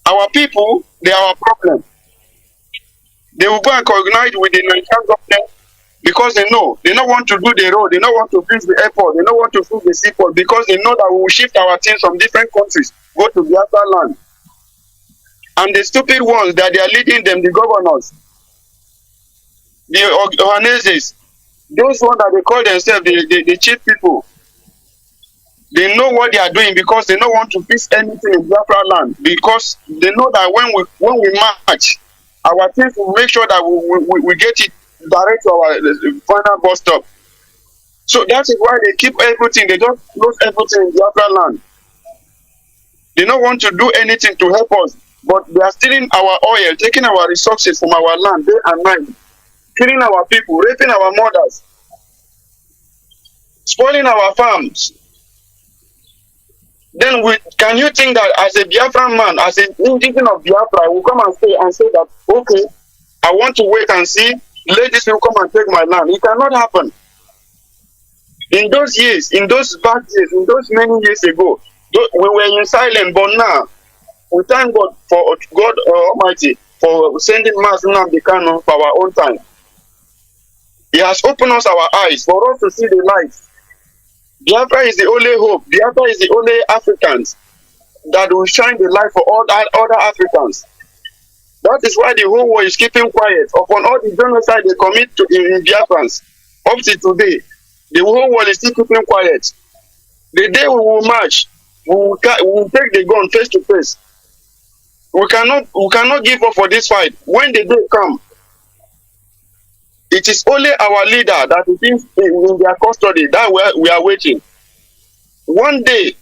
our people, they are our problem. They will go and cognize with the Nigerian government because they don't want to do the road, they don't want to fix the airport, they don't want to fix the seaport, because they know that we will shift our things from different countries, go to Biafra land. And the stupid ones that they are leading them, the governors, the Ohaneses, those ones that they call themselves the chief people, they know what they are doing because they don't want to fix anything in Biafra land, because they know that when we march, our things will make sure that we get it direct to our final bus stop. So that is why they keep everything, they just close everything in Biafra land. They don't want to do anything to help us, but they are stealing our oil, taking our resources from our land day and night, killing our people, raping our mothers, spoiling our farms. Then can you think that as a Biafran man, as an indigenous of Biafra, will come and say that, okay, I want to wait and see, let these people come and take my land? It cannot happen. In those years, in those bad years, in those many years ago, we were in silence, but now, we thank God for God Almighty for sending Mazi NWACHINEKE Kanu for our own time. He has opened us our eyes for us to see the light. Biafra is the only hope. Biafra is the only Africans that will shine the light for all other Africans. That is why the whole world is keeping quiet upon all the genocide they commit in Biafrans. Up to today, the whole world is still keeping quiet. The day we will march, we will take the gun face to face. We cannot give up for this fight. When the day comes, it is only our leader that is in their custody that we are waiting. One day,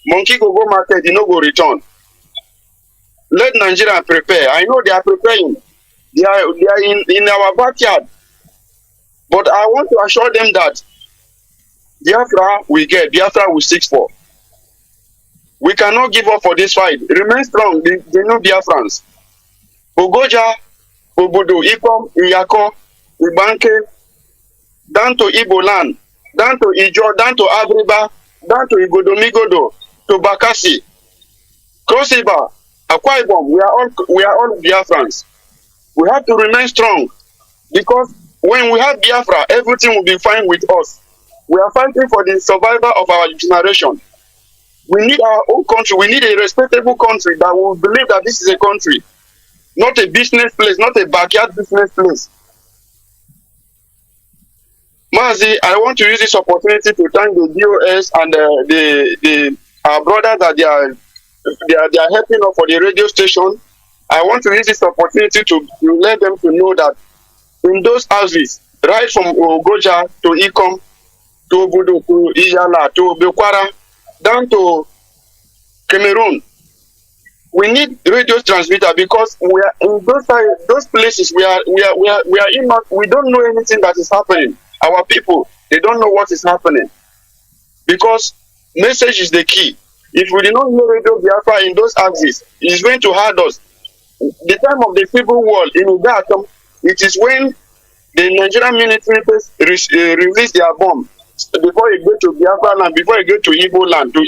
monkey go market, he no go return. Let Nigeria prepare. I know they are preparing. They are in our backyard. But I want to assure them that Biafra we get, Biafra we seek for. We cannot give up for this fight. Remain strong, the new Biafrans. Ogoja, Obodo, Ipob, Iyako, Ibanke, down to Igbo land, down to Ijo, down to Abriba, down to Igodomigodo, to Bakassi, Cross River, Akwa Ibom. We are all Biafrans. We have to remain strong because when we have Biafra, everything will be fine with us. We are fighting for the survival of our generation. We need our own country. We need a respectable country that will believe that this is a country, not a business place, not a backyard business place. Mazi, I want to use this opportunity to thank the DOS and our brothers that they are helping us for the radio station. I want to use this opportunity to let them to know that in those houses, right from Ogoja to Ikom, to Obudu, to Iyala, to Bekwara, down to Cameroon, we need radio transmitter because we are in those places. We don't know anything that is happening. Our people, they don't know what is happening because message is the key. If we did not hear Radio Biafra in those axes, it is going to hurt us. The time of the civil war in Ugatom, it is when the Nigerian military release their bomb before it go to Biafra land, before it go to Igbo land, to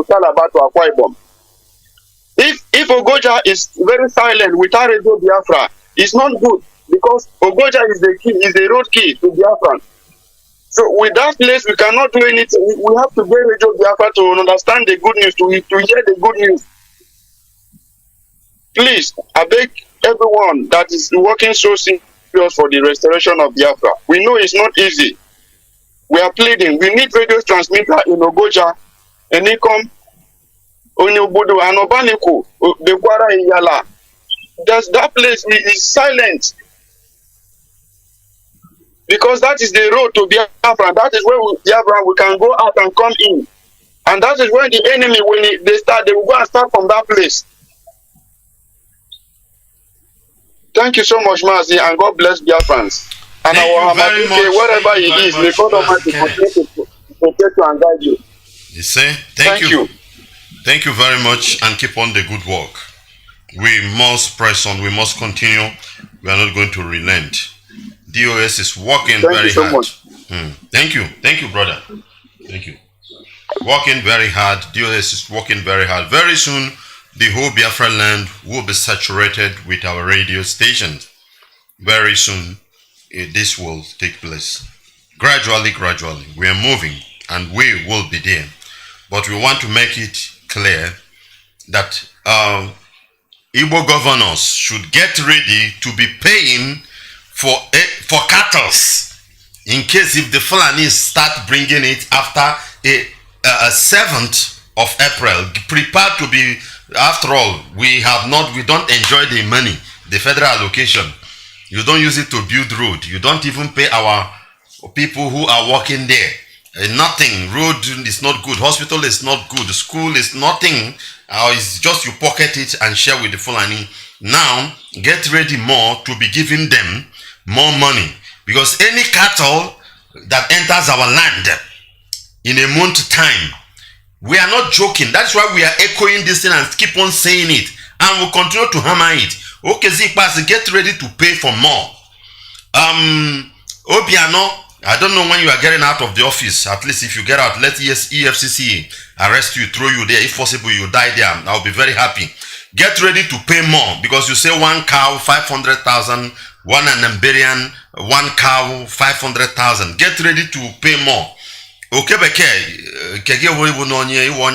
Calabar, to Akwa Ibom. If Ogoja is very silent without Radio Biafra, it's not good because Ogoja is the key, is the road key to Biafra. So with that place, we cannot do anything. We have to get Radio Biafra to understand the good news, to hear the good news. Please, I beg everyone that is working so serious for the restoration of Biafra. We know it's not easy. We are pleading. We need radio transmitter in Ogoja, Enikom, Onyobodo, and Obaniko, Bekwara, Iyala. That place is silent. Because that is the road to Biafra. That is where we can go out and come in. And that is where the enemy, when they start, they will go and start from that place. Thank you so much, Mazi, and God bless Biafrans. And our Hamadike, wherever he is, may God Almighty continue to protect you and guide you. You say, thank you. Thank you very much, and keep on the good work. We must press on. We must continue. We are not going to relent. DOS is working very hard. Thank you, brother. Thank you. Working very hard. DOS is working very hard. Very soon, the whole Biafra land will be saturated with our radio stations. Very soon, this will take place. Gradually, we are moving, and we will be there. But we want to make it clear that Igbo governors should get ready to be paying for cattle in case if the Fulanis start bringing it after a 7th of April. Prepare to be, after all, we don't enjoy the money, the federal allocation. You don't use it to build road. You don't even pay our people who are working there. Nothing. Road is not good. Hospital is not good. School is nothing. It's just you pocket it and share with the Fulani. Now, get ready more to be giving them more money, because any cattle that enters our land in a month time, we are not joking. That's why we are echoing this thing and keep on saying it, and we'll continue to hammer it. Okay, Zikpas, get ready to pay for more. Obiano, I don't know when you are getting out of the office. At least if you get out, let EFCC arrest you, throw you there. If possible, you die there. I'll be very happy. Get ready to pay more, because you say one cow 500,000, one Namberian, one cow 500,000. Get ready to pay more. Okay,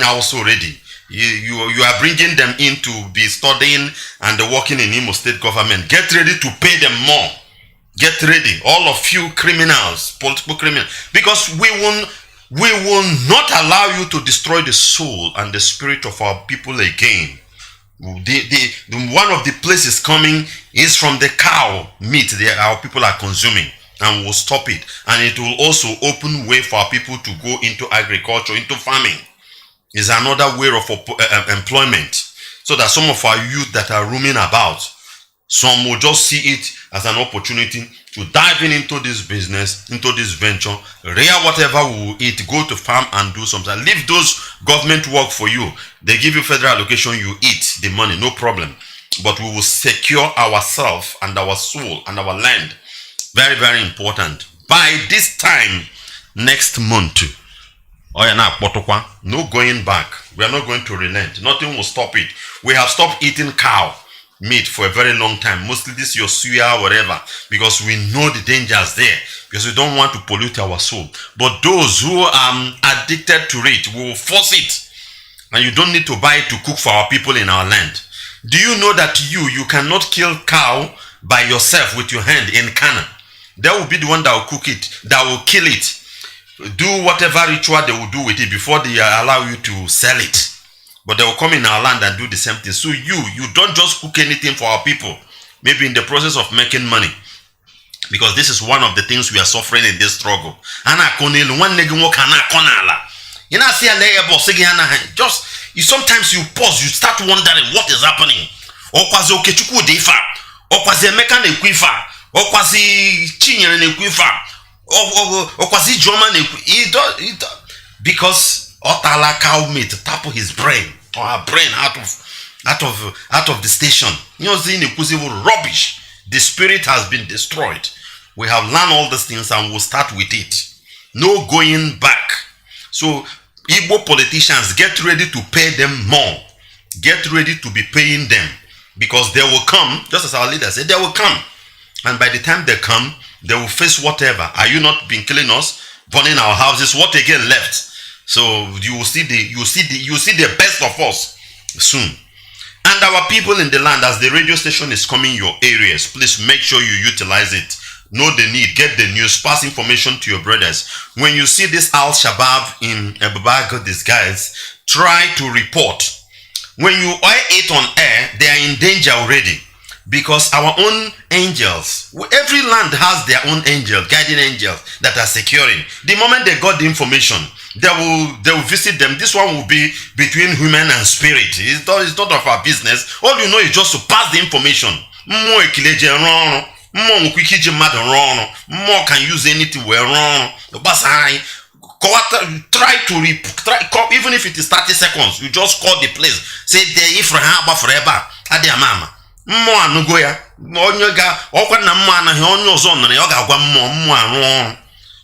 also ready. You are bringing them in to be studying and working in Imo State government. Get ready to pay them more. Get ready, all of you criminals, political criminals, because we will not allow you to destroy the soul and the spirit of our people again. One of the places coming is from the cow meat that our people are consuming, and we'll stop it. And it will also open way for our people to go into agriculture, into farming. Is another way of employment, so that some of our youth that are roaming about Some will just see it as an opportunity to dive into this business, into this venture, rear whatever we will eat, go to farm and do something. Leave those government work for you. They give you federal allocation, you eat the money, no problem. But we will secure ourselves and our soul and our land. Very, very important. By this time next month, no going back. We are not going to relent. Nothing will stop it. We have stopped eating cow meat for a very long time. Mostly this your suya, whatever, because we know the dangers there, because we don't want to pollute our soul. But those who are addicted to it, we will force it. And you don't need to buy it to cook for our people in our land. Do you know that you cannot kill cow by yourself with your hand in Kanu? That will be the one that will cook it, that will kill it. Do whatever ritual they will do with it before they allow you to sell it. But they will come in our land and do the same thing. So you don't just cook anything for our people. Maybe in the process of making money. Because this is one of the things we are suffering in this struggle. Just sometimes you pause, you start wondering what is happening. Because Otala cow meat tap his brain or her brain out of the station. You know, rubbish. The spirit has been destroyed. We have learned all these things and we'll start with it. No going back. So Igbo politicians, get ready to pay them more. Get ready to be paying them, because they will come, just as our leader said, they will come. And by the time they come, they will face whatever. Are you not been killing us, burning our houses? What again left? So you will see the best of us soon. And our people in the land, as the radio station is coming your areas, please make sure you utilize it. Know the need, get the news, pass information to your brothers. When you see this Al-Shabaab in Ebubago disguise, try to report. When you are it on air, they are in danger already. Because our own angels, every land has their own angel, guardian angels that are securing. The moment they got the information, they will visit them. This one will be between human and spirit. It's not of our business. All you know is just to pass the information. More can use anything we're wrong. Try to even if it is 30 seconds, you just call the place. Say the Ifrahaba forever. Adia mama.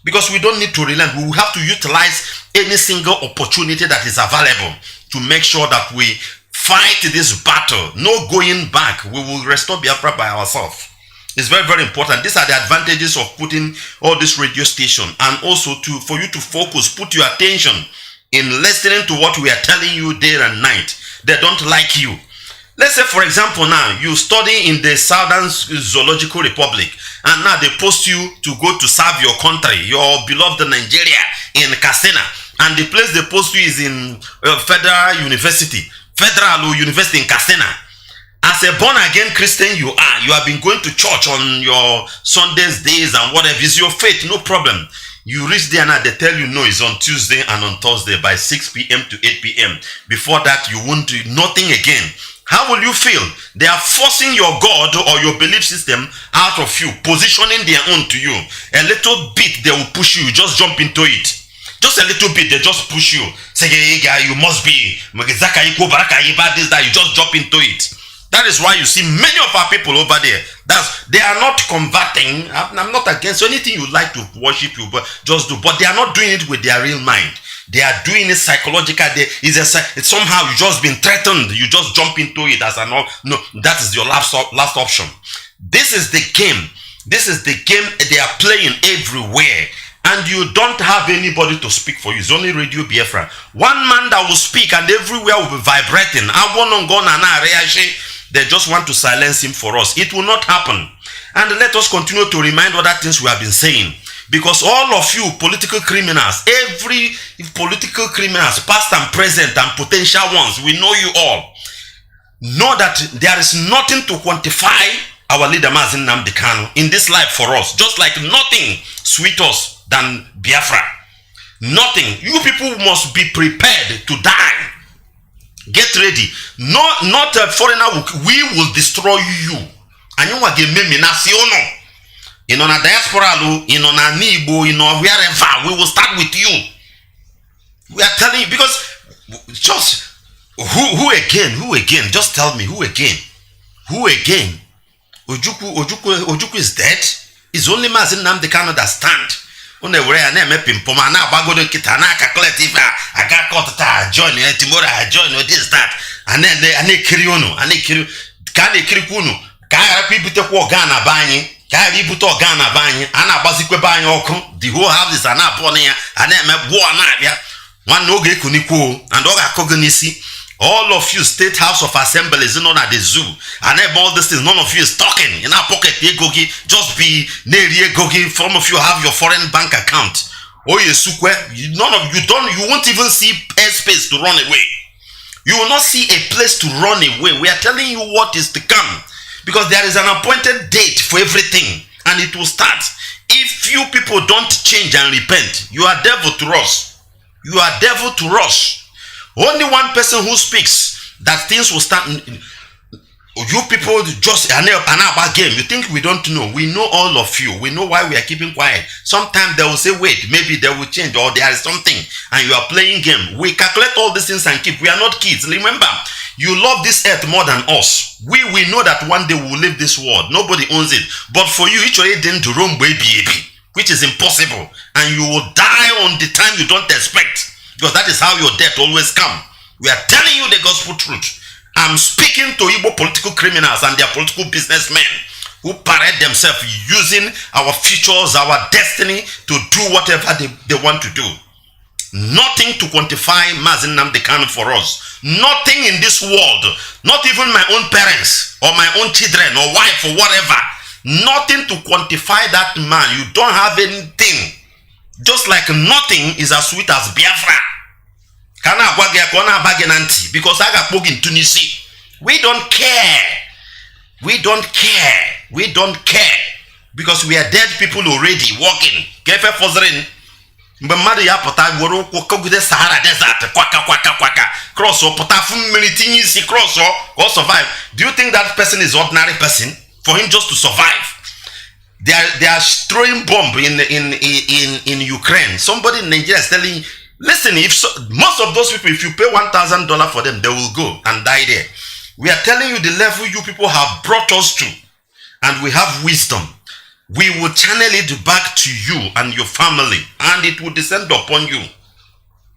Because we don't need to relent. We will have to utilize any single opportunity that is available to make sure that we fight this battle. No going back. We will restore Biafra by ourselves. It's very, very important. These are the advantages of putting all this radio station, and also for you to focus, put your attention in listening to what we are telling you day and night. They don't like you. Let's say, for example, now you study in the Southern Zoological Republic, and now they post you to go to serve your country, your beloved Nigeria, in Katsina, and the place they post you is in Federal University in Katsina. As a born-again Christian you have been going to church on your Sundays, days, and whatever is your faith, no problem. You reach there now, they tell you no, it's on Tuesday and on Thursday by 6 p.m. to 8 p.m. Before that, you won't do nothing again. How will you feel? They are forcing your God or your belief system out of you, positioning their own to you. A little bit, they will push you, just jump into it. Just a little bit, they just push you. Say, hey, guy, you must be. You just jump into it. That is why you see many of our people over there. They are not converting. I'm not against anything you like to worship you, but just do. But they are not doing it with their real mind. They are doing it psychological. It's somehow you just been threatened. You just jump into it as no. That is your last option. This is the game. This is the game they are playing everywhere. And you don't have anybody to speak for you. It's only Radio Biafra. One man that will speak and everywhere will be vibrating. They just want to silence him for us. It will not happen. And let us continue to remind other things we have been saying. Because all of you political criminals, every political criminals, past and present and potential ones, we know you all. Know that there is nothing to quantify our leader Mazi Nnamdi Kanu in this life for us. Just like nothing sweet us than Biafra. Nothing. You people must be prepared to die. Get ready. Not a foreigner. We will destroy you. Anywa ge meme na si ono. You know, na diaspora lu, you know, na Nibo, you know, wherever, we will start with you. We are telling you, because just who again? Just tell me, who again? Ojuku is dead. It's only Mazi Nnamdi Kanu that stand. One where I name pimpo man now bago don kita na calculate if I got caught ta join tomorrow I join or this that and then ane kiri ka ne kiri kunu ka people te ko Ghana banyi ka people to Ghana banyi ana bazikwe banyi okun the whole house is ana upon ya ane me bo na bia one no ge kuniko and oga kognisi. All of you state house of assembly is not at the zoo, and all these things, none of you is talking in our pocket. Just be near gogi. Some of you have your foreign bank account. Oh, none of you don't. You won't even see airspace to run away. You will not see a place to run away. We are telling you what is to come, because there is an appointed date for everything, and it will start. If you people don't change and repent, you are devil to us. You are devil to us. Only one person who speaks that things will start. You people just an about game. You think we don't know? We know all of you. We know why we are keeping quiet. Sometimes they will say, wait, maybe they will change, or there is something, and you are playing game. We calculate all these things and keep. We are not kids. Remember, you love this earth more than us. We know that one day we will leave this world. Nobody owns it. But for you, each already didn't roam baby, which is impossible. And you will die on the time you don't expect. Because that is how your death always come. We are telling you the gospel truth. I'm speaking to Igbo political criminals and their political businessmen who parade themselves using our futures, our destiny to do whatever they want to do. Nothing to quantify Mazi Nnamdi Kanu for us. Nothing in this world, not even my own parents or my own children or wife or whatever. Nothing to quantify that man. You don't have anything. Just like nothing is as sweet as Biafra. Because I got spoken in Tunisia. We don't care. We don't care. We don't care. Because we are dead people already walking. Kefe fozrin. Mbamadi ya pota goro kogude Sahara desert. Kwaka. Cross or pota fumilitini si cross or survive. Do you think that person is ordinary person? For him just to survive. They are throwing bomb in Ukraine. Somebody in Nigeria is telling, listen, most of those people, if you pay $1,000 for them, they will go and die there. We are telling you the level you people have brought us to, and we have wisdom. We will channel it back to you and your family, and it will descend upon you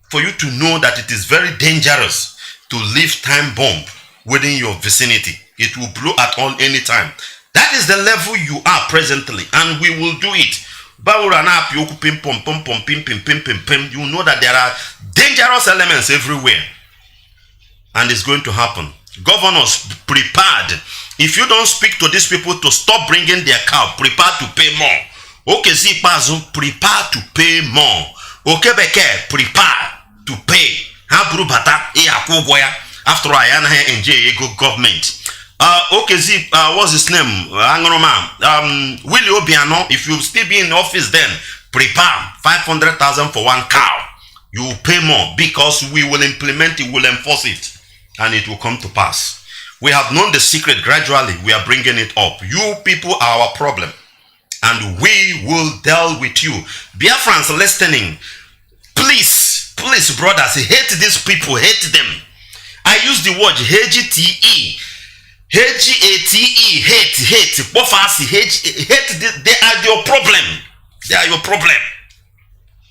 for you to know that it is very dangerous to leave time bomb within your vicinity. It will blow at all any time. That is the level you are presently, and we will do it. You know that there are dangerous elements everywhere, and it's going to happen. Governors, prepared. If you don't speak to these people to stop bringing their cow, prepare to pay more. Okay, Zipazu, prepare to pay more. Okay, Beke, prepare to pay. After all, I am NJ government. Okay, Zip, what's his name? Willie Obiano, if you still be in office, then prepare 500,000 for one cow. You will pay more because we will implement it, will enforce it, and it will come to pass. We have known the secret gradually. We are bringing it up. You people are our problem, and we will deal with you. Biafrans listening, please, brothers, hate these people, hate them. I use the word HGTE. H-A-T-E, hate, Bofasi, hate, they are your problem. They are your problem.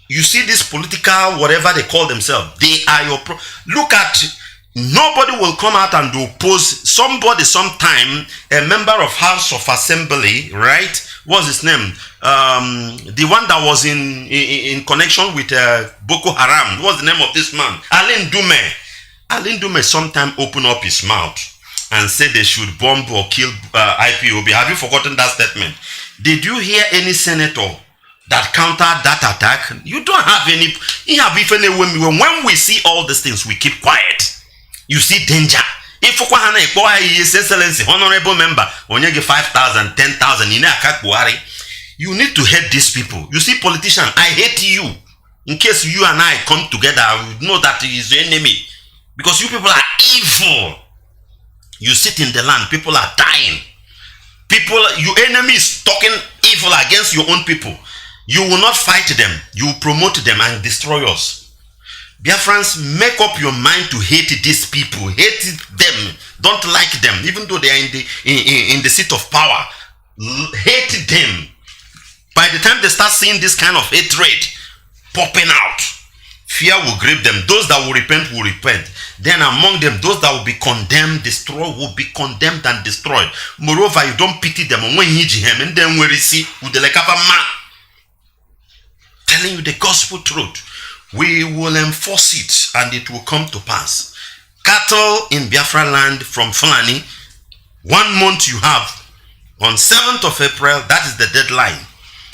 You see this political, whatever they call themselves, they are your problem. Look at, nobody will come out and oppose somebody sometime, a member of House of Assembly, right? What's his name? The one that was in connection with Boko Haram. What's the name of this man? Alain Dume sometime open up his mouth and say they should bomb or kill IPOB. Have you forgotten that statement? Did you hear any senator that countered that attack? You don't have any. When we see all these things, we keep quiet. You see danger. If His Excellency, honorable member, when you get 5,000, 10,000, you need to hate these people. You see, politician, I hate you. In case you and I come together, I would know that he is the enemy. Because you people are evil. You sit in the land, people are dying. People, your enemy is talking evil against your own people. You will not fight them. You will promote them and destroy us. Biafrans, make up your mind to hate these people. Hate them. Don't like them, even though they are in the seat of power. Hate them. By the time they start seeing this kind of hatred popping out, fear will grip them. Those that will repent. Then among them, those that will be condemned, destroyed, will be condemned and destroyed. Moreover, you don't pity them. And then where you see, telling you the gospel truth, we will enforce it and it will come to pass. Cattle in Biafra land from Fulani, 1 month you have. On 7th of April, that is the deadline.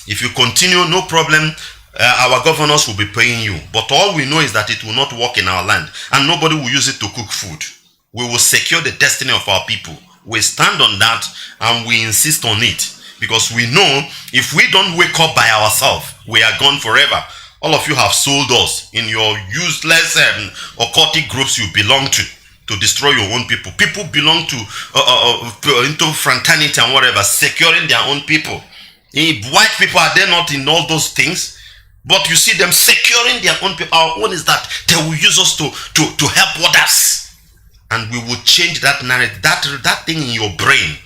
If you continue, no problem. Our governors will be paying you. But all we know is that it will not work in our land. And nobody will use it to cook food. We will secure the destiny of our people. We stand on that and we insist on it. Because we know if we don't wake up by ourselves, we are gone forever. All of you have sold us in your useless occultic groups you belong to destroy your own people. People belong to into fraternity and whatever, securing their own people. White people, are they not in all those things? But you see them securing their own people. Our own is that they will use us to help others. And we will change that narrative, that thing in your brain.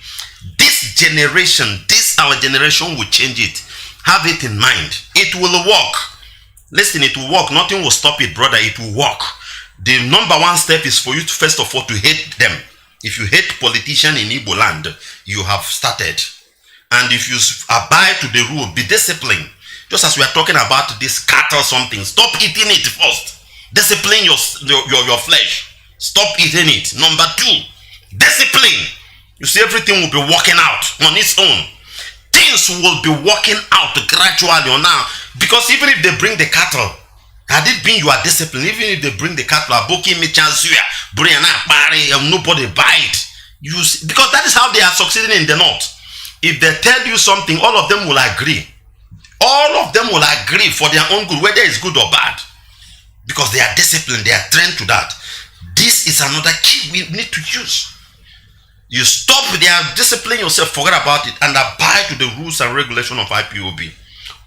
This generation, our generation will change it. Have it in mind. It will work. Listen, it will work. Nothing will stop it, brother. It will work. The number one step is for you to, first of all, to hate them. If you hate politicians in Igbo land, you have started. And if you abide to the rule, be disciplined. Just as we are talking about this cattle something, stop eating it first. Discipline your flesh. Stop eating it. Number 2, discipline. You see, everything will be working out on its own. Things will be working out gradually on now. Because even if they bring the cattle, had it been you are disciplined, even if they bring the cattle, nobody buy it. Because that is how they are succeeding in the north. If they tell you something, all of them will agree. All of them will agree for their own good, whether it's good or bad. Because they are disciplined, they are trained to that. This is another key we need to use. You stop there, discipline yourself, forget about it, and abide to the rules and regulations of IPOB.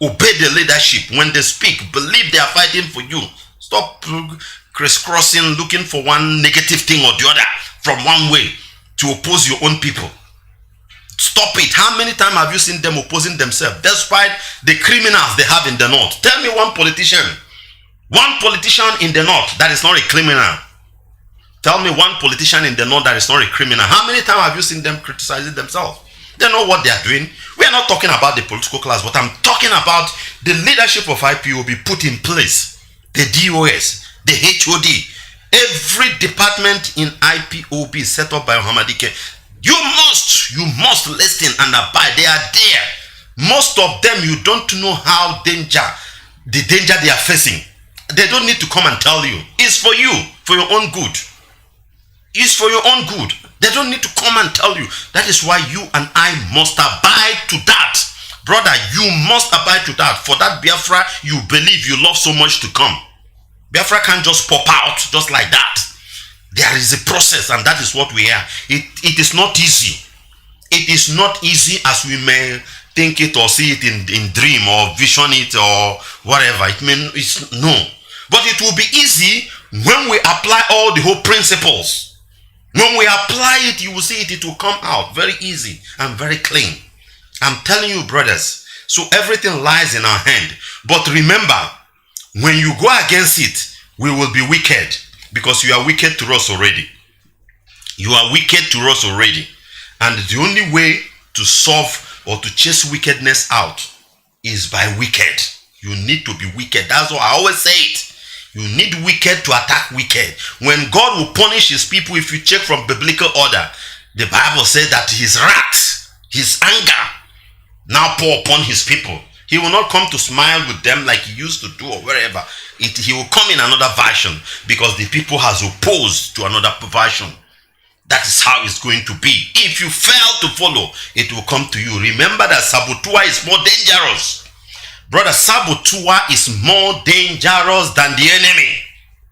Obey the leadership. When they speak, believe they are fighting for you. Stop crisscrossing, looking for one negative thing or the other from one way to oppose your own people. Stop it. How many times have you seen them opposing themselves despite the criminals they have in the north? Tell me one politician in the north that is not a criminal. Tell me one politician in the north that is not a criminal. How many times have you seen them criticizing themselves? They know what they are doing. We are not talking about the political class, but I'm talking about the leadership of IPOB put in place. The DOS, the HOD, every department in IPOB is set up by Ohamadike. You must listen and abide. They are there. Most of them, you don't know how the danger they are facing. They don't need to come and tell you. It's for you, for your own good. It's for your own good. They don't need to come and tell you. That is why you and I must abide to that. Brother, you must abide to that. For that Biafra you believe you love so much to come. Biafra can't just pop out just like that. There is a process, and that is what we are. It is not easy. It is not easy as we may think it or see it in dream or vision it or whatever. It's no. But it will be easy when we apply all the whole principles. When we apply it, you will see it will come out very easy and very clean. I'm telling you, brothers, so everything lies in our hand. But remember, when you go against it, we will be wicked, because you are wicked to us already. You are wicked to us already. And the only way to solve or to chase wickedness out is by wicked. You need to be wicked. That's what I always say it. You need wicked to attack wicked. When God will punish his people, if you check from biblical order, the Bible says that his wrath, his anger, now pour upon his people. He will not come to smile with them like he used to do or wherever. He will come in another version, because the people has opposed to another version. That is how it's going to be. If you fail to follow, it will come to you. Remember that saboteur is more dangerous. Brother, saboteur is more dangerous than the enemy.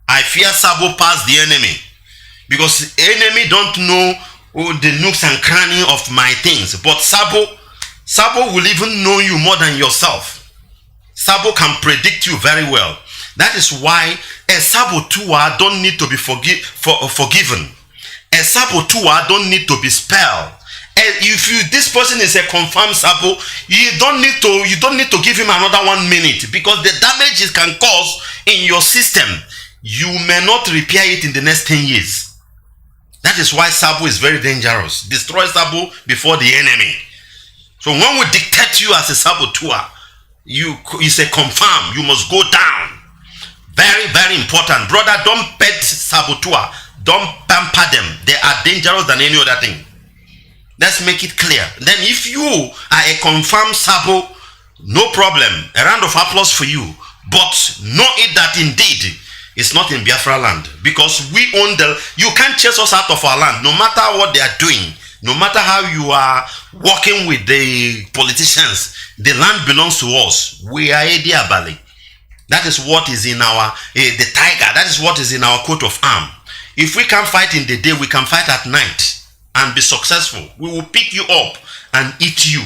I fear Sabo past the enemy, because the enemy don't know the nooks and cranny of my things. But Sabo will even know you more than yourself. Sabo can predict you very well. That is why a saboteur don't need to be forgiven. A saboteur don't need to be spelled. If this person is a confirmed sabo, you don't need to give him another 1 minute, because the damage it can cause in your system, you may not repair it in the next 10 years. That is why sabo is very dangerous. Destroy sabo before the enemy. So when we dictate you as a saboteur, you say confirm, you must go down. Very, very important. Brother, don't pet saboteur. Don't pamper them. They are dangerous than any other thing. Let's make it clear. Then if you are a confirmed sabo, no problem. A round of applause for you. But know it that indeed it's not in Biafra land. Because we own you can't chase us out of our land. No matter what they are doing. No matter how you are working with the politicians. The land belongs to us. We are a Diabali. That is what is in our, the tiger. That is what is in our coat of arms. If we can't fight in the day, we can fight at night and be successful. We will pick you up and eat you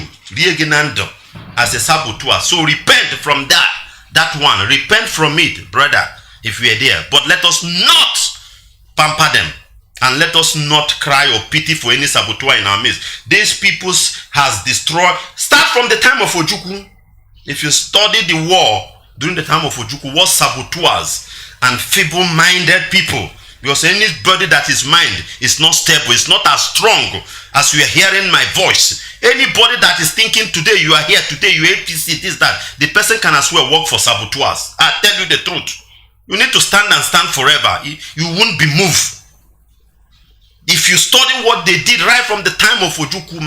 as a saboteur. So repent from that one. Repent from it, brother, if we are there. But let us not pamper them. And let us not cry or pity for any saboteur in our midst. These peoples has destroyed. Start from the time of Ojukwu. If you study the war during the time of Ojukwu, what saboteurs and feeble-minded people. Because anybody that his mind is not stable, is not as strong as you are hearing my voice. Anybody that is thinking today, you are here today, you APC, this, that, the person can as well work for saboteurs. I tell you the truth. You need to stand and stand forever. You won't be moved. If you study what they did right from the time of Ojukwu,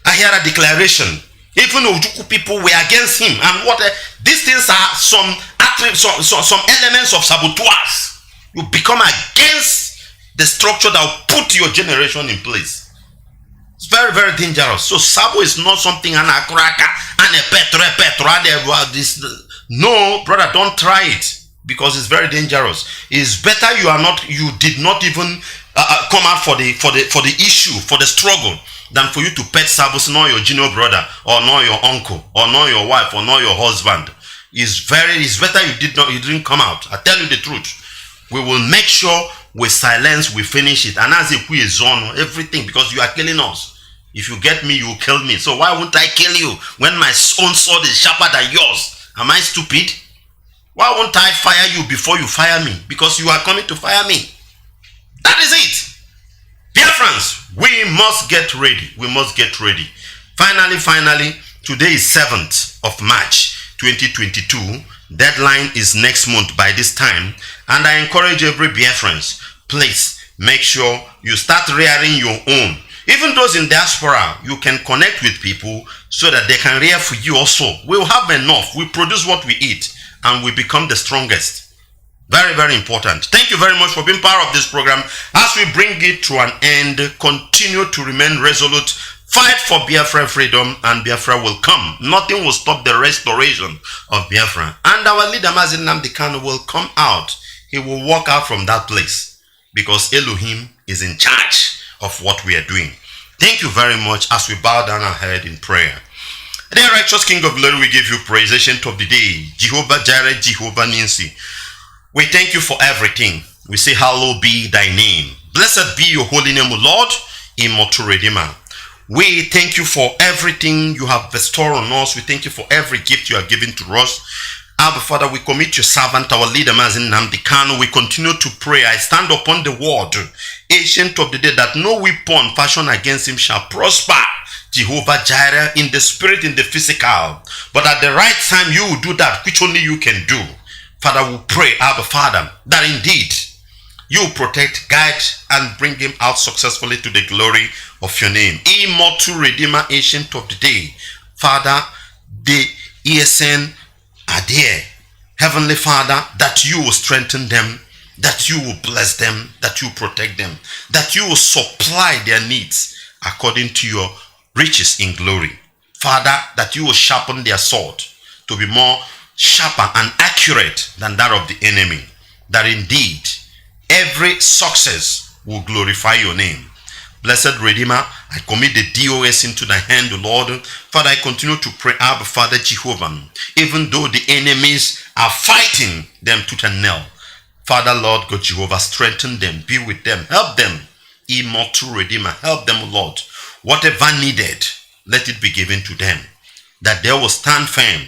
Ahira declaration. Even Ojukwu people were against him, and what these things are some elements of saboteurs. You become against the structure that will put your generation in place. It's very, very dangerous. So sabo is not something and a cracker and a petra this. No, brother, don't try it, because it's very dangerous. It's better you did not even come out for the issue, for the struggle, than for you to pet sabos, nor your junior brother, or nor your uncle, or nor your wife, or nor your husband. It's better you didn't come out. I tell you the truth. We will make sure we silence, we finish it. And as if we zone everything, because you are killing us. If you get me, you will kill me. So why won't I kill you when my own sword is sharper than yours? Am I stupid? Why won't I fire you before you fire me? Because you are coming to fire me. That is it. Biafrans, we must get ready. We must get ready. Finally, today is 7th of March 2022. Deadline is next month by this time. And I encourage every Biafrans, please make sure you start rearing your own. Even those in diaspora, you can connect with people so that they can rear for you also. We'll have enough. We produce what we eat and we become the strongest. Very, very important. Thank you very much for being part of this program. As we bring it to an end, continue to remain resolute. Fight for Biafra freedom, and Biafra will come. Nothing will stop the restoration of Biafra. And our leader, Mazi Nnamdi, will come out. He will walk out from that place, because Elohim is in charge of what we are doing. Thank you very much as we bow down our head in prayer. Dear righteous King of glory, we give you praise, ancient of the day, Jehovah Jireh, Jehovah Ninsi. We thank you for everything. We say, hallowed be thy name. Blessed be your holy name, O Lord, immortal Redeemer. We thank you for everything you have bestowed on us. We thank you for every gift you have given to us. Abba Father, we commit your servant, our leader, Mazi Nnamdi Kanu. We continue to pray. I stand upon the word, ancient of the day, that no weapon fashioned against him shall prosper. Jehovah Jireh, in the spirit, in the physical. But at the right time, you will do that which only you can do. Father, we pray, Abba Father, that indeed you protect, guide, and bring him out successfully to the glory of your name. Immortal Redeemer, ancient of the day. Father, the ESN are there. Heavenly Father, that you will strengthen them, that you will bless them, that you will protect them, that you will supply their needs according to your riches in glory. Father, that you will sharpen their sword to be more sharper and accurate than that of the enemy. that indeed every success will glorify your name. Blessed Redeemer, I commit the DOS into thy hand, O Lord. Father, I continue to pray, Abba, Father Jehovah, even though the enemies are fighting them tooth and nail. Father, Lord God Jehovah, strengthen them, be with them, help them. Immortal Redeemer, help them, O Lord. Whatever needed, let it be given to them, that they will stand firm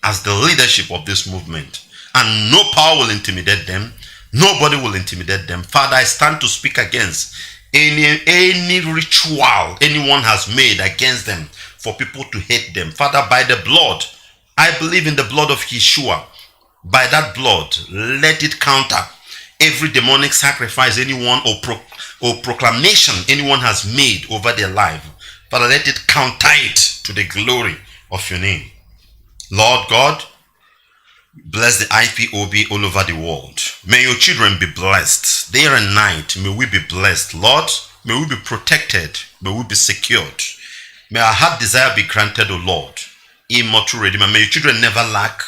as the leadership of this movement, and no power will intimidate them. Nobody will intimidate them. Father, I stand to speak against any ritual anyone has made against them for people to hate them. Father, by the blood, I believe in the blood of Yeshua. By that blood, let it counter every demonic sacrifice anyone or proclamation anyone has made over their life. Father, let it counter it to the glory of your name. Lord God, bless the IPOB all over the world. May your children be blessed day and night. May we be blessed, Lord. May we be protected. May we be secured. May our heart desire be granted, O Lord. Immortal Redeemer, may your children never lack.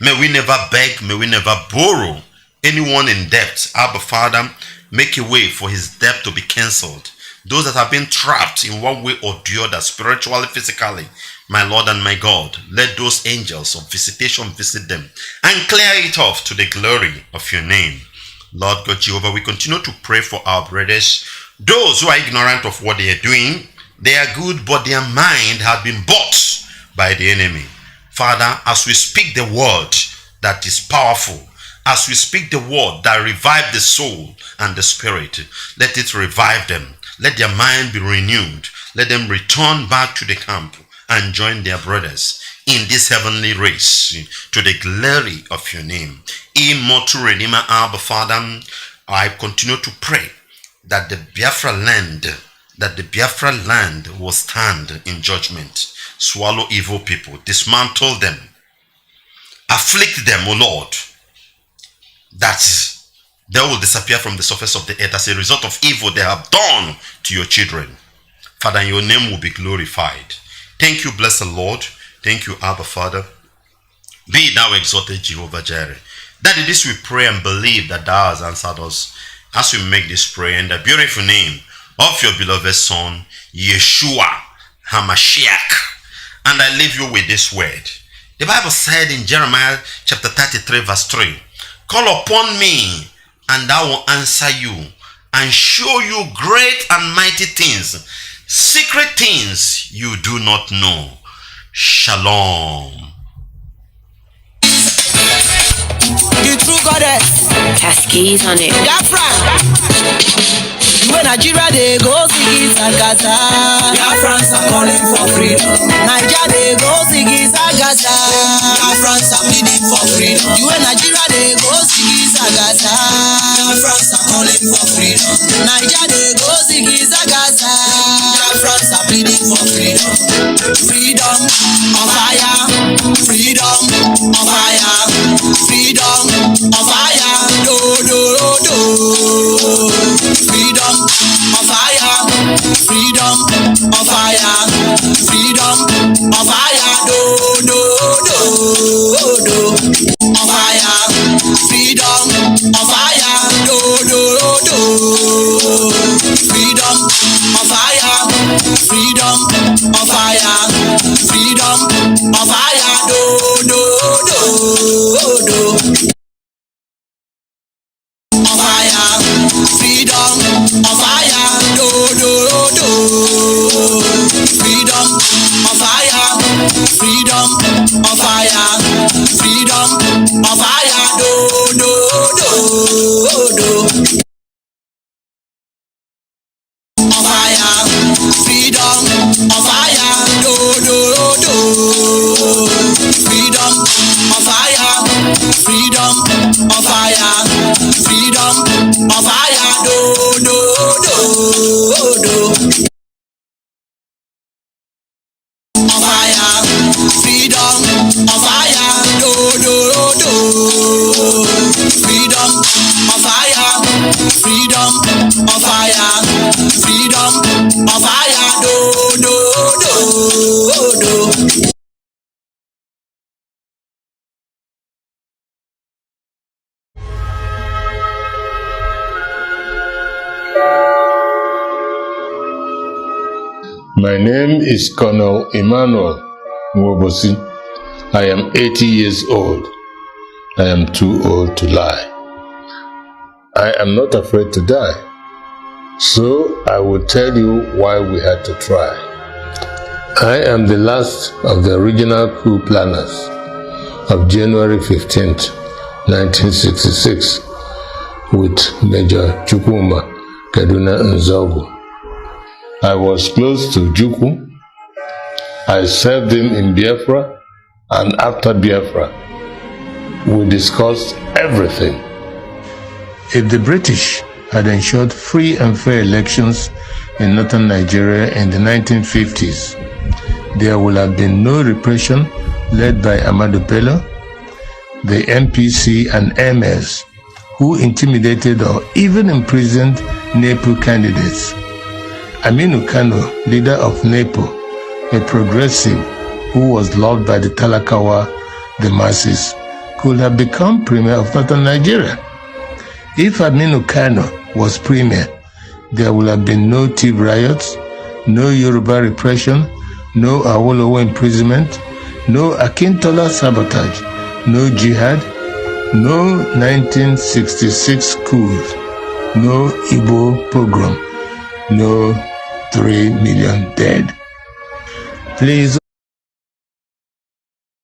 May we never beg. May we never borrow anyone in debt. Abba, Father, make a way for his debt to be cancelled. Those that have been trapped in one way or the other, spiritually, physically, my Lord and my God, let those angels of visitation visit them and clear it off to the glory of your name. Lord God Jehovah, we continue to pray for our brothers, those who are ignorant of what they are doing. They are good, but their mind has been bought by the enemy. Father, as we speak the word that is powerful, as we speak the word that revives the soul and the spirit, let it revive them. Let their mind be renewed. Let them return back to the camp and join their brothers in this heavenly race to the glory of your name. Immortal Redeemer, Abba, Father, I continue to pray that the Biafra land will stand in judgment, swallow evil people, dismantle them, afflict them, O Lord, that they will disappear from the surface of the earth as a result of evil they have done to your children. Father, your name will be glorified. Thank you, blessed Lord. Thank you, Abba, Father. Be thou exalted, Jehovah Jireh. Daddy, this we pray and believe that thou hast answered us as we make this prayer in the beautiful name of your beloved Son, Yeshua HaMashiach. And I leave you with this word. The Bible said in Jeremiah chapter 33 verse 3, call upon me and I will answer you and show you great and mighty things, secret things you do not know. Shalom. The true goddess. Cascades on it. Biafra. When Nigeria they go sigi sagasa, Biafrans are calling for freedom. Nigeria they go sigi sagasa, Biafrans are pleading for freedom. When Nigeria they go sigi sagasa, Biafrans are calling for freedom. Nigeria they go sigi sagasa, Biafrans are pleading for freedom. Freedom on fire, freedom on fire, freedom on fire, do do do. Freedom on fire, freedom on fire, freedom on fire, do do do do on fire. My name is Colonel Emmanuel Nwobosi. I am 80 years old. I am too old to lie. I am not afraid to die. So I will tell you why we had to try. I am the last of the original coup planners of January 15th, 1966 with Major Chukwuma Kaduna Nzogu. I was close to Juku. I served him in Biafra, and after Biafra, we discussed everything. If the British had ensured free and fair elections in northern Nigeria in the 1950s, there would have been no repression led by Ahmadu Bello, the MPC and MS, who intimidated or even imprisoned NEPU candidates. Aminu Kanu, leader of NEPU, a progressive who was loved by the Talakawa, the masses, could have become premier of northern Nigeria. If Aminu Kanu was premier, there would have been no Tiv riots, no Yoruba repression, no Awolowo imprisonment, no Akintola sabotage, no jihad, no 1966 coups, no Igbo pogrom, no 3 million dead. Please